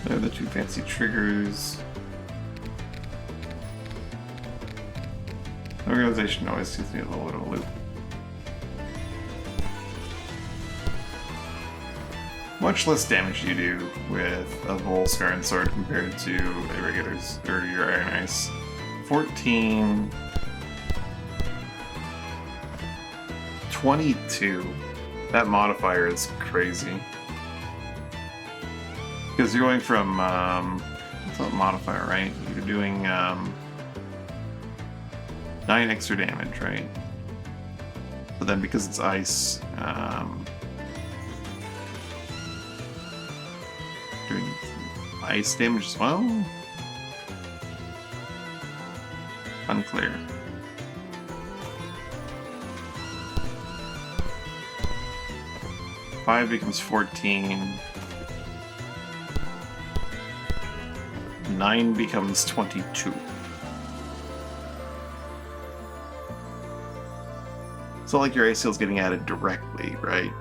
They're the two fancy triggers. Organization always seems to be a little bit of a loop. Much less damage you do with a Volskarn sword compared to a regular's or your Iron Ice. 14, 22. That modifier is crazy. Because you're going from, it's not modifier, right? You're doing 9 extra damage, right? But then because it's ice, doing ice damage as well? Unclear. Five becomes 14. 9 becomes 22. So like your ice seal's getting added directly, right?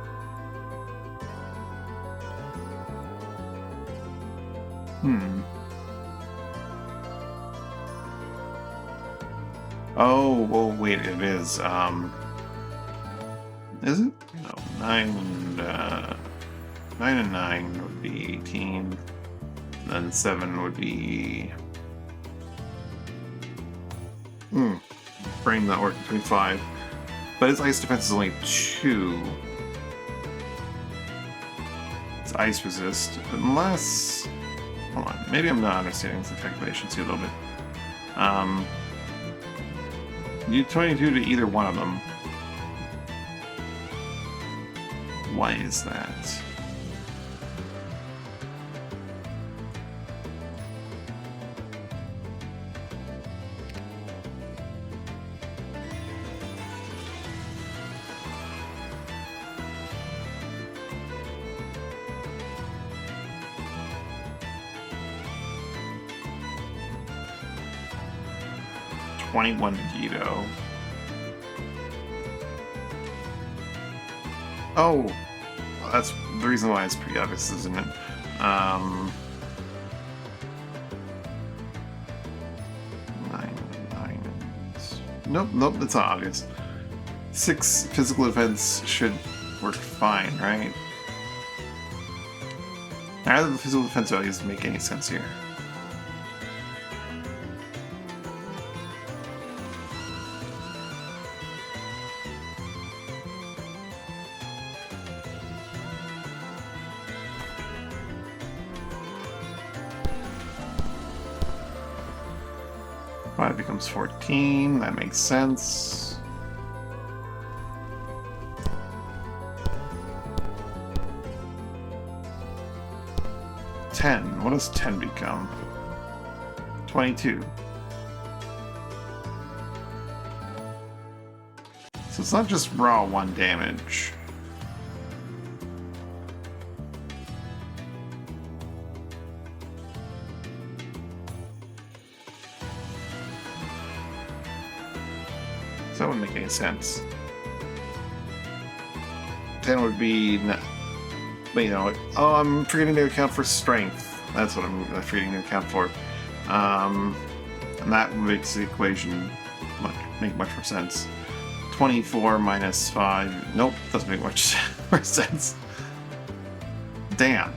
Oh, well, wait, it is. Is it? No, 9 and 9 would be 18. And then 7 would be. Brain not working, 25. But his ice defense is only 2. It's ice resist. Unless. Hold on, maybe I'm not understanding the calculations here a little bit. You do 22 to either one of them. Why is that? $21 Guido. Oh, that's the reason why it's pretty obvious, isn't it? 9. Nope, that's not obvious. 6 physical defense should work fine, right? Neither of the physical defense values make any sense here. Five becomes 14, that makes sense. $10. What does 10 become? 22. So it's not just raw 1 damage. So that wouldn't make any sense. 10 would be... But you know what? Oh, I'm forgetting to account for strength. That's what I'm forgetting to account for. And that makes the equation make much more sense. 24 minus 5... Nope, doesn't make much more sense. Damn.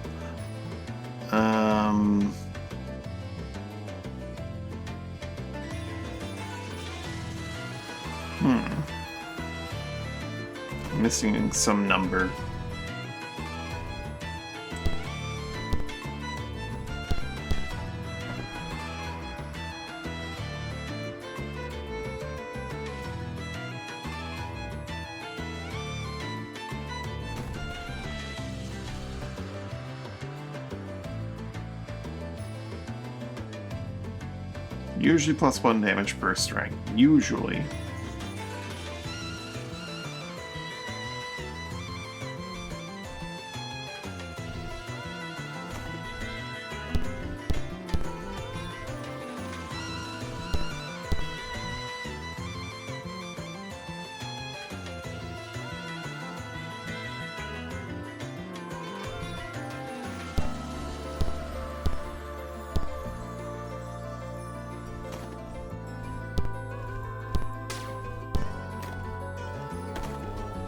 Missing some number. Usually +1 damage per strength. Usually.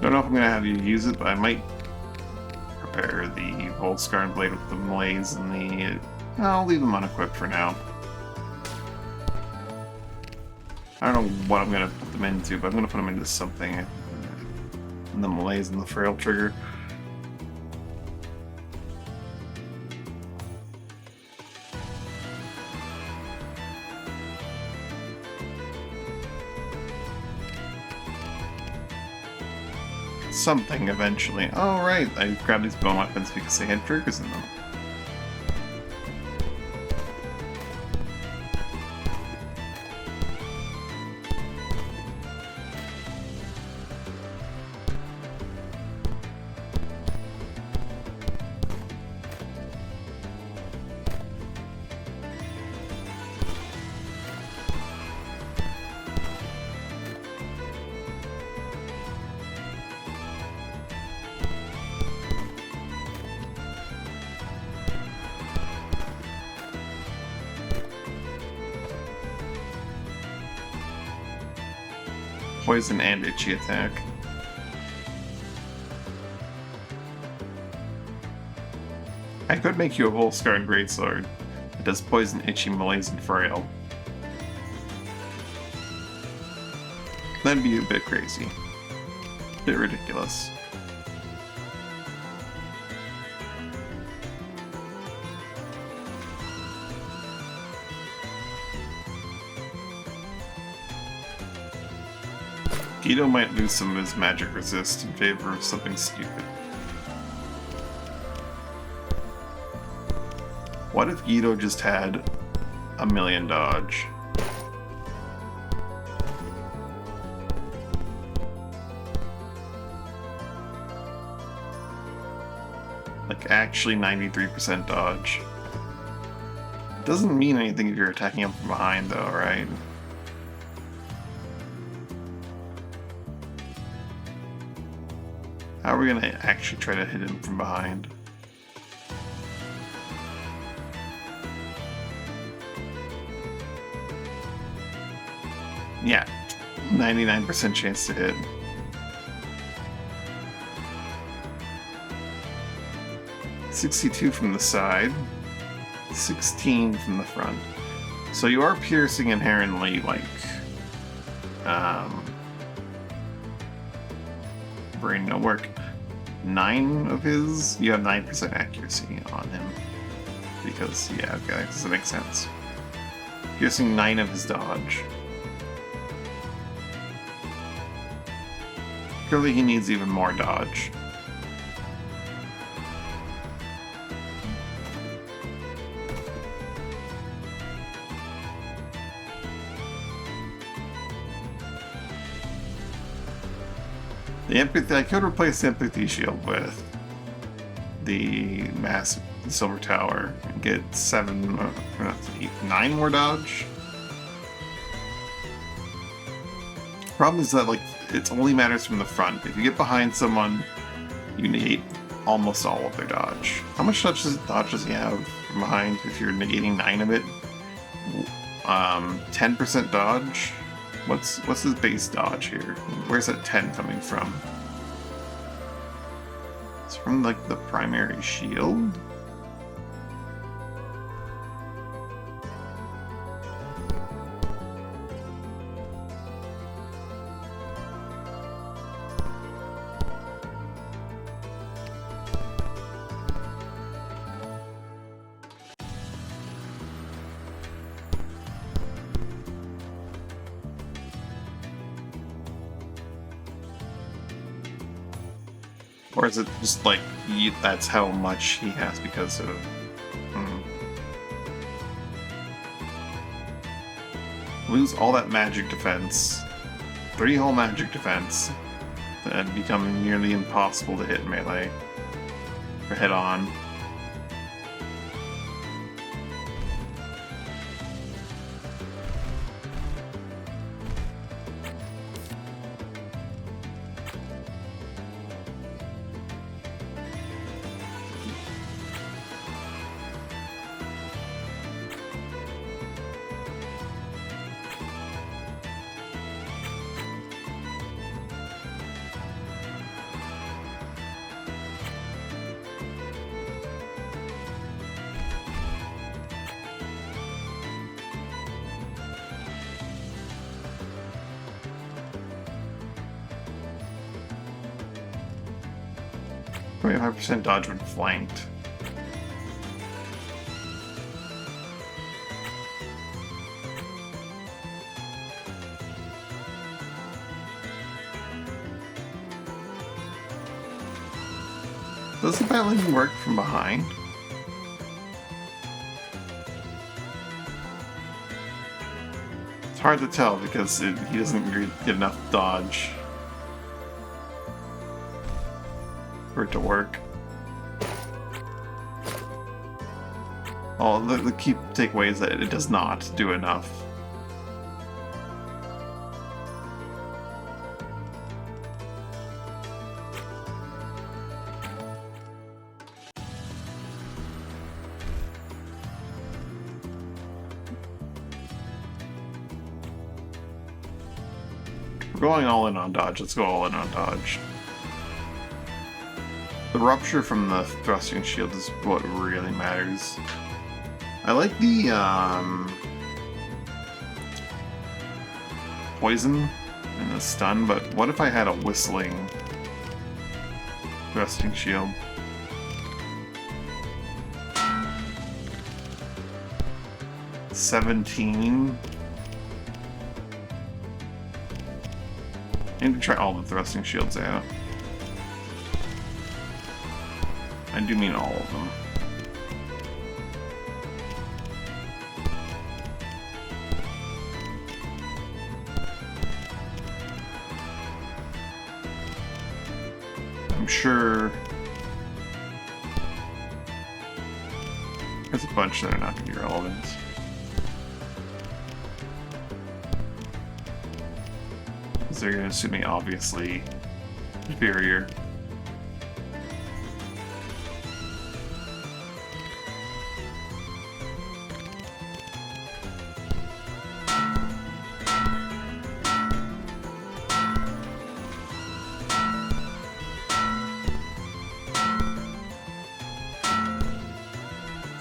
Don't know if I'm gonna have you use it, but I might prepare the Volscar blade with the Malaise and the... I'll leave them unequipped for now. I don't know what I'm gonna put them into, but I'm gonna put them into something. The Malaise and the Frail Trigger. Something eventually. Oh, right, I grabbed these bone weapons because they had triggers in them. poison and itchy attack. I could make you a Volscar and Greatsword. It does poison, itchy, malaise, and frail. That'd be a bit crazy. A bit ridiculous. Guido might lose some of his magic resist in favor of something stupid. What if Guido just had 1,000,000 dodge? Like, actually 93% dodge. It doesn't mean anything if you're attacking him from behind, though, right? How are we gonna actually try to hit him from behind? Yeah, 99% chance to hit. $62 from the side, 16 from the front. So you are piercing inherently, like, brain no work. 9 of his, you have 9% accuracy on him. Because, yeah, okay, does that make sense? Piercing 9 of his dodge. Clearly he needs even more dodge. The empathy, I could replace the empathy shield with the massive silver tower and get 7, 8, 9 more dodge. Problem is that, like, it only matters from the front. If you get behind someone, you negate almost all of their dodge. How much dodge does he have from behind if you're negating 9 of it? 10% dodge? What's his base dodge here? Where's that 10 coming from? It's from, like, the primary shield? Or is it just like that's how much he has because of... Lose all that magic defense. 3 whole magic defense. And become nearly impossible to hit melee. Or head on. %, dodge when flanked. Does the battling work from behind? It's hard to tell because he doesn't get enough dodge for it to work. Well, the key takeaway is that it does not do enough. going all in on dodge. Let's go all in on dodge. The rupture from the thrusting shield is what really matters. I like the poison and the stun, but what if I had a whistling thrusting shield? $17. I need to try all the thrusting shields out. I do mean all of them. I'm sure there's a bunch that are not going to be relevant. They're going to assume me obviously superior.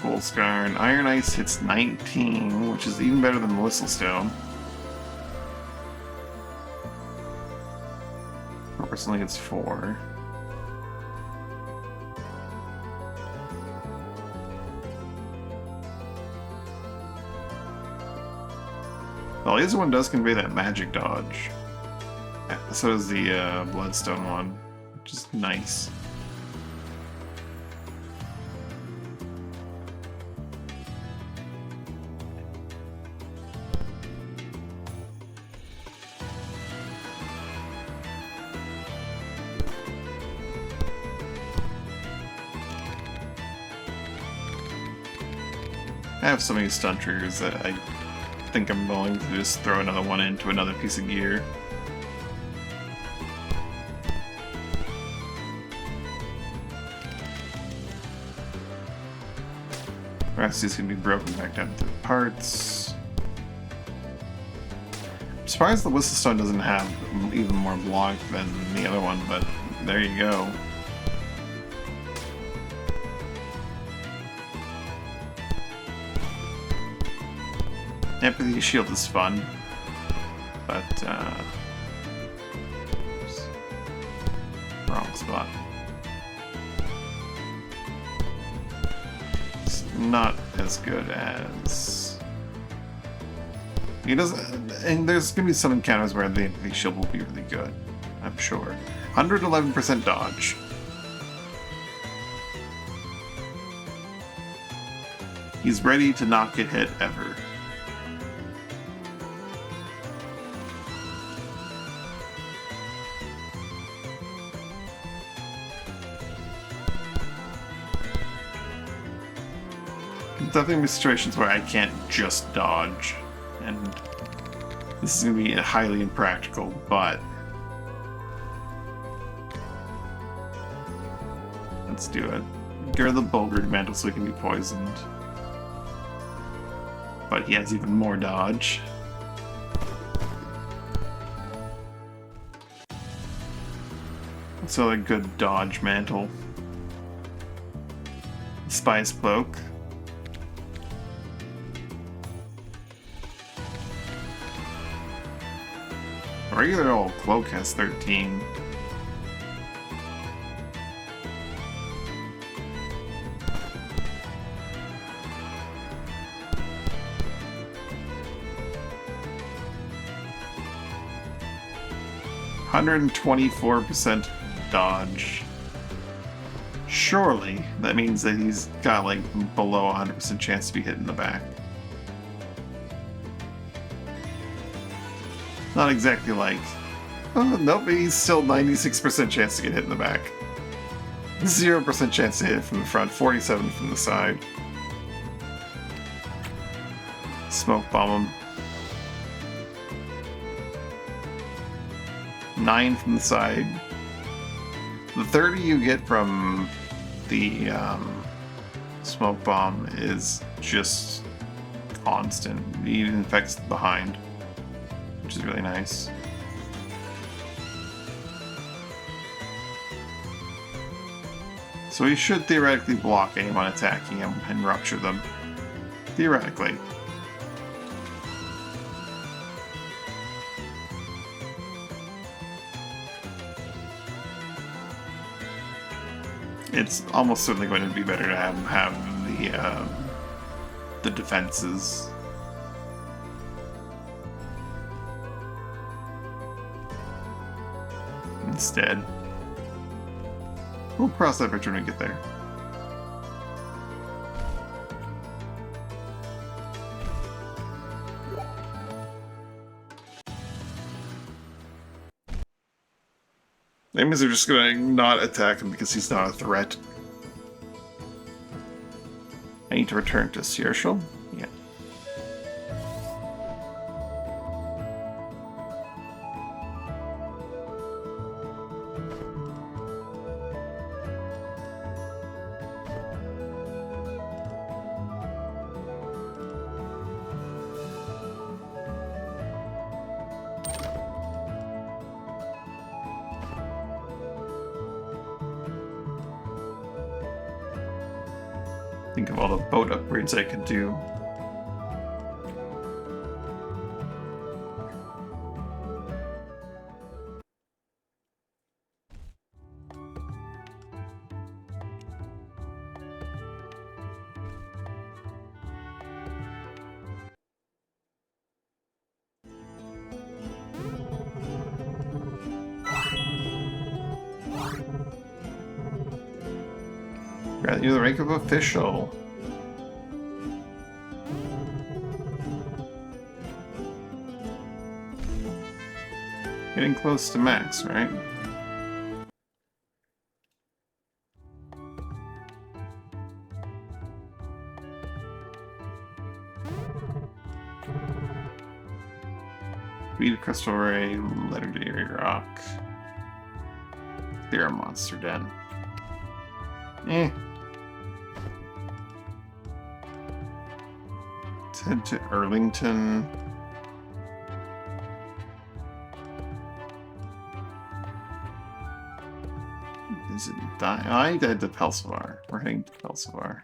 Gold Scar and Iron Ice hits 19, which is even better than the Whistle Stone. Personally, it's 4. The laser one does convey that magic dodge. So does the Bloodstone one, which is nice. I have so many stun triggers that I think I'm willing to just throw another one into another piece of gear. The rest is going to be broken back down into parts. I'm surprised the Whistle Stone doesn't have even more block than the other one, but there you go. Empathy Shield is fun, but oops, wrong spot. It's not as good as he doesn't. And there's gonna be some encounters where the Empathy Shield will be really good, I'm sure. 111% dodge. He's ready to not get hit ever. Definitely situations where I can't just dodge, and this is going to be highly impractical, but let's do it. Get rid of the Bulgard Mantle so he can be poisoned, but he has even more dodge. So a good dodge mantle. Spy's Cloak. A regular old cloak has 13. %124% dodge. Surely that means that he's got like below 100% chance to be hit in the back. Not exactly like, oh, nope, he's still 96% chance to get hit in the back. 0% chance to hit from the front, 47 from the side. Smoke bomb him. 9 from the side. The 30 you get from the smoke bomb is just constant. It infects the behind, which is really nice. So he should theoretically block anyone attacking him and rupture them. Theoretically. It's almost certainly going to be better to have the defenses. Instead. We'll cross that bridge when we get there. That means they're just gonna not attack him because he's not a threat. I need to return to Searshal? Yeah. Think of all the boat upgrades I could do. You're the rank of official. Getting close to max, right? Speed Crystal Ray, Legendary Rock. They're a monster den. Eh. Let's head to Arlington. Is it die? Oh, I died to Pelsavar. We're heading to Pelsavar.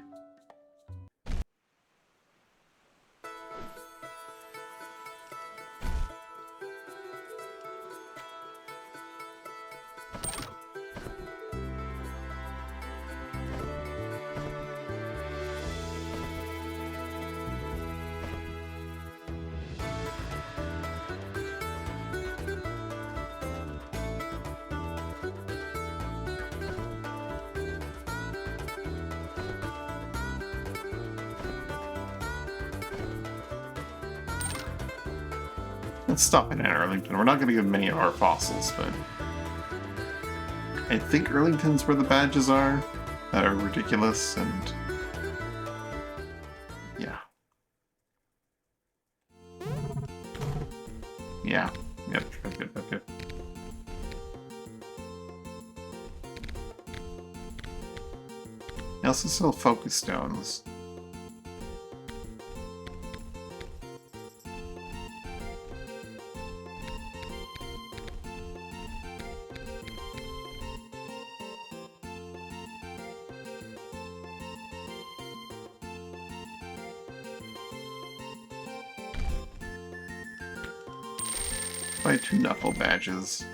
Let's stop in Arlington. We're not going to get many of our fossils, but I think Arlington's where the badges are that are ridiculous, and yeah. Yeah. Yep. I also sell focus stones. Buy 2 knuckle badges.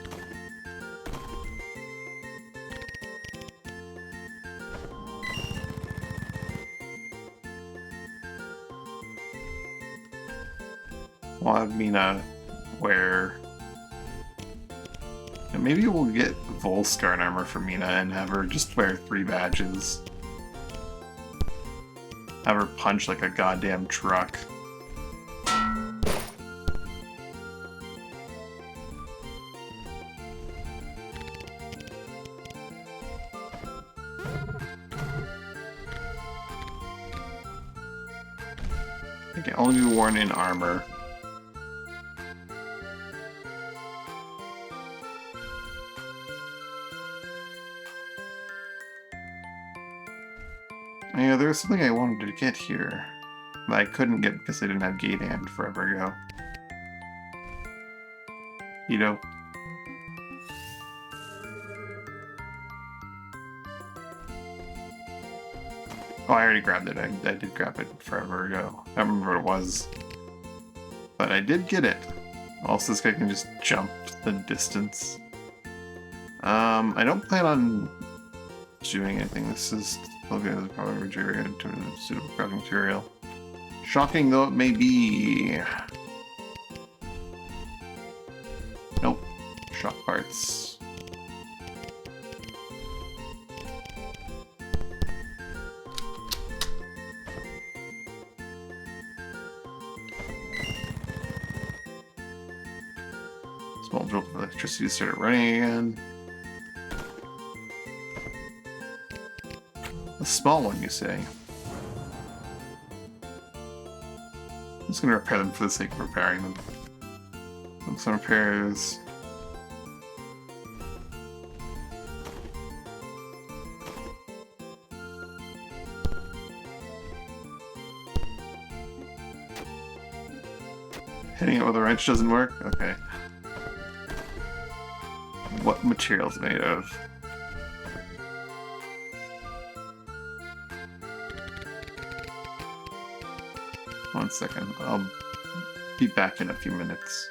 We'll have Mina wear... And maybe we'll get Volskarn armor for Mina and have her just wear 3 badges. Have her punch like a goddamn truck. It can only be worn in armor. Yeah, there was something I wanted to get here that I couldn't get because I didn't have Gate Hand forever ago. You know. Oh, I already grabbed it. I did grab it forever ago. I don't remember what it was. But I did get it. Also, this guy can just jump the distance. I don't plan on doing anything. This is okay, the power refrigerator to suitable crafting material. Shocking though it may be. Nope. Shock parts. Small jolt of electricity started running again. A small one, you say? I'm just gonna repair them for the sake of repairing them. Some repairs. Hitting it with a wrench doesn't work? Okay. What material is it made of? One second. I'll be back in a few minutes.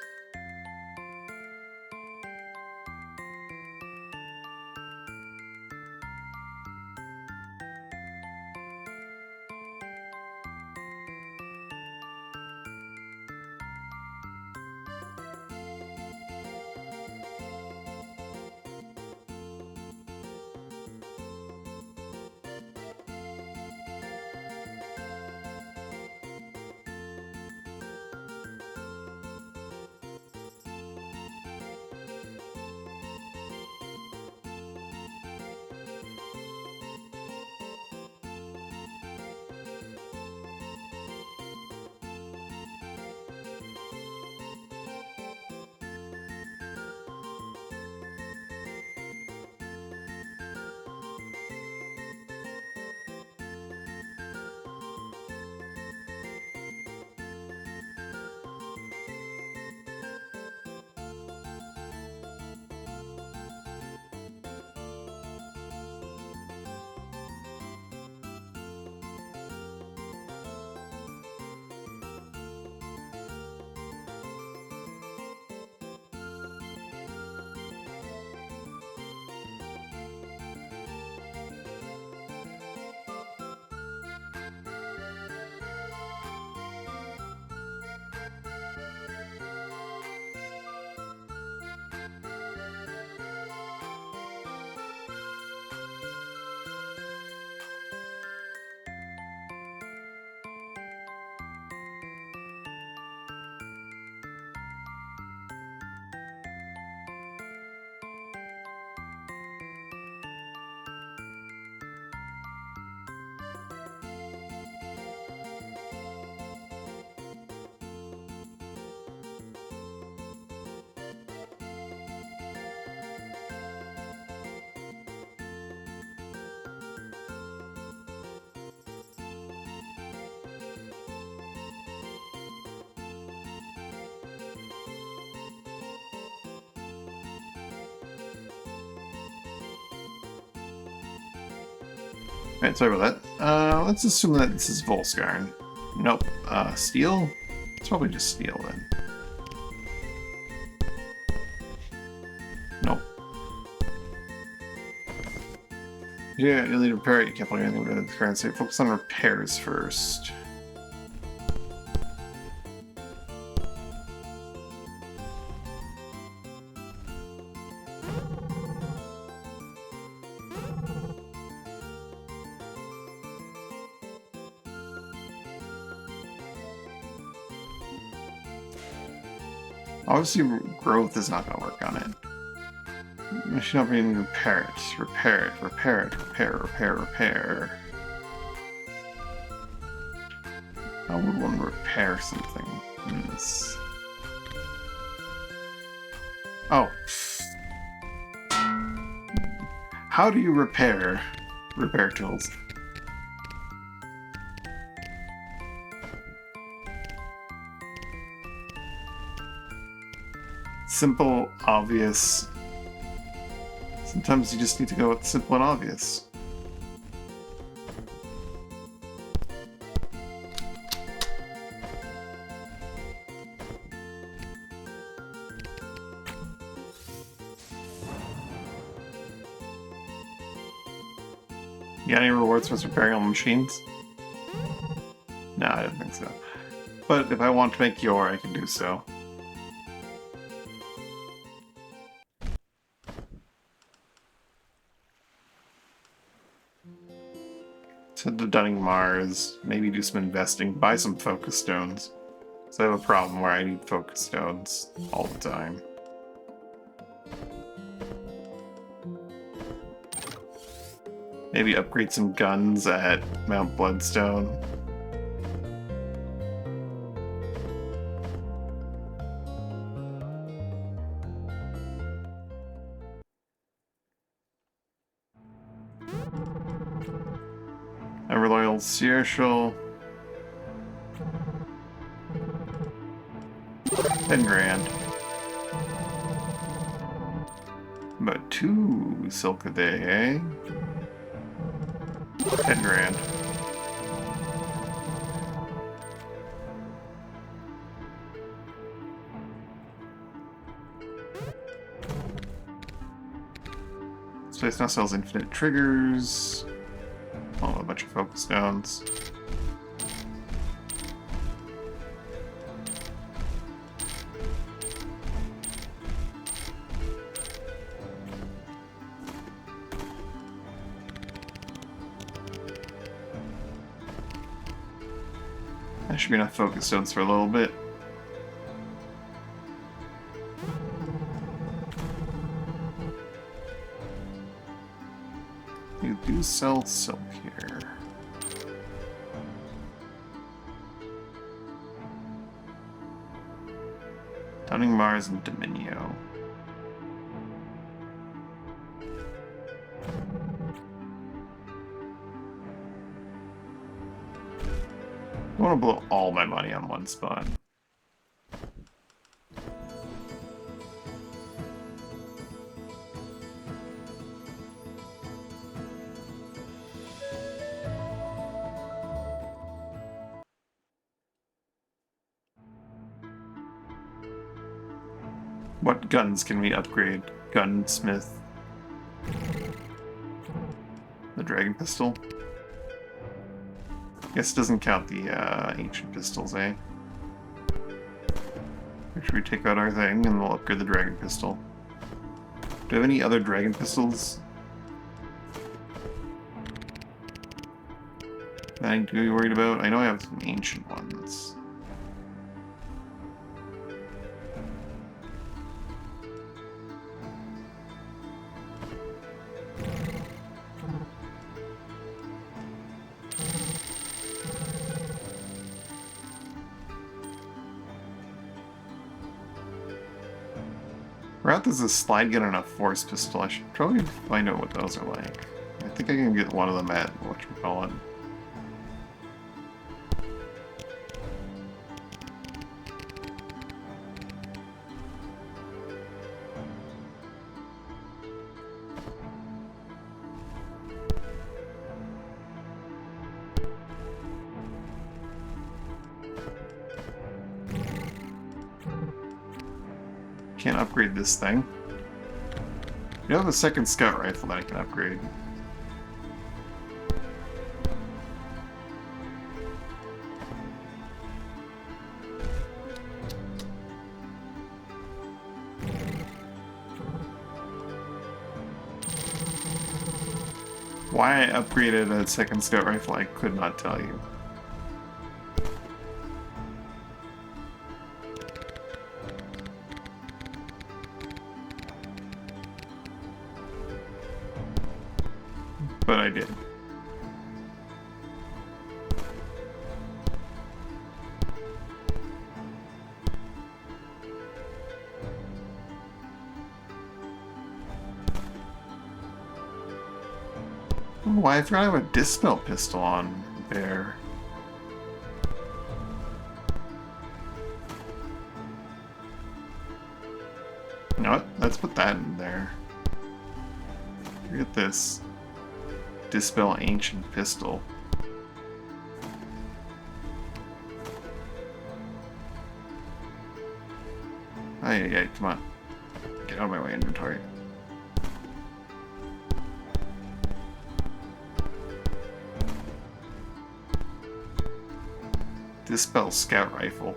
Right, sorry about that. Let's assume that this is Volskarn. Nope. Steel? It's probably just steel then. Nope. Yeah, you'll need to repair it. You can't plug anything with the current state. Focus on repairs first. Obviously, growth is not going to work on it. We should not be able to repair it. Repair it. Repair it. Repair. How would one repair something in this? Oh. How do you repair tools? Simple, obvious. Sometimes you just need to go with simple and obvious. You got any rewards for repairing all the machines? No, I didn't think so. But if I want to make Yor, I can do so. Head to Dunning Mars, maybe do some investing, buy some focus stones. So I have a problem where I need focus stones all the time. Maybe upgrade some guns at Mount Bloodstone. Everloyal Searchel. 10 grand. About 2 silk a day, eh? 10 grand. This place now sells infinite triggers. Oh, a bunch of focus stones. That should be enough focus stones for a little bit. You do sell silk here. Dunning Mars and Dominio. I want to blow all my money on one spot. What guns can we upgrade? Gunsmith. The Dragon Pistol. Guess it doesn't count the ancient pistols, eh? Make sure we take out our thing and we'll upgrade the Dragon Pistol. Do I have any other Dragon Pistols that I need to be worried about? I know I have some ancient ones. Does a slide gun and a force pistol? I should probably find out what those are like. I think I can get one of them at whatchamacallit. Can't upgrade this thing. You have a second scout rifle that I can upgrade. Why I upgraded a second scout rifle, I could not tell you. But I did. Why I forgot I have a dispel pistol on there. You know what? Let's put that in there. Look at this. Dispel ancient pistol. Hey, come on. Get out of my way, inventory. Dispel Scout Rifle.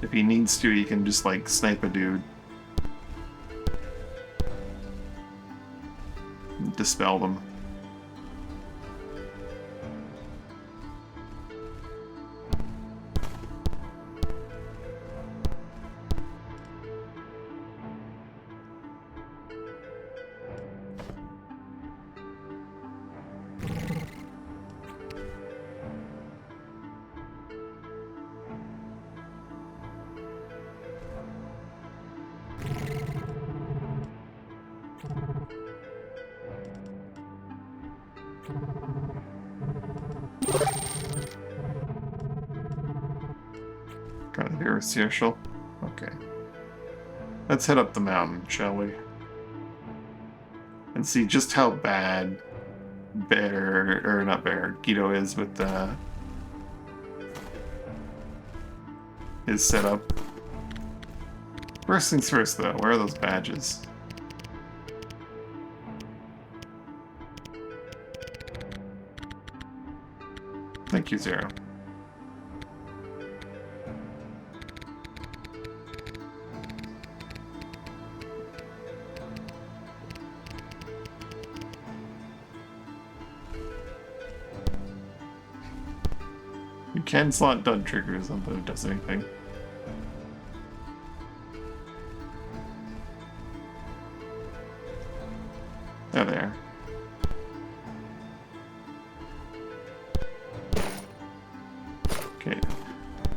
If he needs to, he can just, like, snipe a dude. Dispel them. Got it here, Social. Okay. Let's head up the mountain, shall we? And see just how bad Guido is with his setup. First things first, though, where are those badges? Thank you, Zero. You can slot dud triggers, although it does anything. Oh, there. Okay.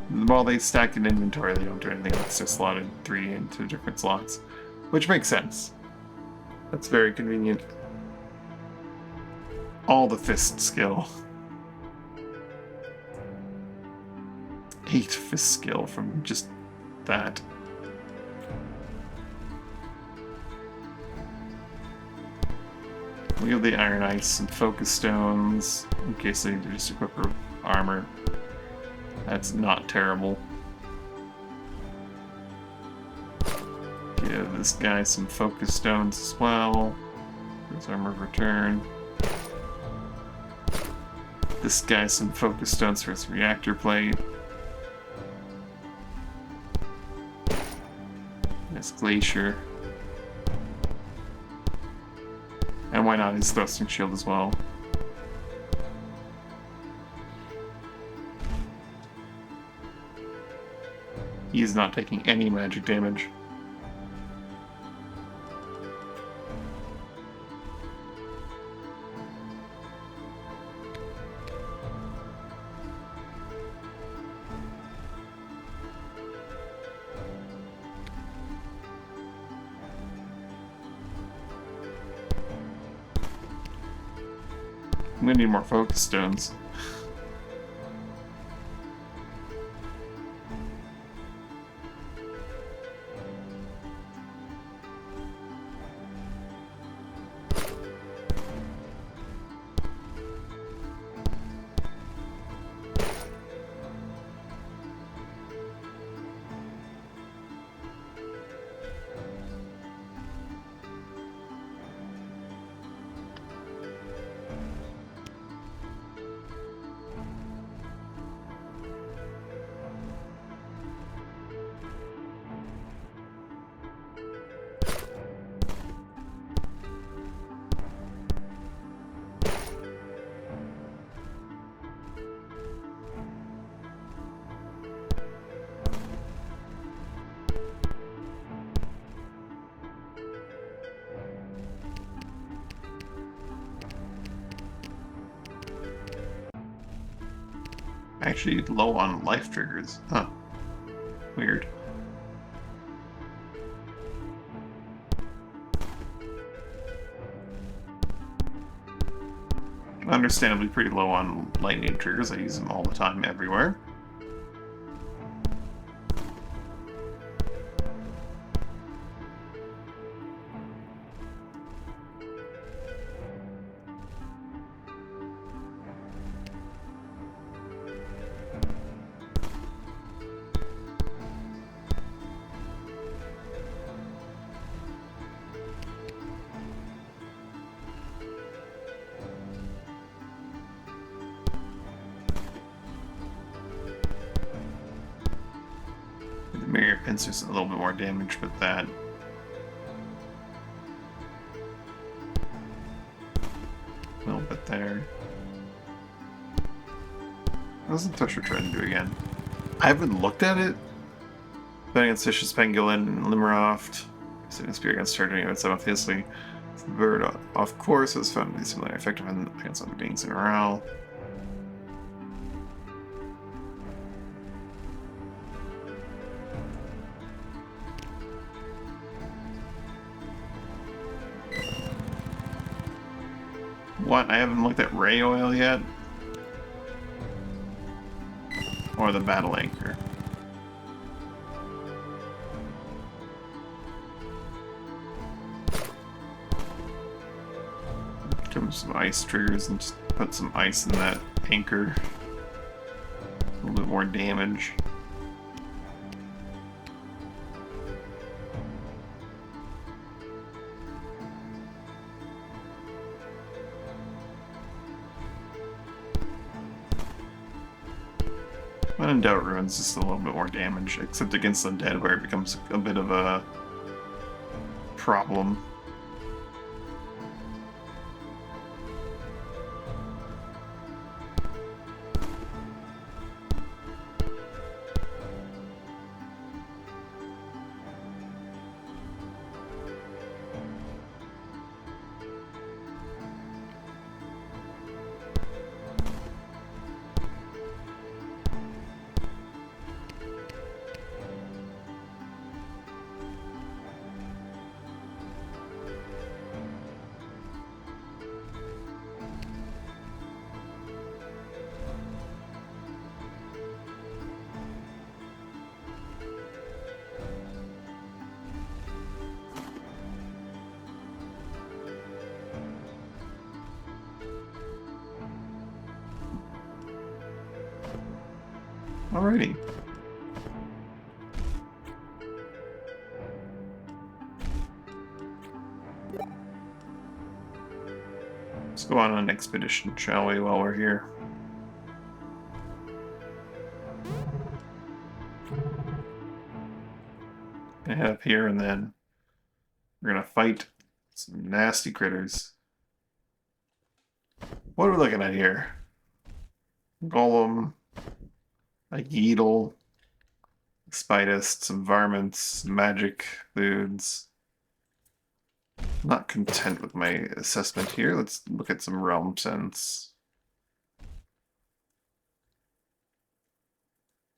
While they stack in inventory, they don't do anything else. They're slotted 3 into different slots. Which makes sense. That's very convenient. All the fist skill. 8 fist skill from just that. We have the Iron Ice and Focus Stones in case they need to just equip armor. That's not terrible. Give this guy some Focus Stones as well. There's armor of return. This guy some Focus Stones for his reactor plate. Nice Glacier. And why not his thrusting shield as well? He is not taking any magic damage. I'm gonna need more focus stones. Actually low on life triggers. Huh. Weird. Understandably pretty low on lightning triggers. I use them all the time everywhere. Hence just a little bit more damage with that. A little bit there. How's the Tusher trying to do again? I haven't looked at it. Playing against Vicious Pangolin and Limeroft. Sitting Spear against Turtle and simultaneously. The bird, of course, is found to be similarly effective against other beings in a row. What? I haven't looked at Ray Oil yet? Or the Battle Anchor? Give him some ice triggers and just put some ice in that anchor. A little bit more damage. When in doubt, Ruins just a little bit more damage, except against undead where it becomes a bit of a problem. Alrighty. Let's go on an expedition, shall we, while we're here? Gonna head up here and then we're gonna fight some nasty critters. What are we looking at here? Golem, a Yeetle, Spidist, some varmints, magic foods. Not content with my assessment here. Let's look at some realm sense.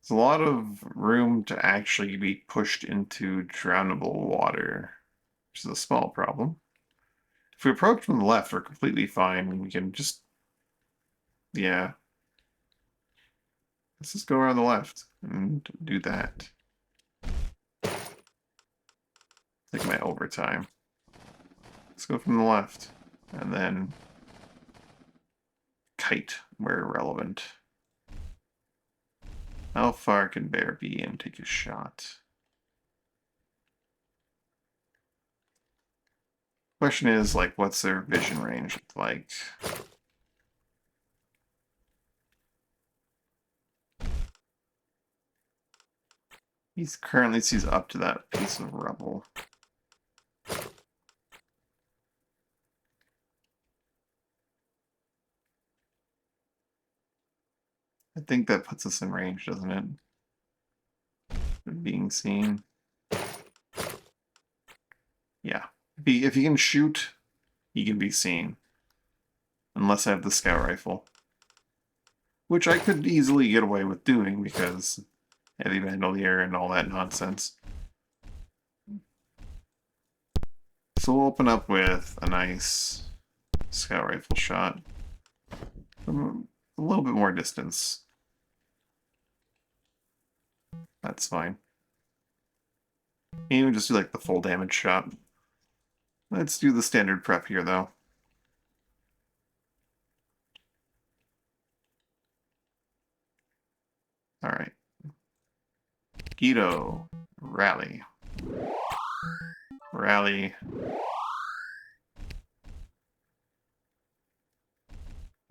There's a lot of room to actually be pushed into drownable water, which is a small problem. If we approach from the left, we're completely fine. We can just... yeah. Let's just go around the left and do that. Take my overtime. Let's go from the left. And then... kite, where relevant. How far can Bear be and take a shot? Question is, like, what's their vision range like? He currently sees up to that piece of rubble. I think that puts us in range, doesn't it? Of being seen. Yeah. If he can shoot, he can be seen. Unless I have the scout rifle. Which I could easily get away with doing because heavy bandolier and all that nonsense. So we'll open up with a nice scout rifle shot from a little bit more distance. That's fine. Even just do like the full damage shot. Let's do the standard prep here though. Alright. Guido. Rally. Rally.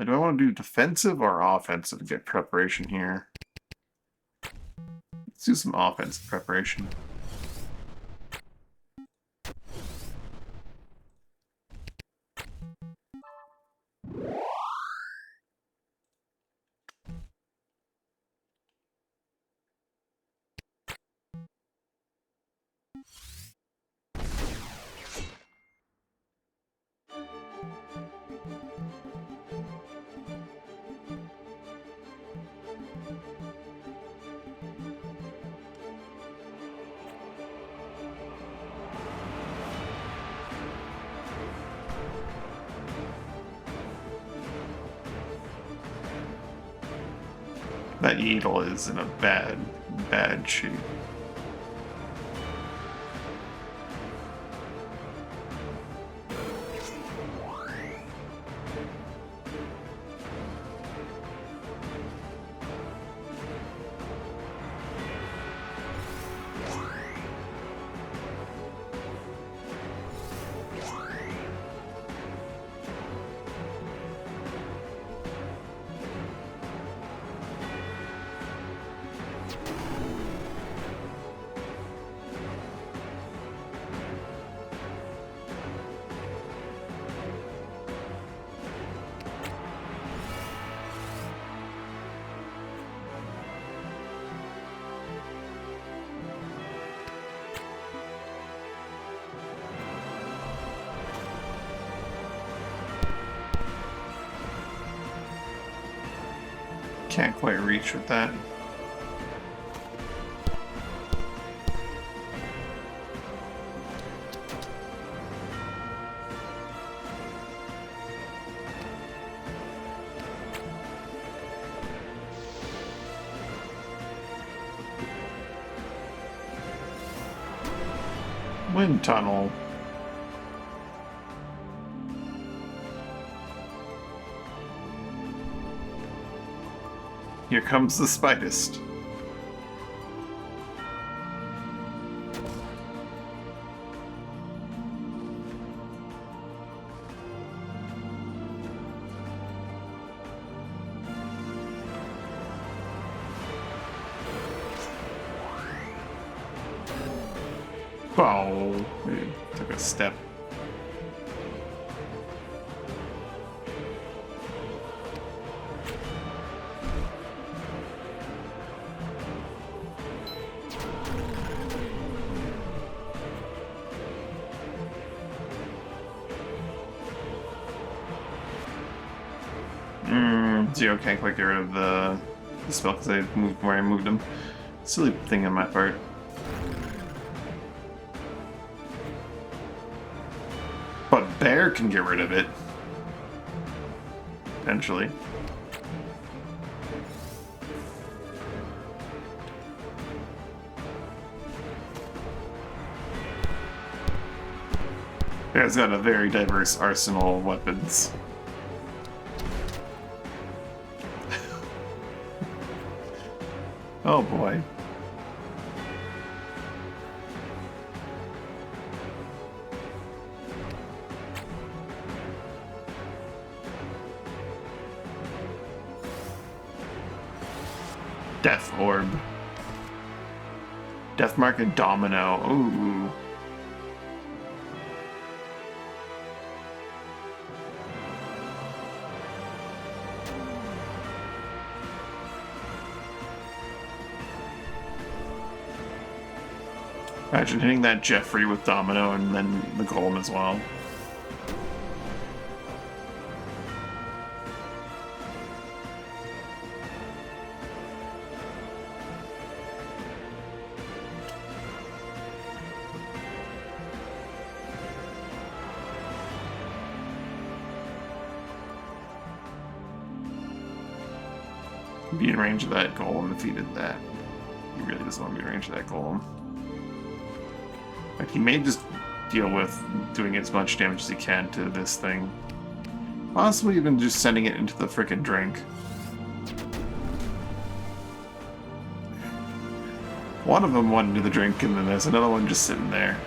Do I want to do defensive or offensive to get preparation here? Let's do some offensive preparation. That Eagle is in a bad shape. Can't quite reach with that. Wind tunnel. Here comes the spidest. Oh, we took a step. Zero can't quite get rid of the spell because I moved where I moved him. Silly thing on my part. But Bear can get rid of it. Potentially. Bear's got a very diverse arsenal of weapons. Oh boy. Death Orb. Death Mark and Domino. Ooh. Imagine hitting that Jeffrey with Domino and then the Golem as well. Be in range of that Golem if he did that. He really doesn't want to be in range of that Golem. Like, he may just deal with doing as much damage as he can to this thing. Possibly even just sending it into the frickin' drink. One of them went into the drink and then there's another one just sitting there.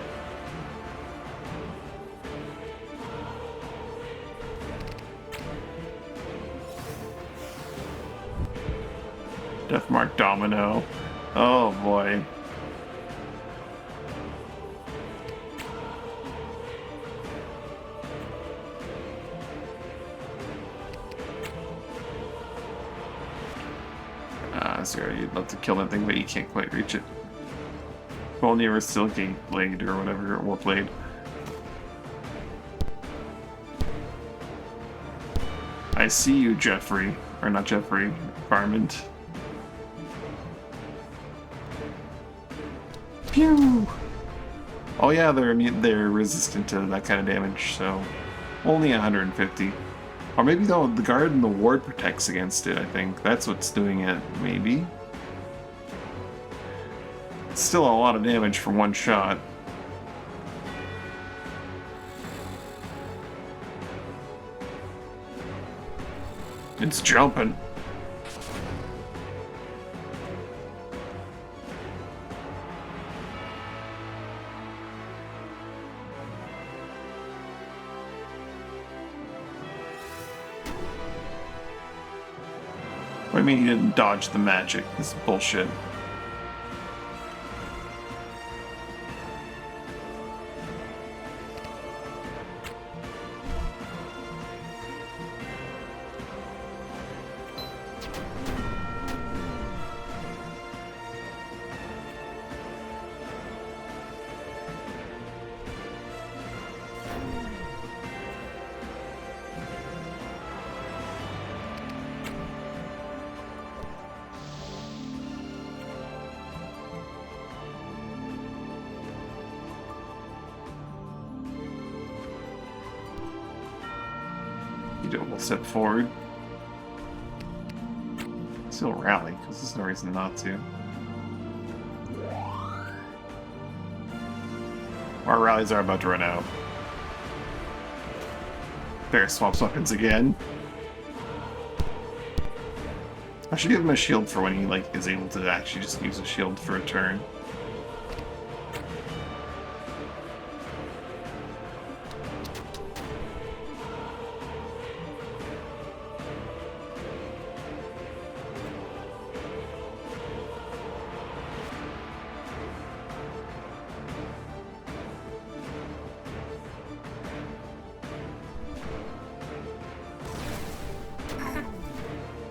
Deathmark Domino. Oh boy. Sorry, you'd love to kill that thing, but you can't quite reach it. If only you were Silky Blade or whatever, or Blade. I see you, Jeffrey. Or not Jeffrey, Varmint. Pew! Oh yeah, they're resistant to that kind of damage, so only 150. Or maybe though the guard and the ward protects against it, I think. That's what's doing it, maybe. It's still a lot of damage for one shot. It's jumping. What do you mean he didn't dodge the magic? This is bullshit. We'll step forward. Still rally, because there's no reason not to. Our rallies are about to run out. Bear swaps weapons again. I should give him a shield for when he is able to actually just use a shield for a turn.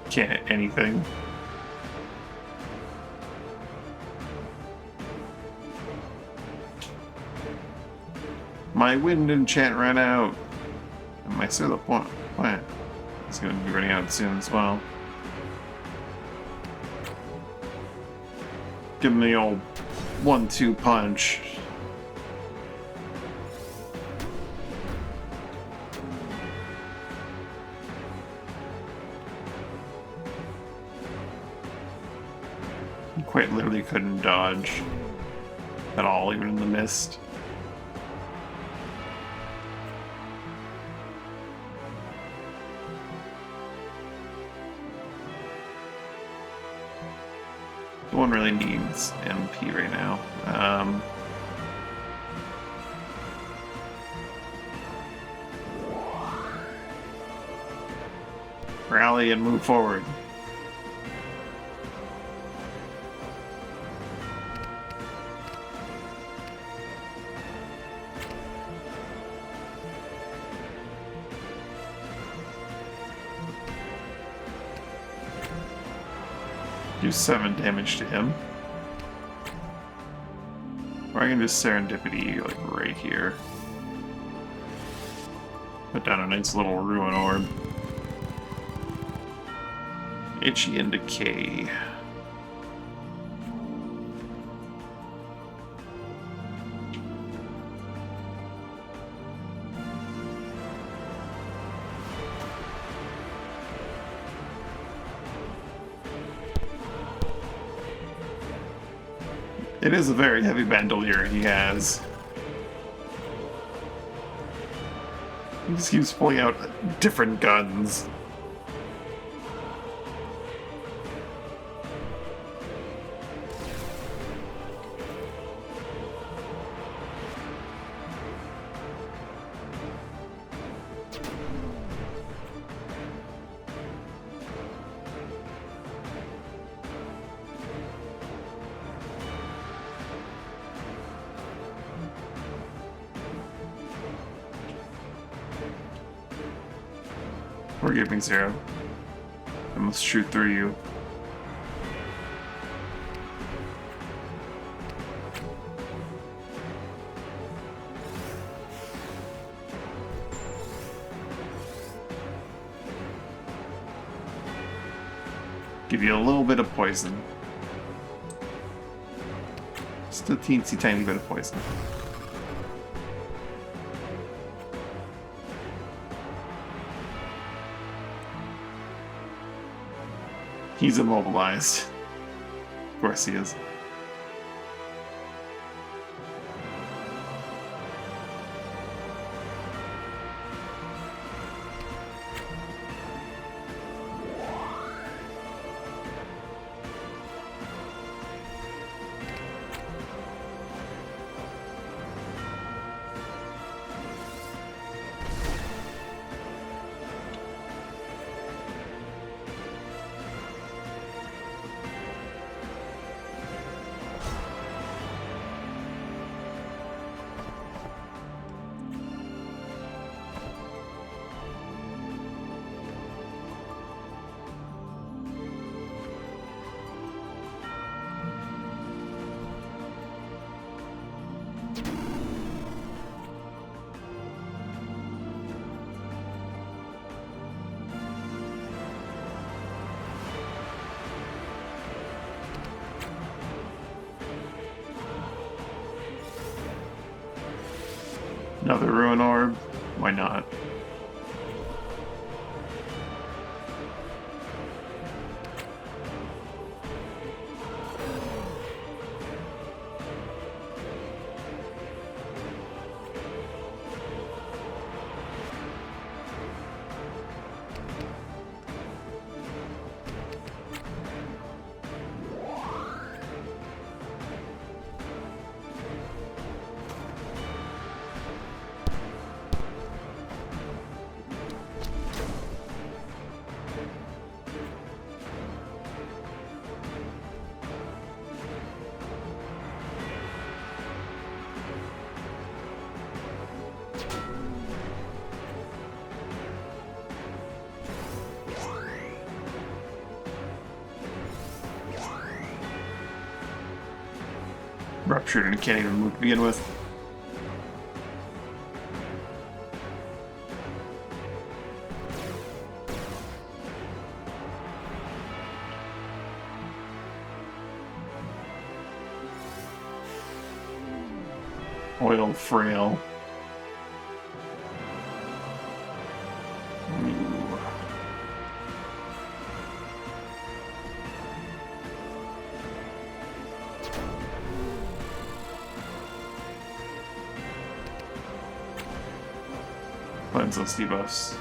Can't hit anything. My wind enchant ran out. And my solar plant is going to be running out soon as well. Give him the old 1-2 punch. Quite literally couldn't dodge at all, even in the mist. No one really needs MP right now. Rally and move forward. Do 7 damage to him. Or I can just serendipity right here. Put down a nice little ruin orb. Itchy and decay. It is a very heavy bandolier he has. He just keeps pulling out different guns. Forgive me, Zero. I must shoot through you. Give you a little bit of poison. Just a teensy tiny bit of poison. He's immobilized. Of course he is. Another ruin orb? Why not? Ruptured and can't even move to begin with. Oil frail. Ooh. Cleanse those debuffs.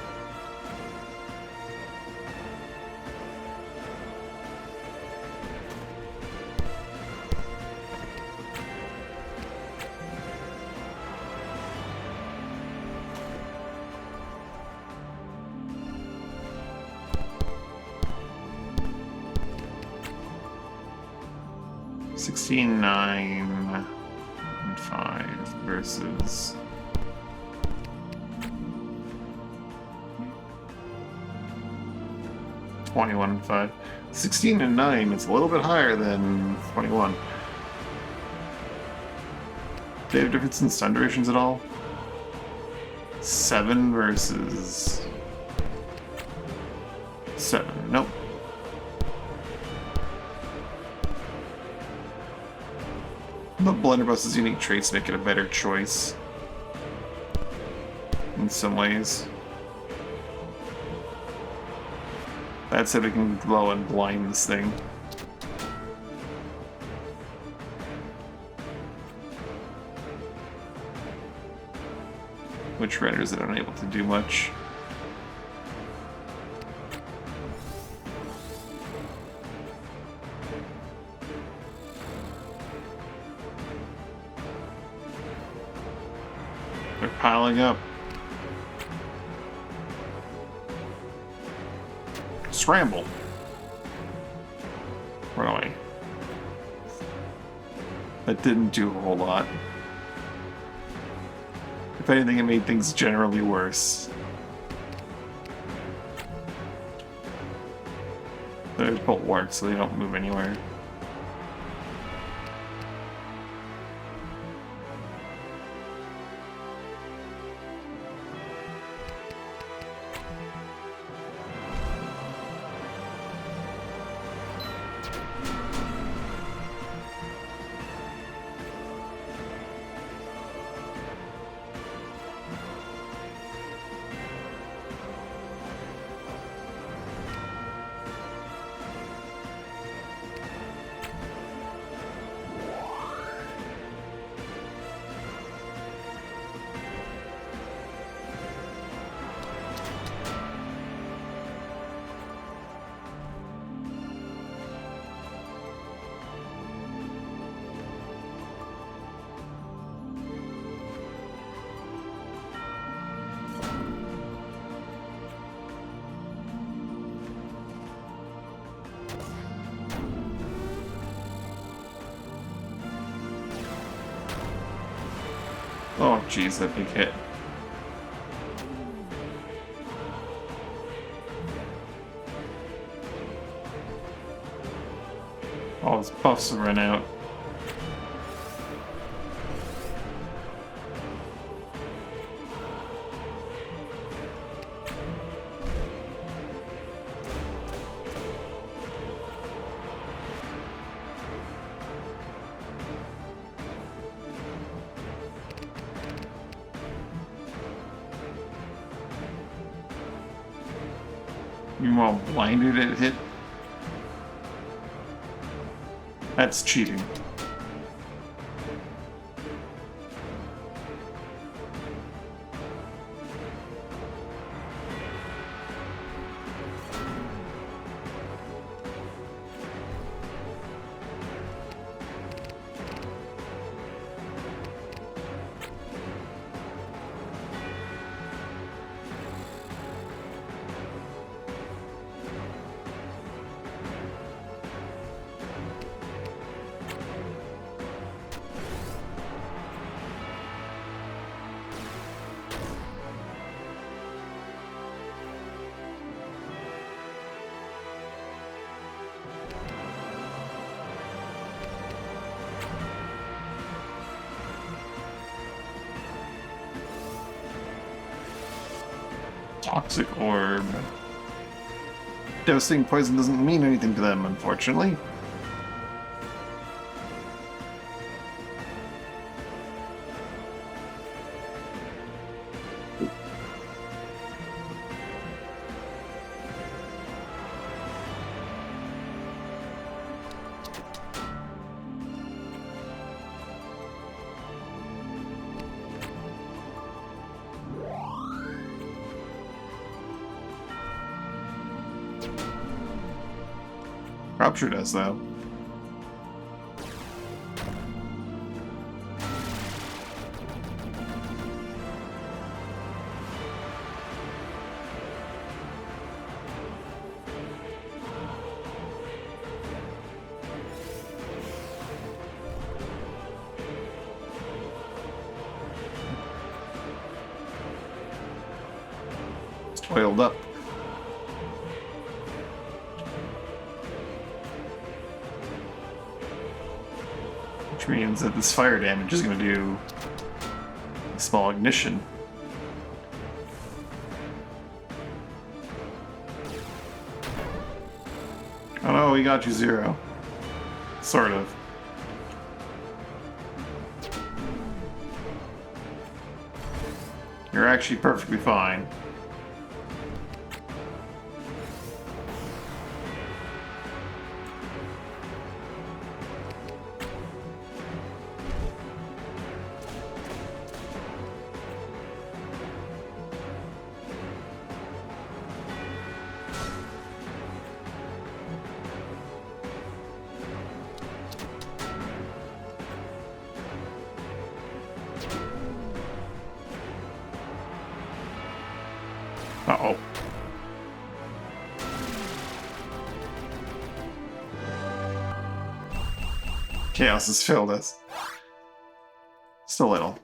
$16, $9, and 5 versus $21 and 5. 16 and 9 is a little bit higher than 21. Do they have difference in stun durations at all? 7 versus 7. Nope. The Blunderbuss's unique traits make it a better choice in some ways. That said, we can glow and blind this thing. Which renders it unable to do much. They're piling up. Scramble. Run away. That didn't do a whole lot. If anything, it made things generally worse. They both work, so they don't move anywhere. Oh, jeez, that big hit. All his buffs have run out. Meanwhile, blinded it hit. That's cheating. Toxic orb. Devastating poison doesn't mean anything to them, unfortunately. Rupture does, though. It's oiled up. Which means that this fire damage is going to do a small ignition. Oh no, we got you 0. Sort of. You're actually perfectly fine. Uh-oh. Chaos has filled us. Still little.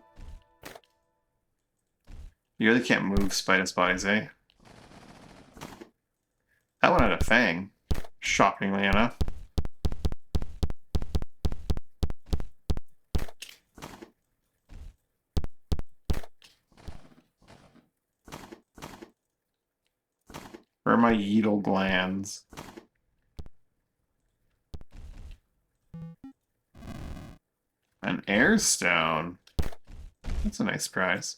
You really can't move Spider Spies, eh? That one had a fang. Shockingly enough. Where are my Yeetle glands? An air stone. That's a nice prize.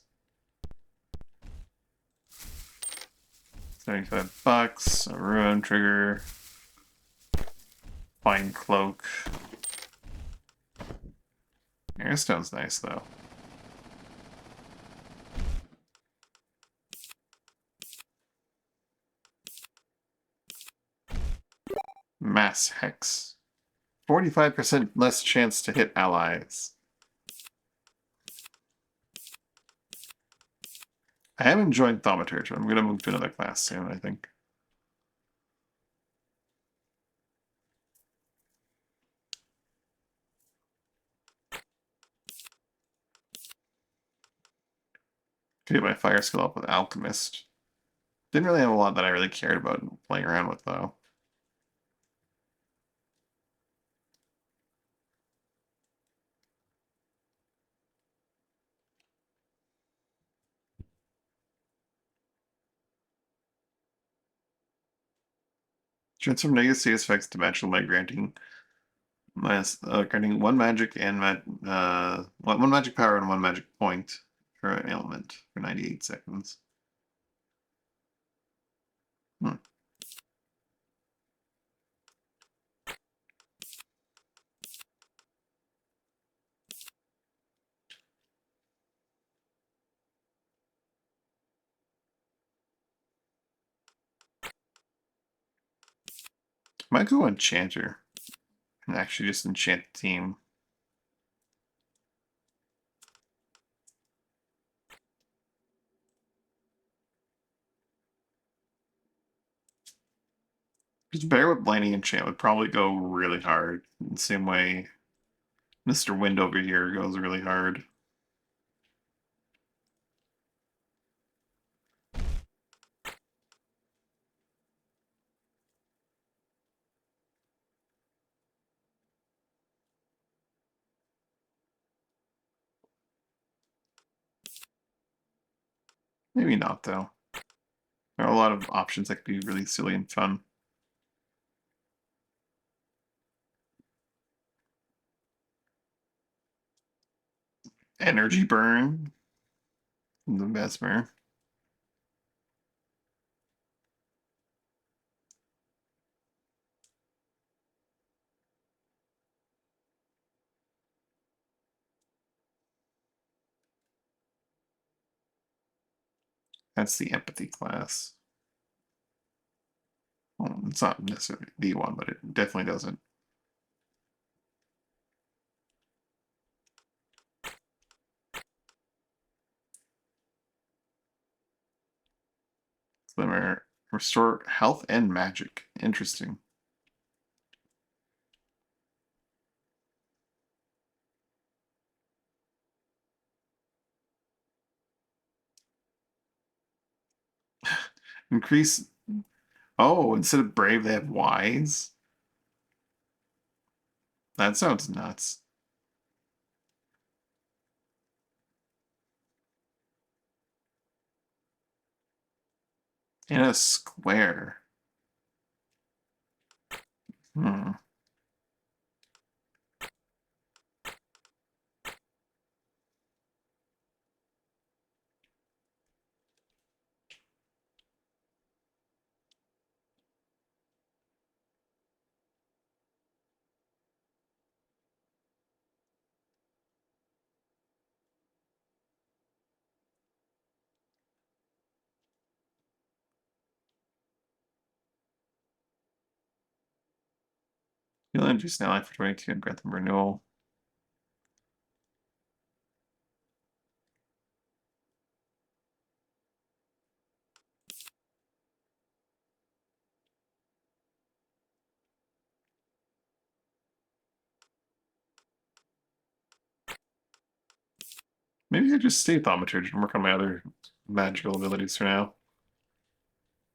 $75. A ruin trigger. Fine cloak. Airstone's nice though. Mass Hex. 45% less chance to hit allies. I am enjoying Thaumaturge. I'm going to move to another class soon, I think. Could get my fire skill up with Alchemist. Didn't really have a lot that I really cared about playing around with, though. Transform negative status effects to match by granting granting one magic and one magic power and one magic point for an ailment for 98 seconds. Hmm. Might go Enchanter and actually just enchant the team. Because Bear with Blinding Enchant would probably go really hard. In the same way Mr. Wind over here goes really hard. Maybe not, though. There are a lot of options that could be really silly and fun. Energy Burn. The Mesmer. That's the Empathy class. Well, it's not necessarily the one, but it definitely doesn't. Glimmer. Restore health and magic. Interesting. Increase. Oh, instead of brave, they have wise. That sounds nuts. In a square. Hmm. Heal energy now for 22 and grant them renewal. Maybe I just stay Thaumaturge and work on my other magical abilities for now.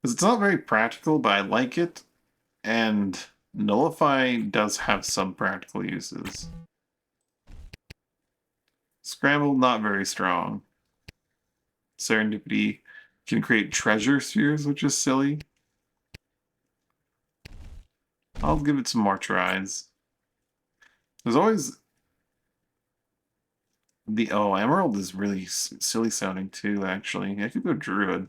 Because it's not very practical, but I like it. and Nullify does have some practical uses. Scramble, not very strong. Serendipity can create treasure spheres, which is silly. I'll give it some more tries. There's always the Emerald is really silly sounding too. Actually, I could go Druid.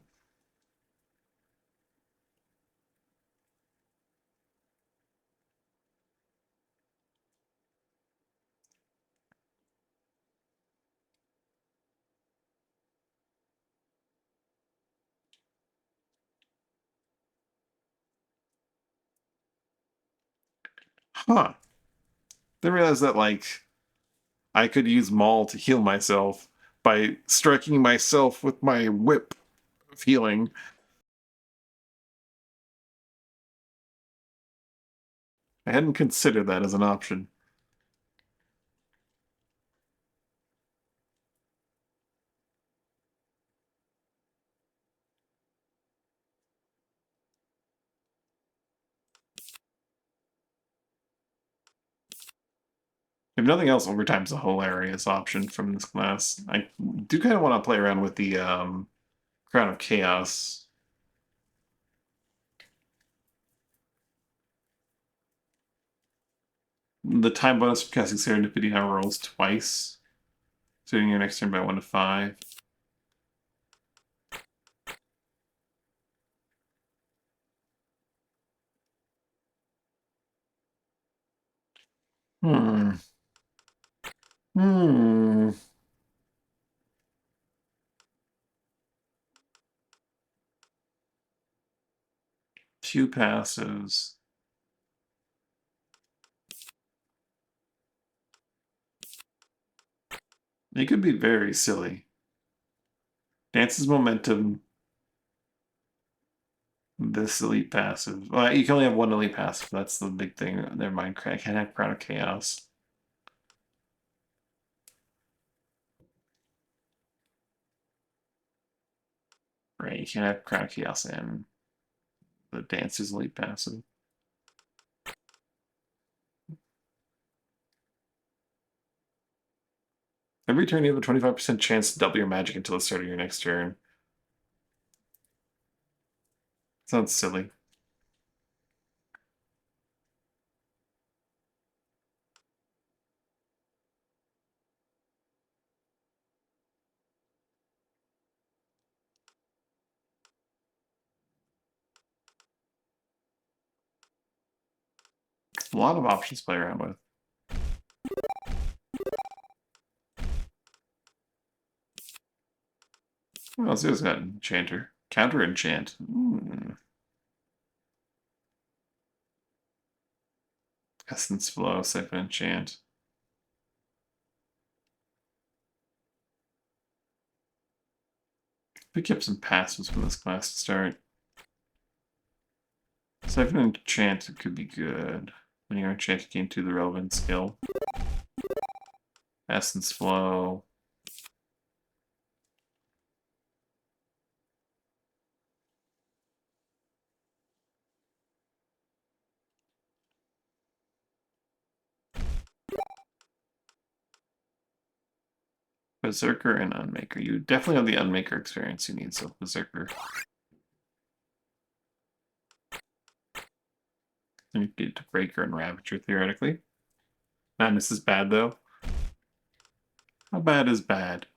Huh. Didn't realize that like I could use Maul to heal myself by striking myself with my whip of healing. I hadn't considered that as an option. If nothing else, Overtime's a hilarious option from this class. I do kind of want to play around with the Crown of Chaos. The time bonus for casting Serendipity now rolls twice. Suiting your next turn by 1 to 5. Hmm. Hmm. Two passives. It could be very silly. Dance's Momentum. This elite passive. Well, you can only have one elite passive. That's the big thing. Never mind. I can't have Crown of Chaos. Right, you can't have Crown of Chaos and the Dance's elite passive. Every turn you have a 25% chance to double your magic until the start of your next turn. Sounds silly. A lot of options to play around with. Well, let's see what's got Enchanter. Counter Enchant. Essence Flow, Siphon Enchant. Pick up some passives from this class to start. Siphon Enchant could be good. When you're enchanted, gain 2 the relevant skill. Essence Flow. Berserker and Unmaker. You definitely have the Unmaker experience you need, so Berserker. Then you get to Breaker and Ravager, theoretically. Madness is bad, though. How bad is bad?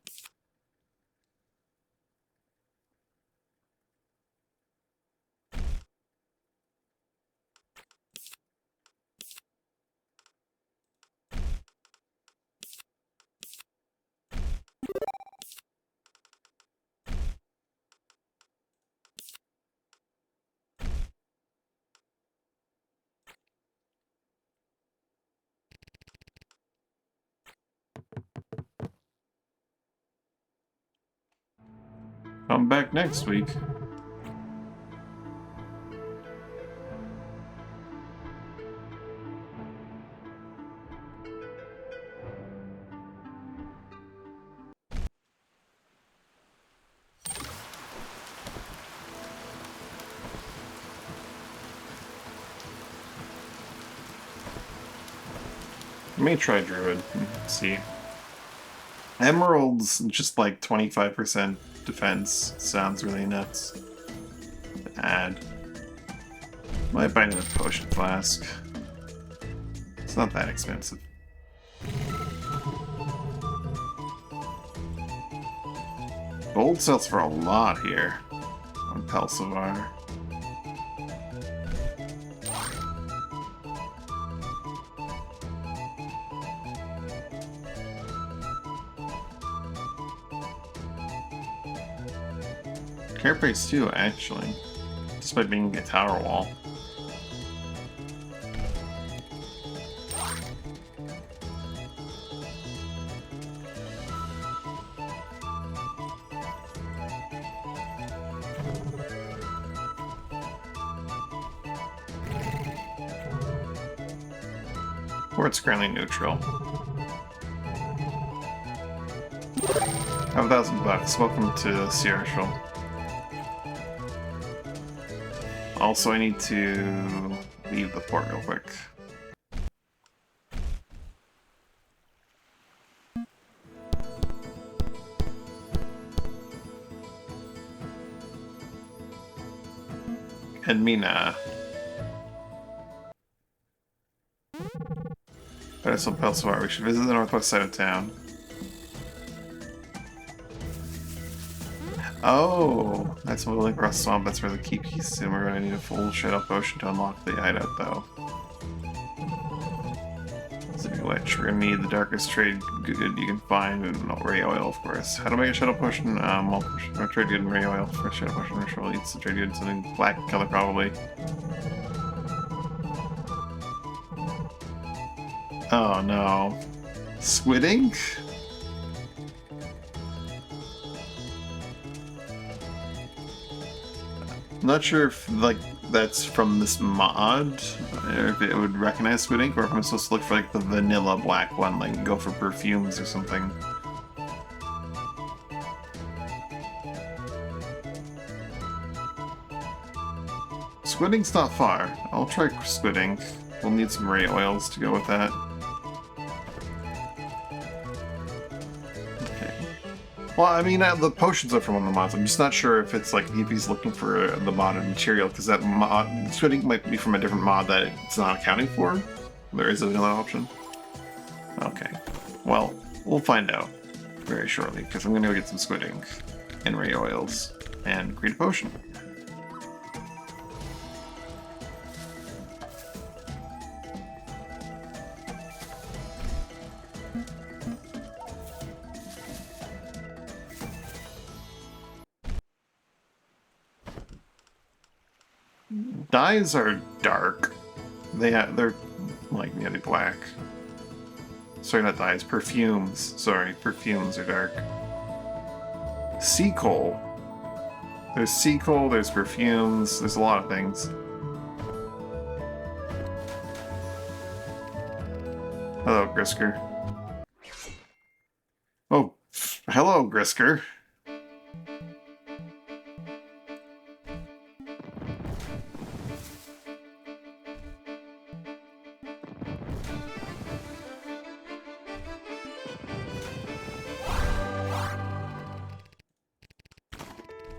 Come back next week. I may try Druid and see. Emerald's just like 25% defense. Sounds really nuts to add. Might buy another potion flask. It's not that expensive. Gold sells for a lot here on Pelsavar. Carapace too, actually. Despite being a tower wall. Or it's currently neutral. Have $1,000. Welcome to Sierra Shoal. Also, I need to leave the port real quick. Edmina. Perpetually Pelsavar. We should visit the northwest side of town. Oh, that's a link across the swamp. That's where the key piece is. We're gonna need a full shadow potion to unlock the hideout, though. So, which we're gonna need the darkest trade good you can find, and ray oil, of course. How to make a shadow potion? Trade good and ray oil for a shadow potion. Ritual eats the trade good, something black color probably. Oh no, squid ink? I'm not sure if, like, that's from this mod, or if it would recognize squid ink, or if I'm supposed to look for, like, the vanilla black one, like, go for perfumes or something. Squid ink's not far. I'll try squid ink. We'll need some ray oils to go with that. Well, I mean, the potions are from one of the mods. I'm just not sure if it's like if he's looking for the modded material, because that mod, squid ink might be from a different mod that it's not accounting for. There is another option. Okay. Well, we'll find out very shortly, because I'm going to go get some squid ink and ray oils and create a potion. Dyes are dark. They're like nearly black. Sorry, not dyes. Perfumes. Sorry, perfumes are dark. Sea coal. There's sea coal. There's perfumes. There's a lot of things. Hello, Grisker. Oh, hello, Grisker.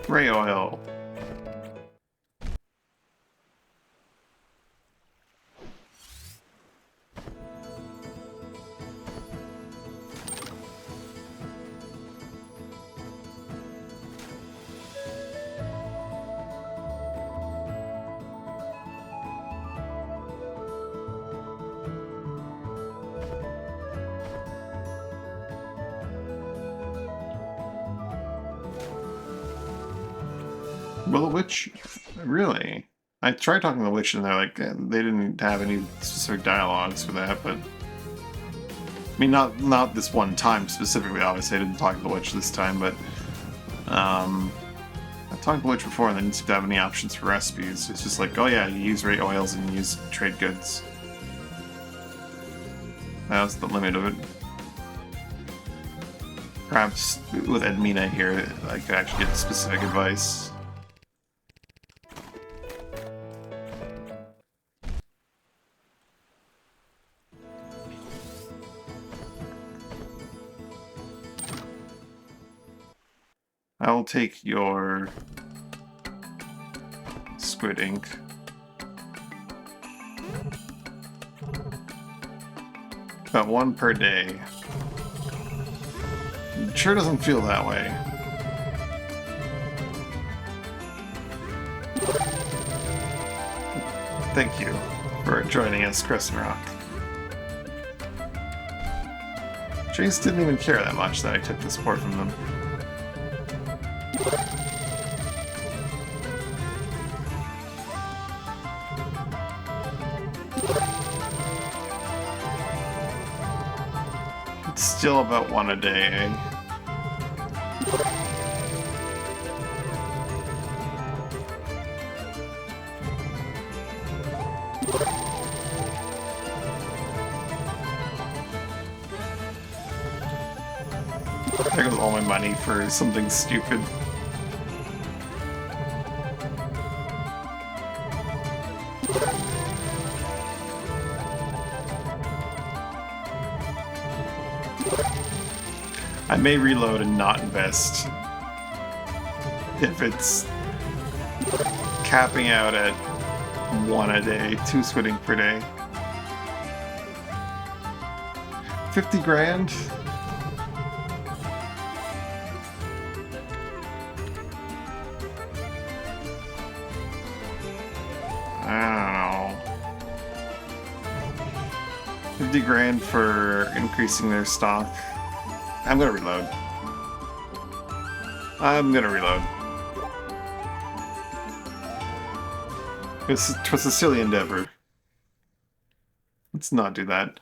Ray oil. Well, the witch, really? I tried talking to the witch, and they're like, they didn't have any specific dialogues for that. But I mean, not this one time specifically. Obviously, I didn't talk to the witch this time, but I talked to the witch before, and they didn't seem to have any options for recipes. It's just like, oh yeah, you use ray oils and you use trade goods. That was the limit of it. Perhaps with Edmina here, I could actually get specific advice. I will take your squid ink. About 1 per day. It sure doesn't feel that way. Thank you for joining us, Crescent Rock. Chase didn't even care that much that I took the support from them. It's still about 1 a day, eh? There goes all my money for something stupid. I may reload and not invest if it's capping out at 1 a day, 2 squid ink per day. 50 grand? I don't know. 50 grand for increasing their stock. I'm gonna reload. I'm gonna reload. It was a silly endeavor. Let's not do that.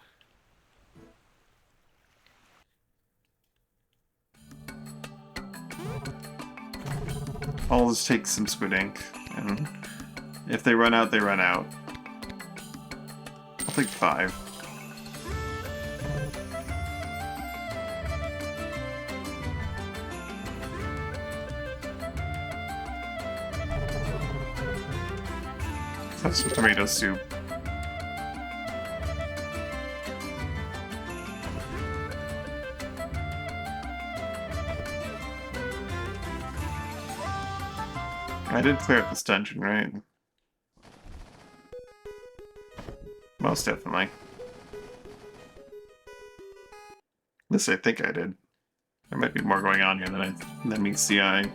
I'll just take some squid ink, and if they run out, they run out. I'll take 5. Let's have some tomato soup. I did clear up this dungeon, right? Most definitely. At least I think I did. There might be more going on here than meets the eye.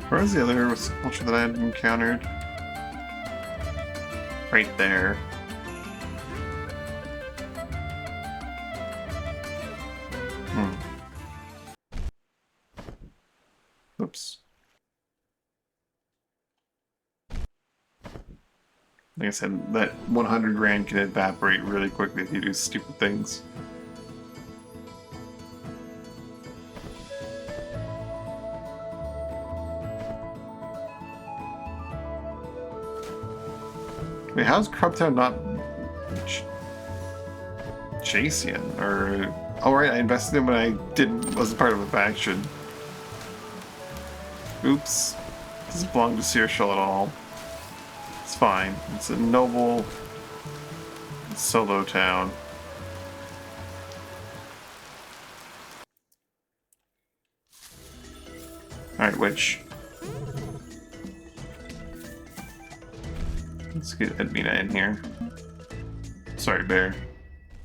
Where was the other culture that I had encountered? Right there. Oops. Like I said, that 100 grand can evaporate really quickly if you do stupid things. Wait, how's Crubtown not Jason? Or oh right, I invested in when I wasn't part of a faction. Oops, doesn't belong to Searshell at all. It's fine. It's a noble solo town. Alright, witch. Let's get Edmina in here. Sorry, Bear.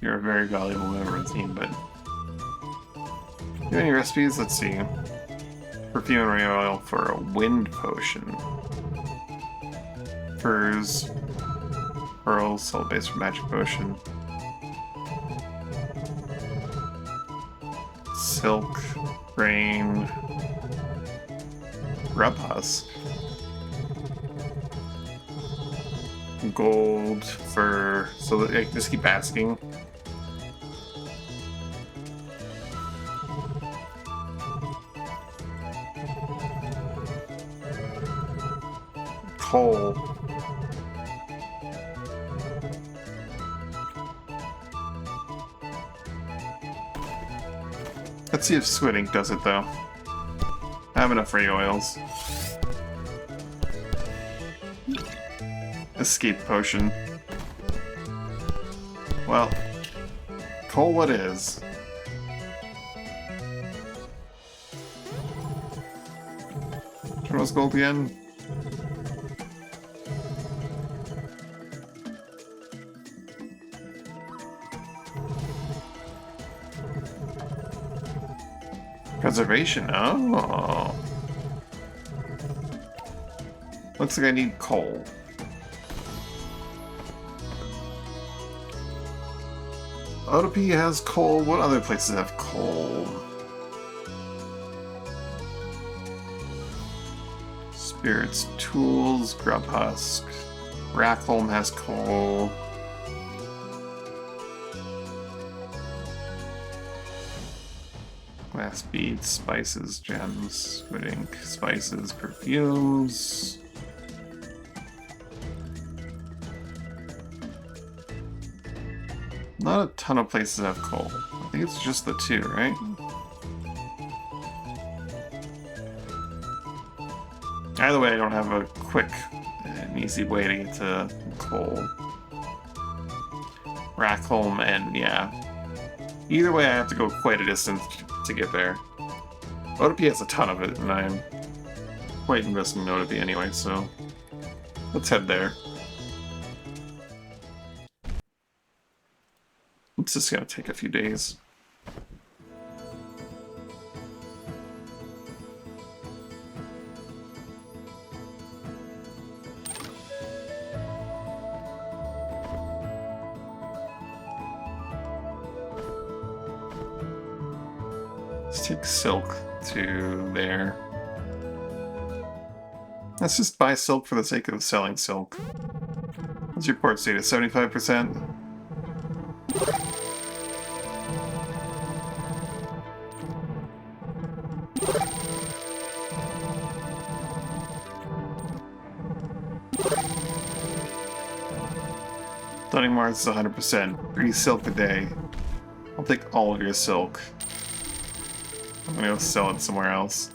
You're a very valuable member of the team, but... Do you have any recipes? Let's see. Perfume and oil for a wind potion. Furs. Pearls, salt base for magic potion. Silk. Grain. Grub husk. Gold for... so that I just keep asking. Coal. That's Let's see if squid ink does it, though. I have enough ray oils. Escape potion. Well, coal it is. Which one was gold again? Preservation, oh. Looks like I need coal. Otopi has coal. What other places have coal? Spirits, Tools, Grub Husk. Rackholm has coal. Glass beads, spices, gems, squid ink, spices, perfumes. Not a ton of places have coal. I think it's just the two, right? Either way, I don't have a quick and easy way to get to coal. Rackholm and yeah. Either way, I have to go quite a distance to get there. Otopi has a ton of it, and I'm quite invested in Otopi anyway, so let's head there. It's just gonna take a few days. Let's take silk to there. Let's just buy silk for the sake of selling silk. What's your port status? 75%? Stunning Mars is 100%. 3 silk a day. I'll take all of your silk. I'm gonna go sell it somewhere else.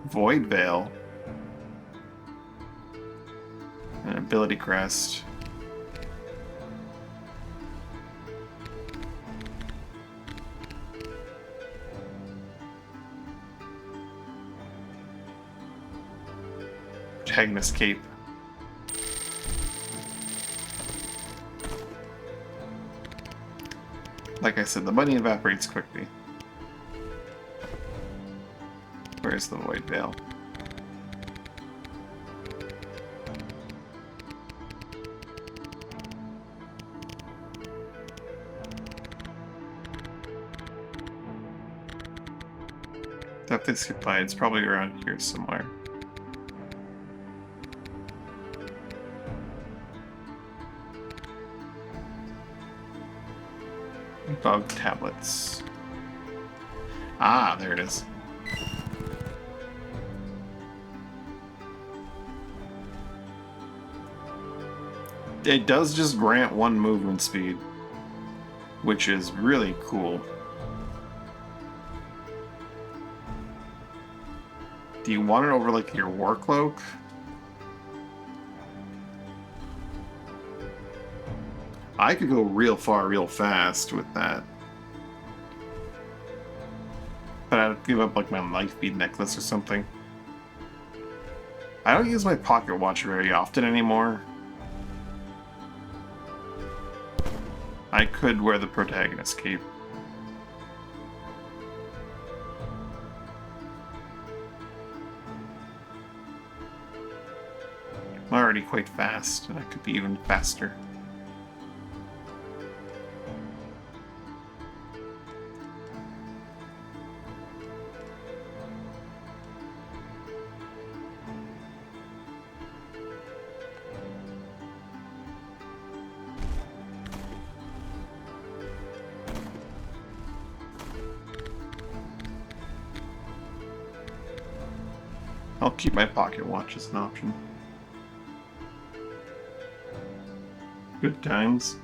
Void Veil. An ability crest. Protagonist Cape. Like I said, the money evaporates quickly. Where's the Void Veil? Depth is supplied. It's probably around here somewhere. Bug tablets. Ah, there it is. It does just grant 1 movement speed, which is really cool. Do you want it over like your war cloak? I could go real far, real fast with that. But I'd give up like my life bead necklace or something. I don't use my pocket watch very often anymore. I could wear the protagonist cape. I'm already quite fast, and I could be even faster. I'll keep my pocket watch as an option. Good times.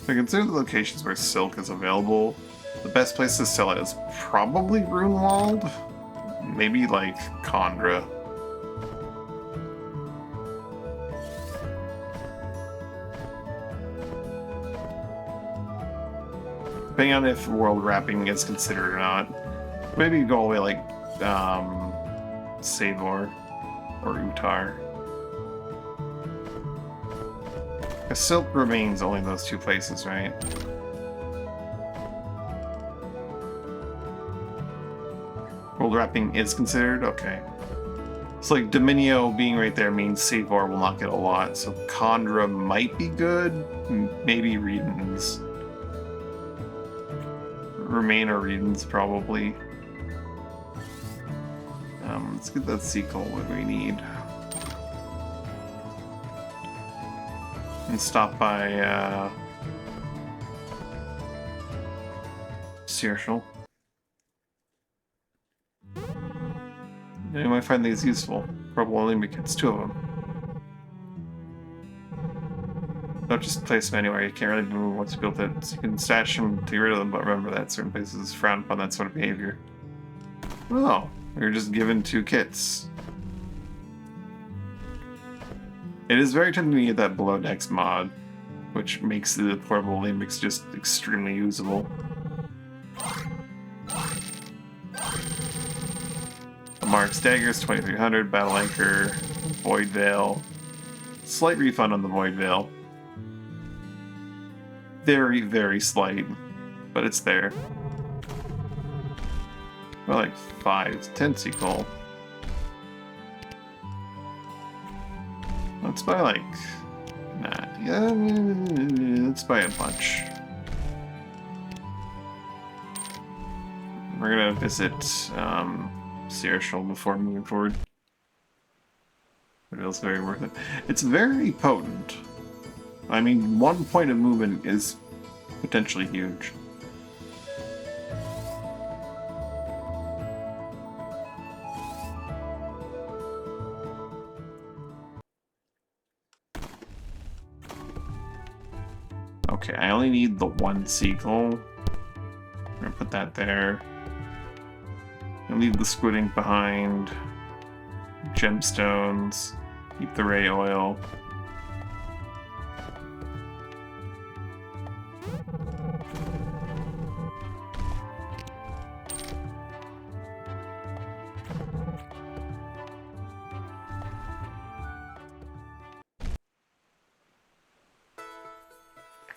So consider the locations where silk is available. The best place to sell it is probably Runewald. Maybe like Condra. Depending on if world wrapping is considered or not. Maybe go all the way like Savor or Utar. Silk remains only those two places, right? World wrapping is considered? Okay. So like Dominio being right there means Savor will not get a lot, so Condra might be good. Maybe Redens. Remain or Redens probably. Let's get that sequel, what we need. And stop by Searchel. You might find these useful. Probably only because two of them. Don't just place them anywhere. You can't really move once you build it. So you can stash them to get rid of them, but remember that certain places frown upon that sort of behavior. Oh, you're just given 2 kits. It is very tempting to get that below decks mod, which makes the portable Limbics just extremely usable. Mark's Daggers, 2300, Battle Anchor, Void Veil. Slight refund on the Void Veil. Very, very slight, but it's there. Well, like 5 tentacle. Let's buy like... Nah, yeah, let's buy a bunch. We're gonna visit Searchel before moving forward. It feels very worth it. It's very potent. I mean, 1 point of movement is potentially huge. Okay, I only need the 1 seagull. I'm gonna put that there. And leave the squid ink behind. Gemstones. Keep the ray oil.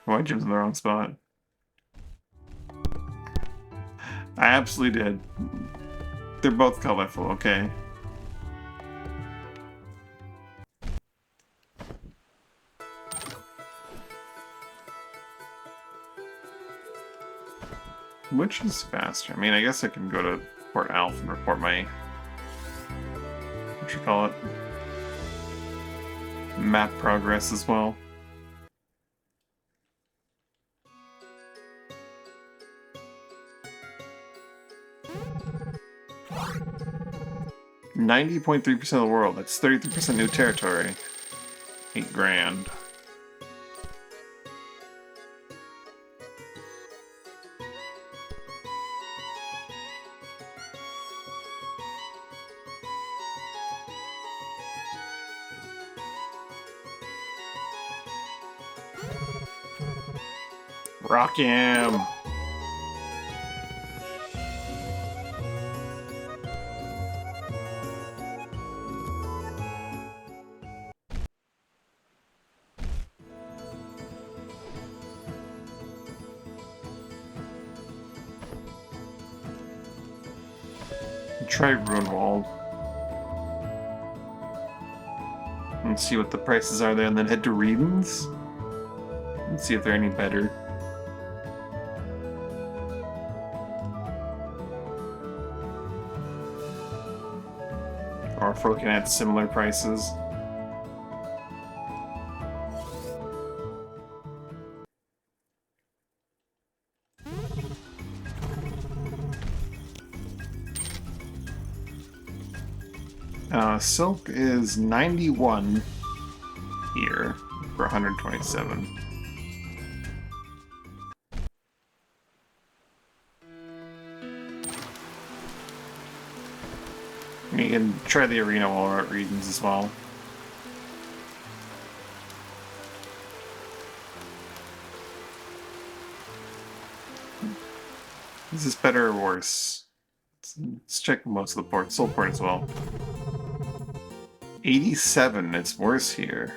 White gem's in the wrong spot. I absolutely did. They're both colorful, okay. Which is faster? I mean, I guess I can go to Port Alpha and report my... what you call it? Map progress as well. 90.3% of the world. That's 33% new territory. 8 grand. Rock him! Try Runewald. And see what the prices are there, and then head to Redens. And see if they're any better. Or if we're looking at similar prices. Silk is 91 here for 127. You can try the arena while we're at regions as well. Is this better or worse? Let's check most of the ports. Soul port as well. 87, it's worse here.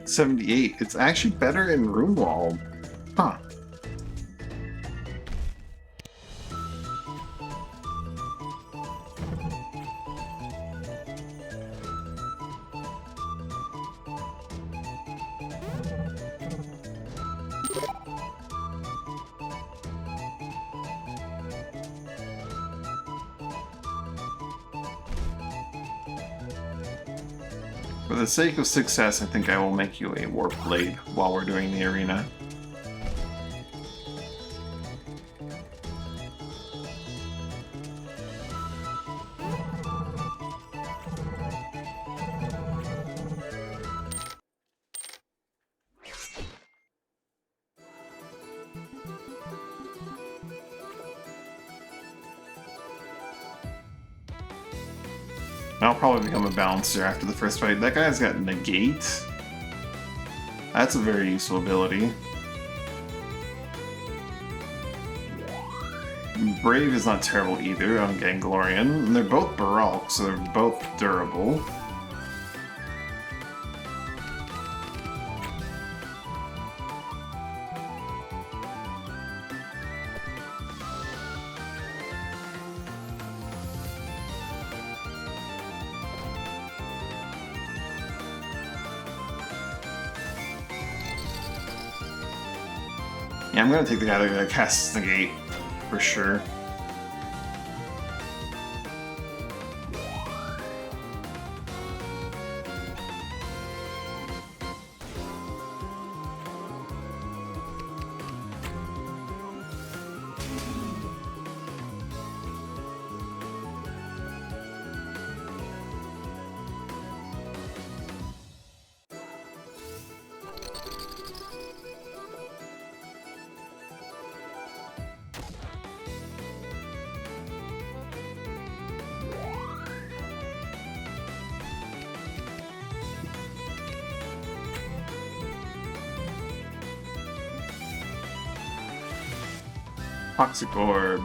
$78. It's actually better in Runewald. Huh. For the sake of success, I think I will make you a Warp Blade while we're doing the arena. I'll probably become a balancer after the first fight. That guy's got Negate. That's a very useful ability. Brave is not terrible either on Ganglorian. And they're both Baroque, so they're both durable. Yeah, I'm gonna take the guy that casts Negate, for sure. Toxic Orb.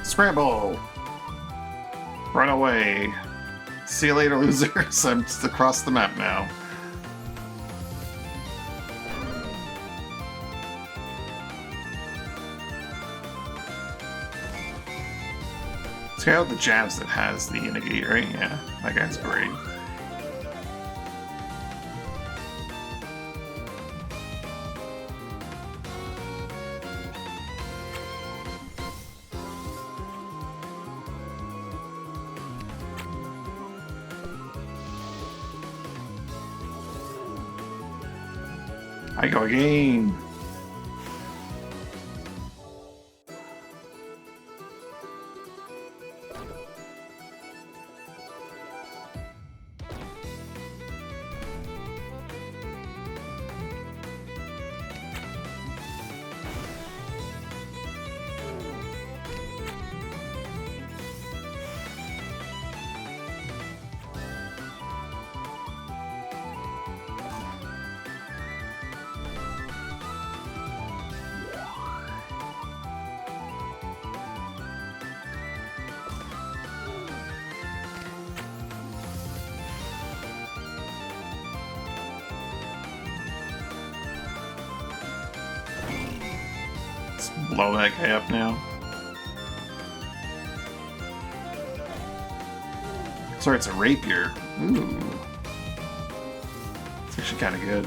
Scramble! Run away. See you later, losers. I'm just across the map now. Check out the jabs that has the Negate, right? Yeah, that guy's great. I go again. Blow that guy up now. Sorry, it's a rapier. Ooh. It's actually kind of good.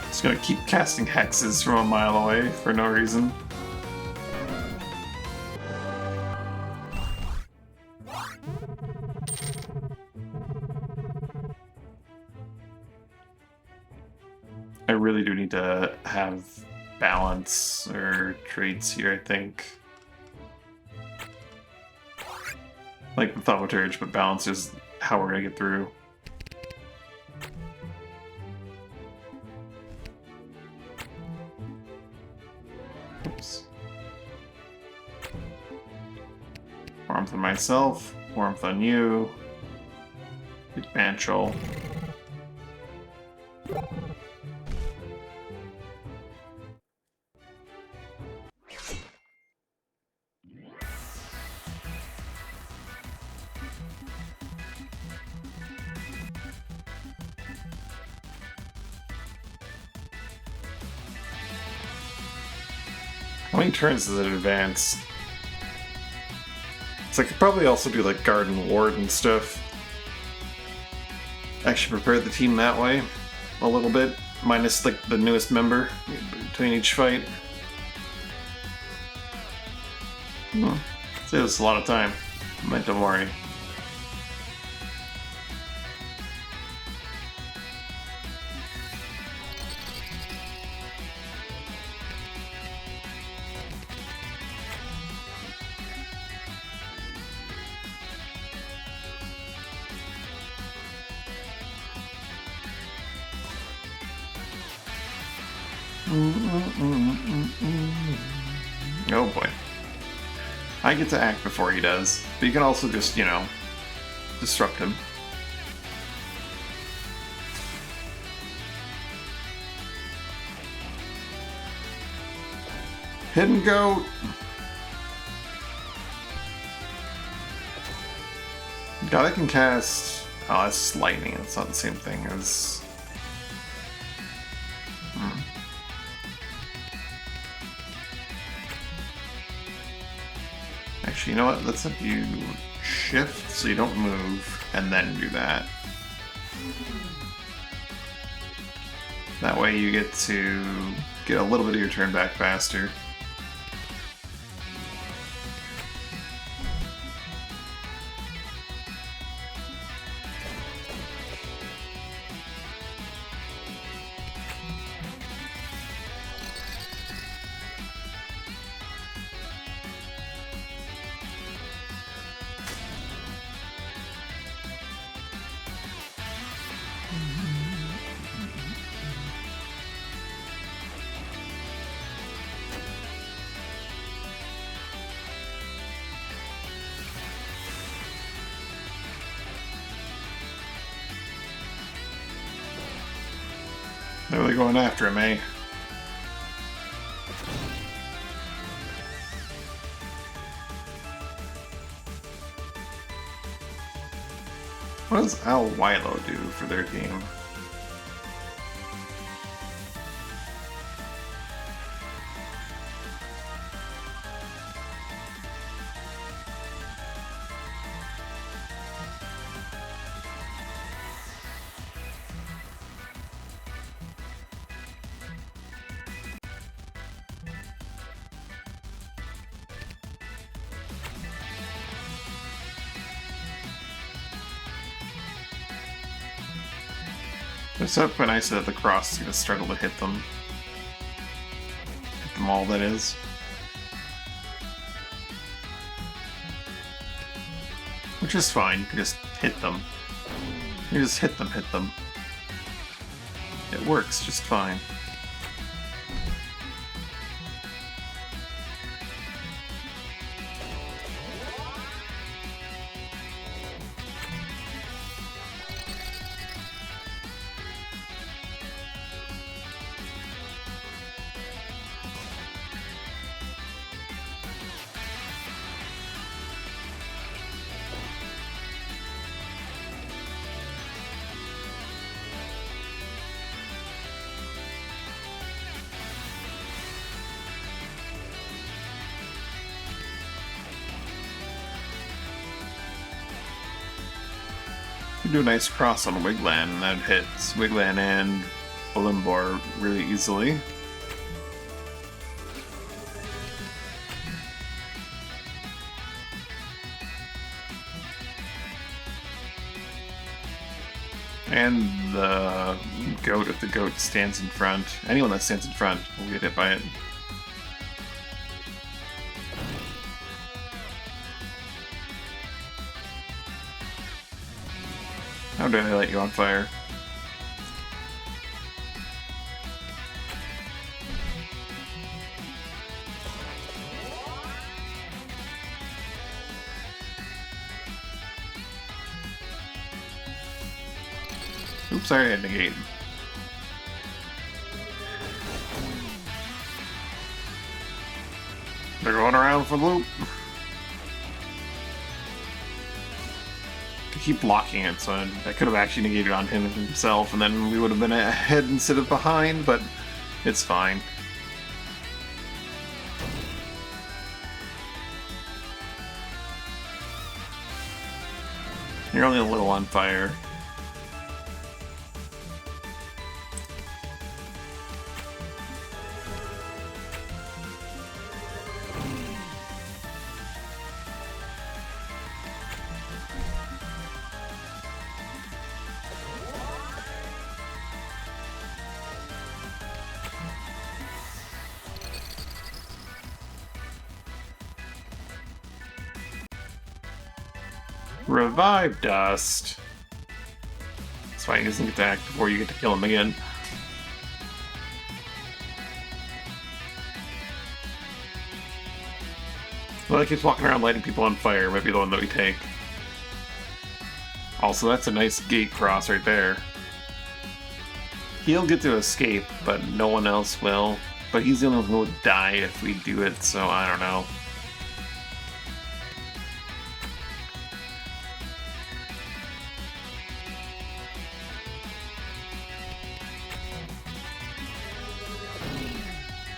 Just gonna keep casting hexes from a mile away for no reason. I really do need to have balance or traits here, I think. Like the Thaumaturge, but balance is how we're gonna get through. Oops. Warmth on myself, warmth on you. Big Banchel. How many turns does it advance? So I could probably also do like Garden Ward and stuff. Actually prepare the team that way a little bit, minus like the newest member between each fight. Saves a lot of time, but don't worry. Oh boy. I get to act before he does, but you can also just, you know, disrupt him. Hidden Goat! God, I can cast... Oh, that's lightning. It's not the same thing as... Actually, you know what? Let's have you shift so you don't move, and then do that. That way you get to get a little bit of your turn back faster. They're really going after him, eh? What does Al Wilo do for their team? It's up when I said that the cross is going to struggle to hit them. Hit them all, that is. Which is fine, you can just hit them. You just hit them. It works just fine. You do a nice cross on Wiglan, and that hits Wiglan and Olimbor really easily. And the goat, if the goat stands in front, anyone that stands in front will get hit by it. How did I light you on fire? Oops, sorry, I had negate. They're going around for the loop. I keep blocking it, so I could have actually negated on him himself, and then we would have been ahead instead of behind, but it's fine. You're only a little on fire. Revive Dust. That's why he doesn't get to act before you get to kill him again. Well, he keeps walking around lighting people on fire. Might be the one that we take. Also, that's a nice gate cross right there. He'll get to escape, but no one else will. But he's the only one who will die if we do it, so I don't know.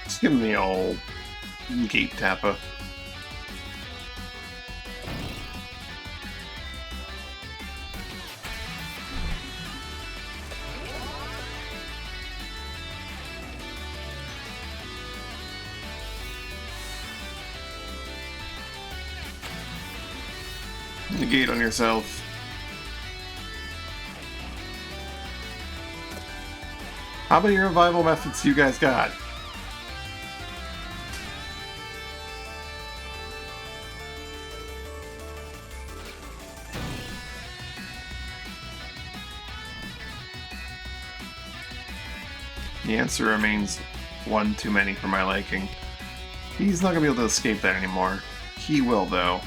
Just give him the old gate tappa. Negate on yourself. How many revival methods do you guys got? The answer remains one too many for my liking. He's not gonna be able to escape that anymore. He will, though.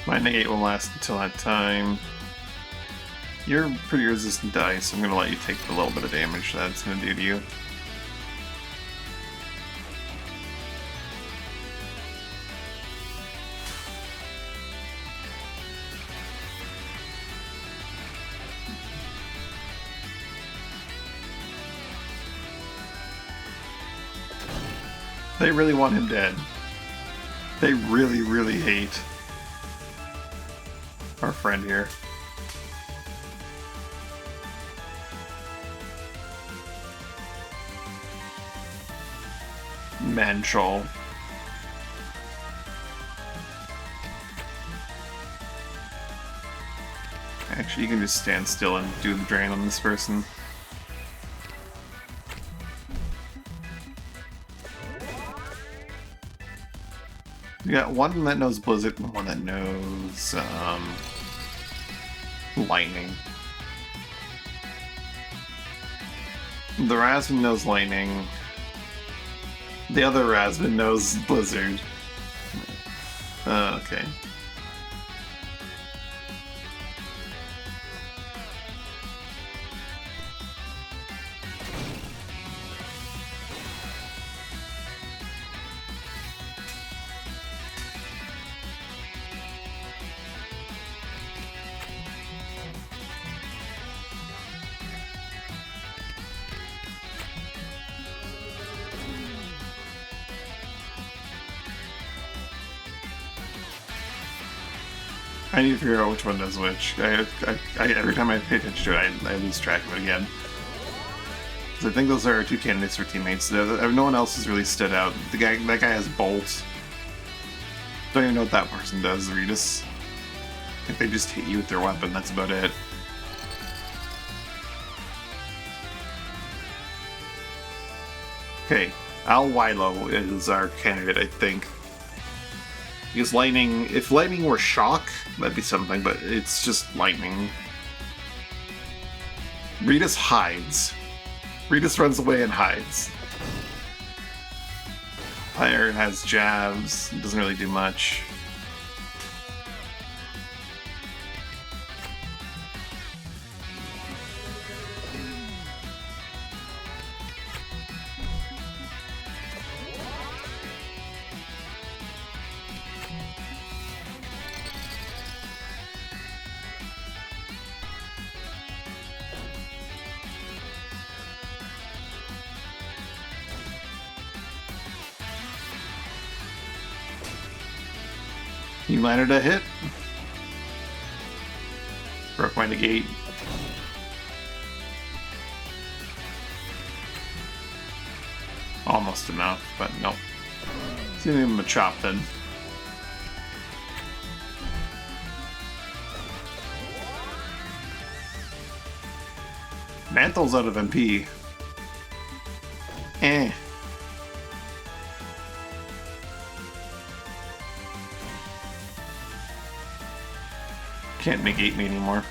My negate will last until that time. You're pretty resistant to ice, so I'm gonna let you take a little bit of damage that's gonna do to you. They really want him dead. They really, really hate our friend here. Manchol. Actually, you can just stand still and do the drain on this person. You got one that knows Blizzard and one that knows Lightning. The Rasman knows Lightning. The other Rasman knows Blizzard. Okay. I need to figure out which one does which. Every time I pay attention to it, I lose track of it again. I think those are our two candidates for teammates. No one else has really stood out. That guy has Bolt. Don't even know what that person does, Regis. If they just hit you with their weapon, that's about it. Okay, Al Wilo is our candidate, I think. Because Lightning, if Lightning were Shock, that'd be something, but it's just Lightning. Regis hides. Regis runs away and hides. Fire has jabs, doesn't really do much. You landed a hit. Broke my negate. Almost enough, but nope. Give him a chop then. Mantle's out of MP. Eh. Can't negate me anymore.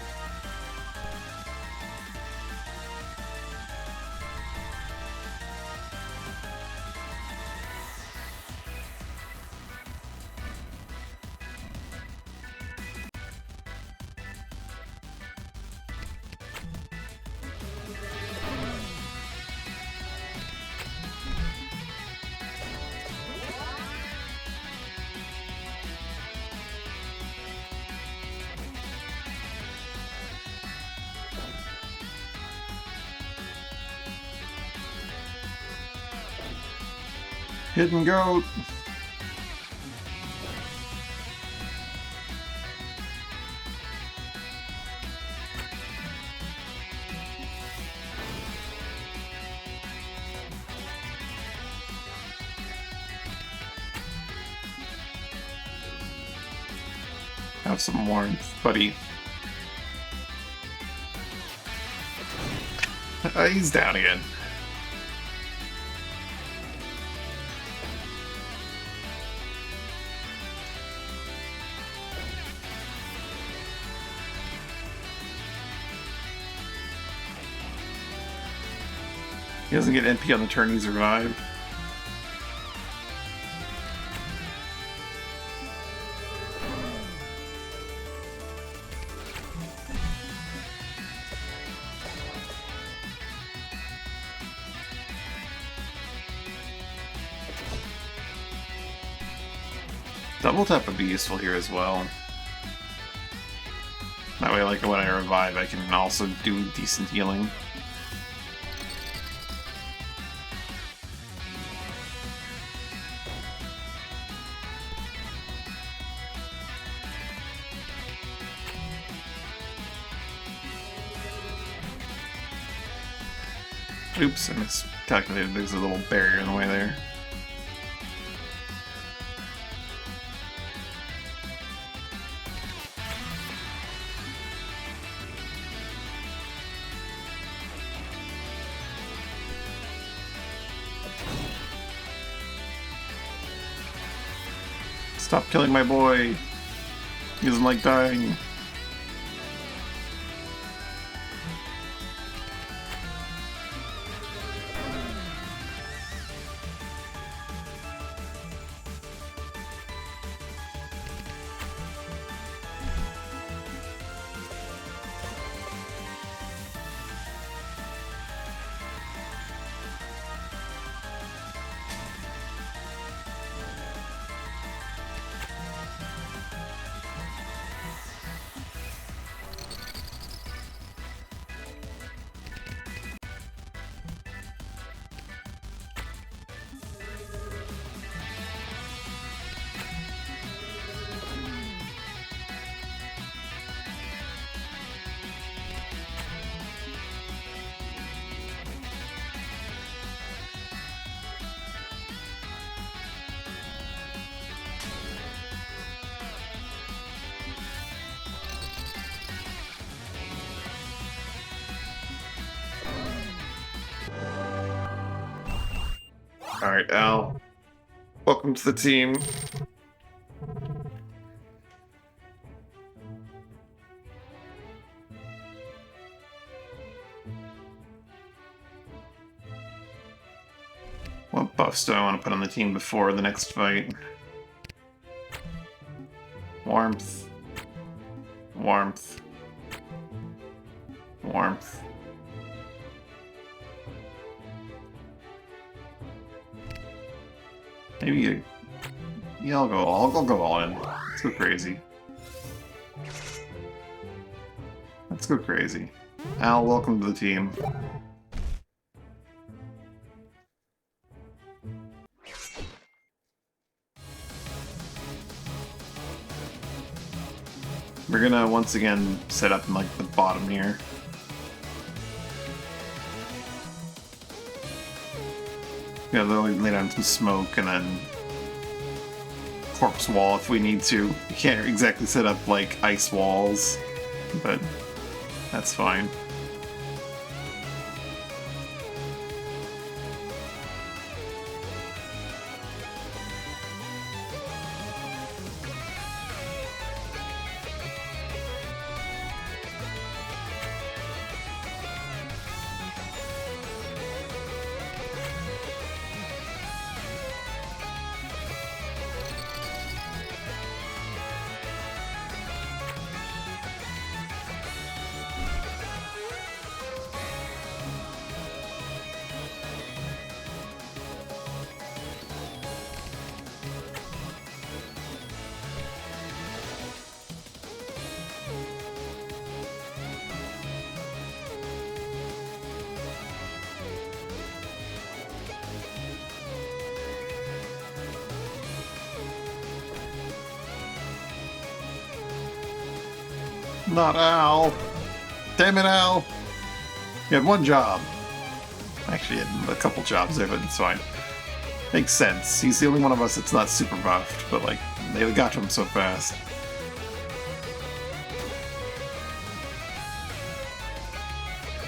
Hidden goat. Have some warmth, buddy. He's down again. He doesn't get NP on the turn he survived. Double tap would be useful here as well. That way, like, when I revive, I can also do decent healing. Oops, I miscalculated. There's a little barrier in the way there. Stop killing my boy! He doesn't like dying. Alright, Al. Welcome to the team. What buffs do I want to put on the team before the next fight? Warmth. Warmth. Warmth. Maybe yeah, I'll go all in. Let's go crazy. Let's go crazy. Al, welcome to the team. We're gonna once again set up in like the bottom here. Yeah, they'll lay down some smoke and then corpse wall if we need to. You can't exactly set up like ice walls, but that's fine. Not Al. Damn it, Al. You had one job. Actually, he had a couple jobs there, but it's fine. Makes sense. He's the only one of us that's not super buffed, but like, they got to him so fast.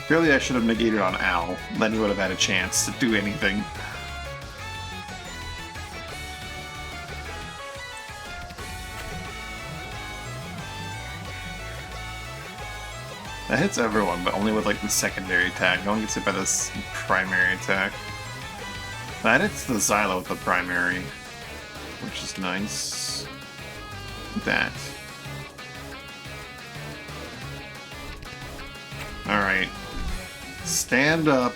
Really, I should have negated on Al. Then he would have had a chance to do anything. That hits everyone, but only with like the secondary attack. No one gets hit by this primary attack. That hits the Xylo with the primary, which is nice. That. Alright. Stand up.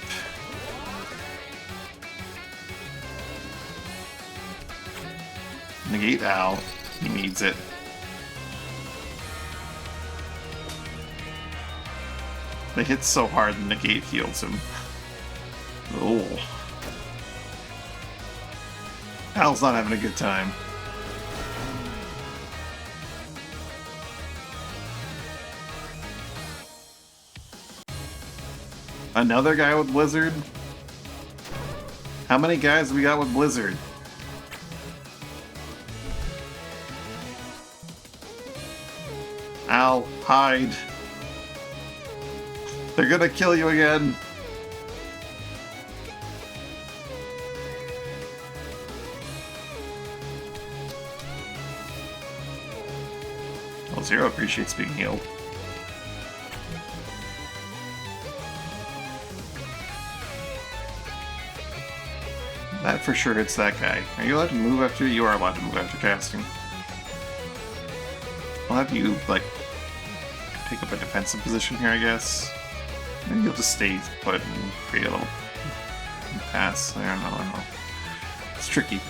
Negate Al. He needs it. They hit so hard the negate heals him. Oh. Al's not having a good time. Another guy with Blizzard? How many guys we got with Blizzard? Al, hide. They're gonna kill you again. Well, Zero appreciates being healed. That for sure hits that guy. Are you allowed to move after? You are allowed to move after casting. I'll have you, like, take up a defensive position here, I guess. Maybe you'll just stay put and create a little pass. I don't know. It's tricky.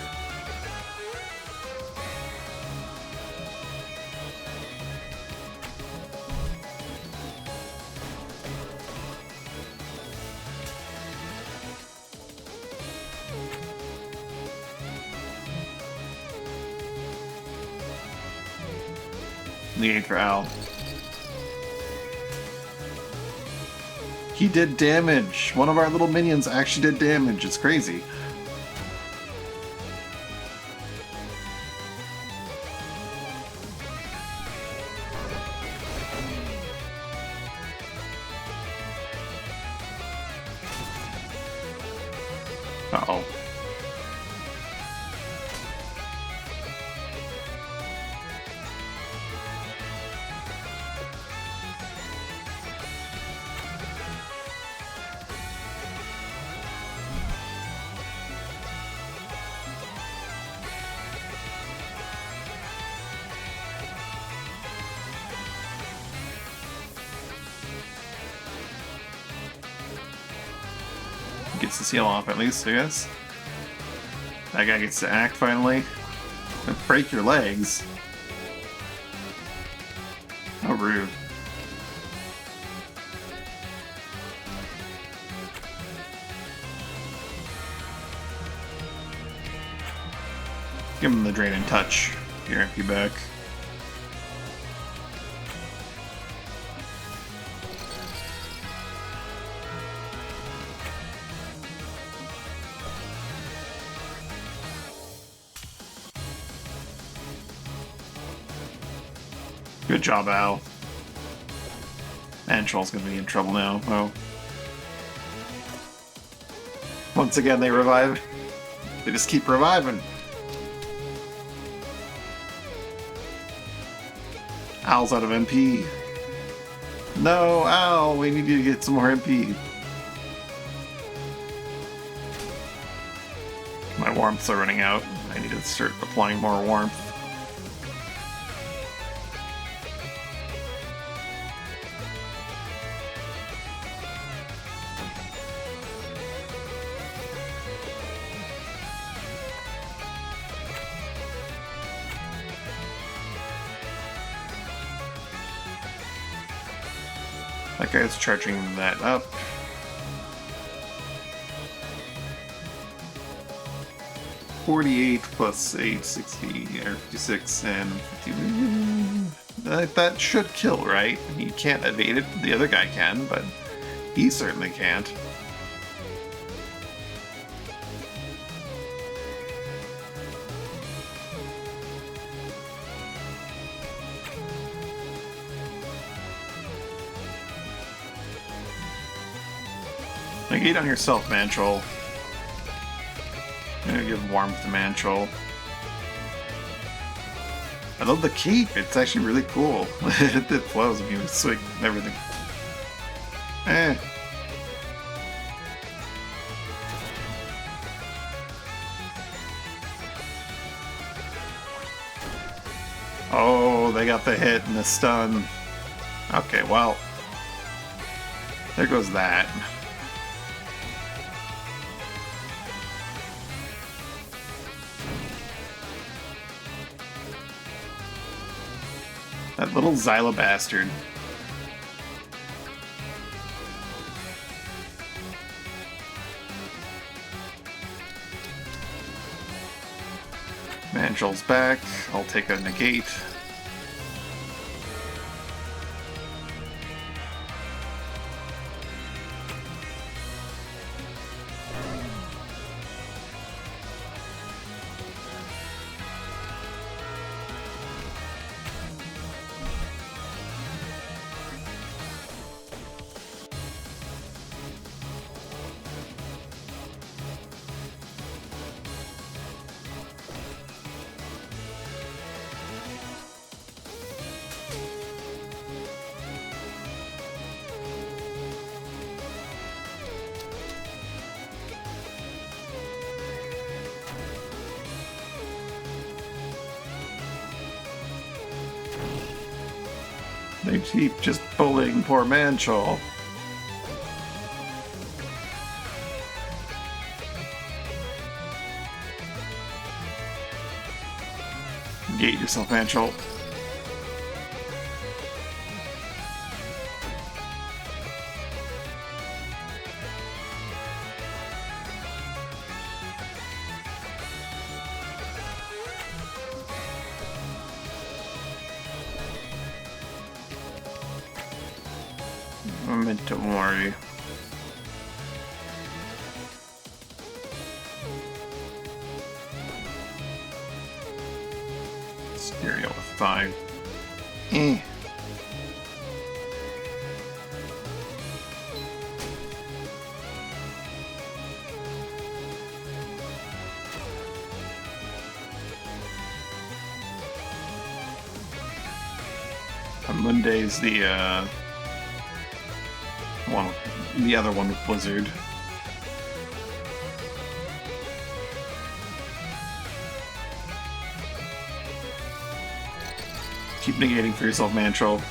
Negate for Al. He did damage! One of our little minions actually did damage. It's crazy. Uh-oh. Gets the seal off at least, I guess. That guy gets to act finally. Break your legs. How rude. Give him the drain and touch. Your MP back. Good job, Al. And Troll's gonna be in trouble now. Oh. Once again, they revive. They just keep reviving. Al's out of MP. No, Al, we need you to get some more MP. My warmths are running out. I need to start applying more warmth. That guy's charging that up. $48 plus 8, 60, or 56, and 50. That should kill, right? He can't evade it. The other guy can, but he certainly can't. Negate on yourself, Mantrol. I'm gonna give warmth to Mantrol. I love the cape. It's actually really cool. It flows when you swing and everything. Eh. Oh, they got the hit and the stun. Okay, well. There goes that. That little Xyla bastard. Mangel's back. I'll take a negate. They keep just bullying poor Manchol. Gate yourself, Manchol. Don't worry. Stereo with 5. On Monday's the other one with Blizzard. Keep negating for yourself, Mantrol.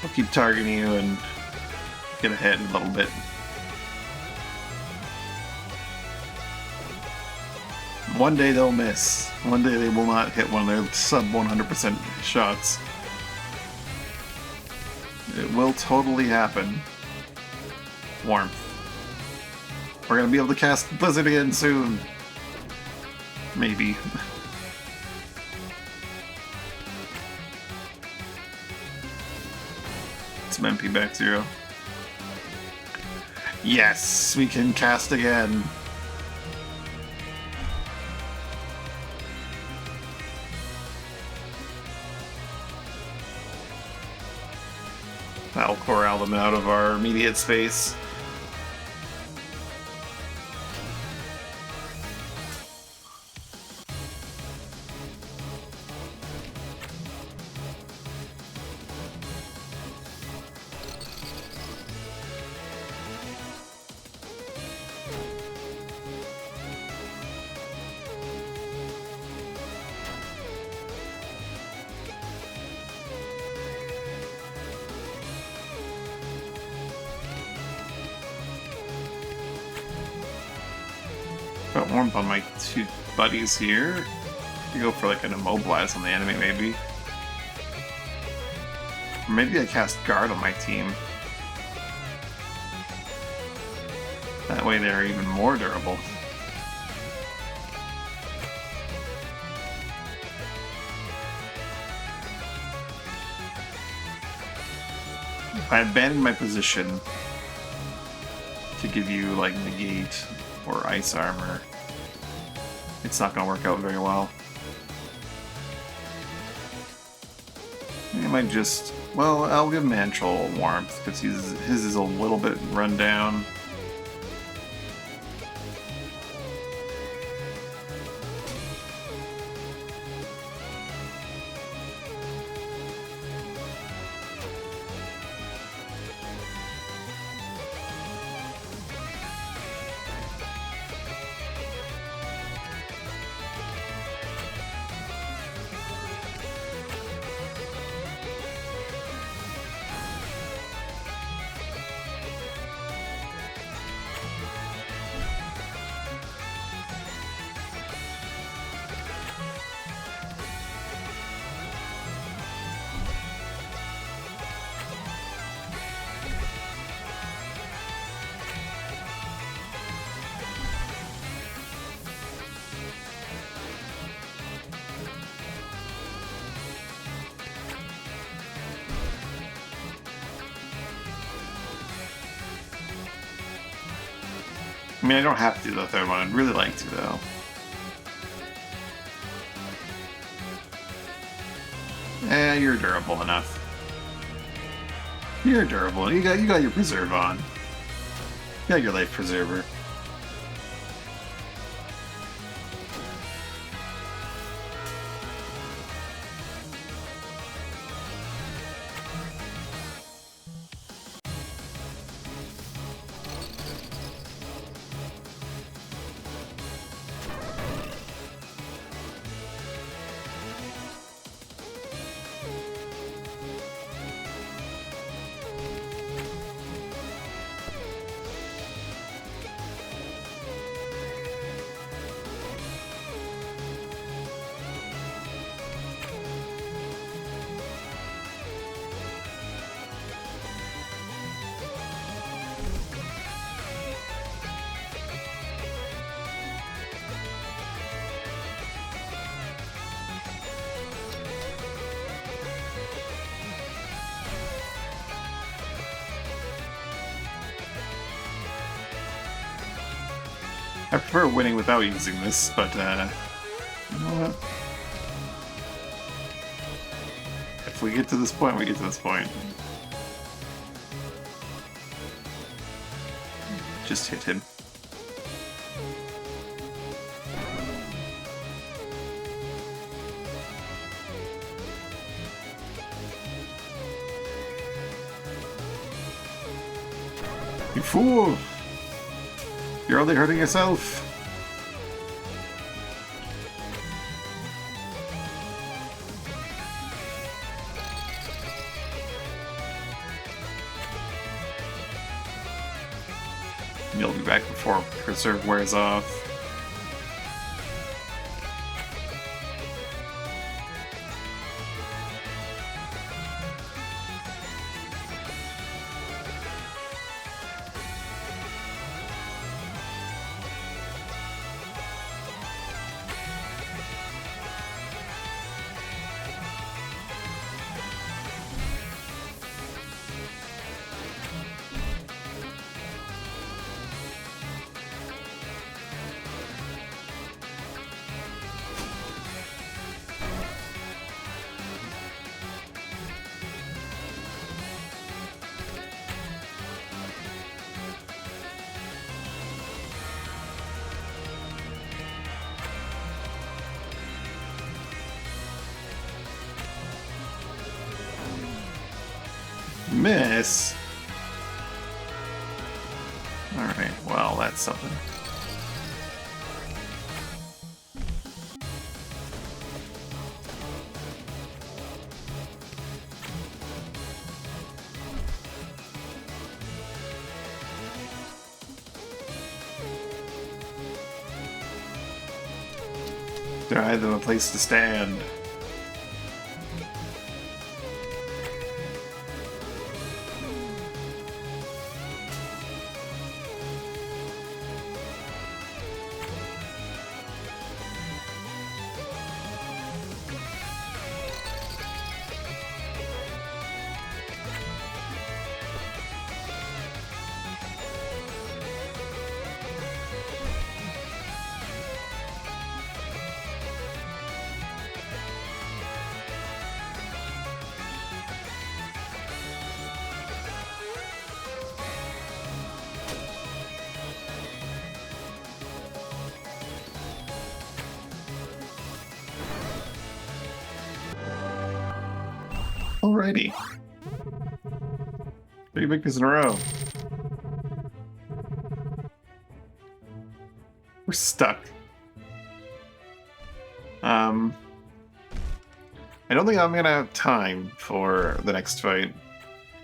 I'll keep targeting you and get ahead a little bit. One day they'll miss. One day they will not hit one of their sub 100% shots. It will totally happen. Warmth. We're gonna be able to cast Blizzard again soon. Maybe. Some MP back 0. Yes, we can cast again. That'll corral them out of our immediate space. Got warmth on my 2 buddies here. I go for like an immobilize on the enemy, maybe. Or maybe I cast guard on my team. That way they're even more durable. If I abandon my position to give you like negate or ice armor, it's not going to work out very well. I might just, well, I'll give Mantrol warmth because his is a little bit run down. I mean, I don't have to do the third one. I'd really like to, though. You're durable enough. You're durable. You got your preserve on. You got your life preserver. I prefer winning without using this, but, you know what? If we get to this point, we get to this point. Just hit him. You fool! You're only hurting yourself. You'll be back before Preserve wears off. Miss? Alright, well, that's something. Deny them a place to stand. Alrighty. 3 victories in a row. We're stuck. I don't think I'm gonna have time for the next fight.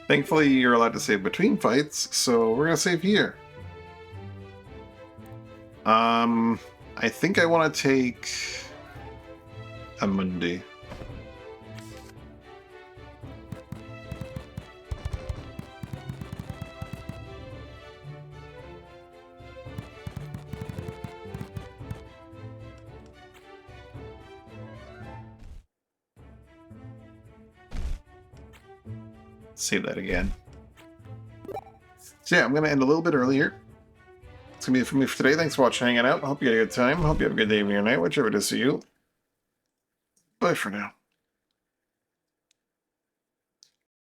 Thankfully, you're allowed to save between fights, so we're gonna save here. I think I want to take a Mundi. Save that again. So yeah, I'm going to end a little bit earlier. It's going to be it for me for today. Thanks for watching, hanging out. Hope you had a good time. Hope you have a good day or night, whichever it is for you. Bye for now.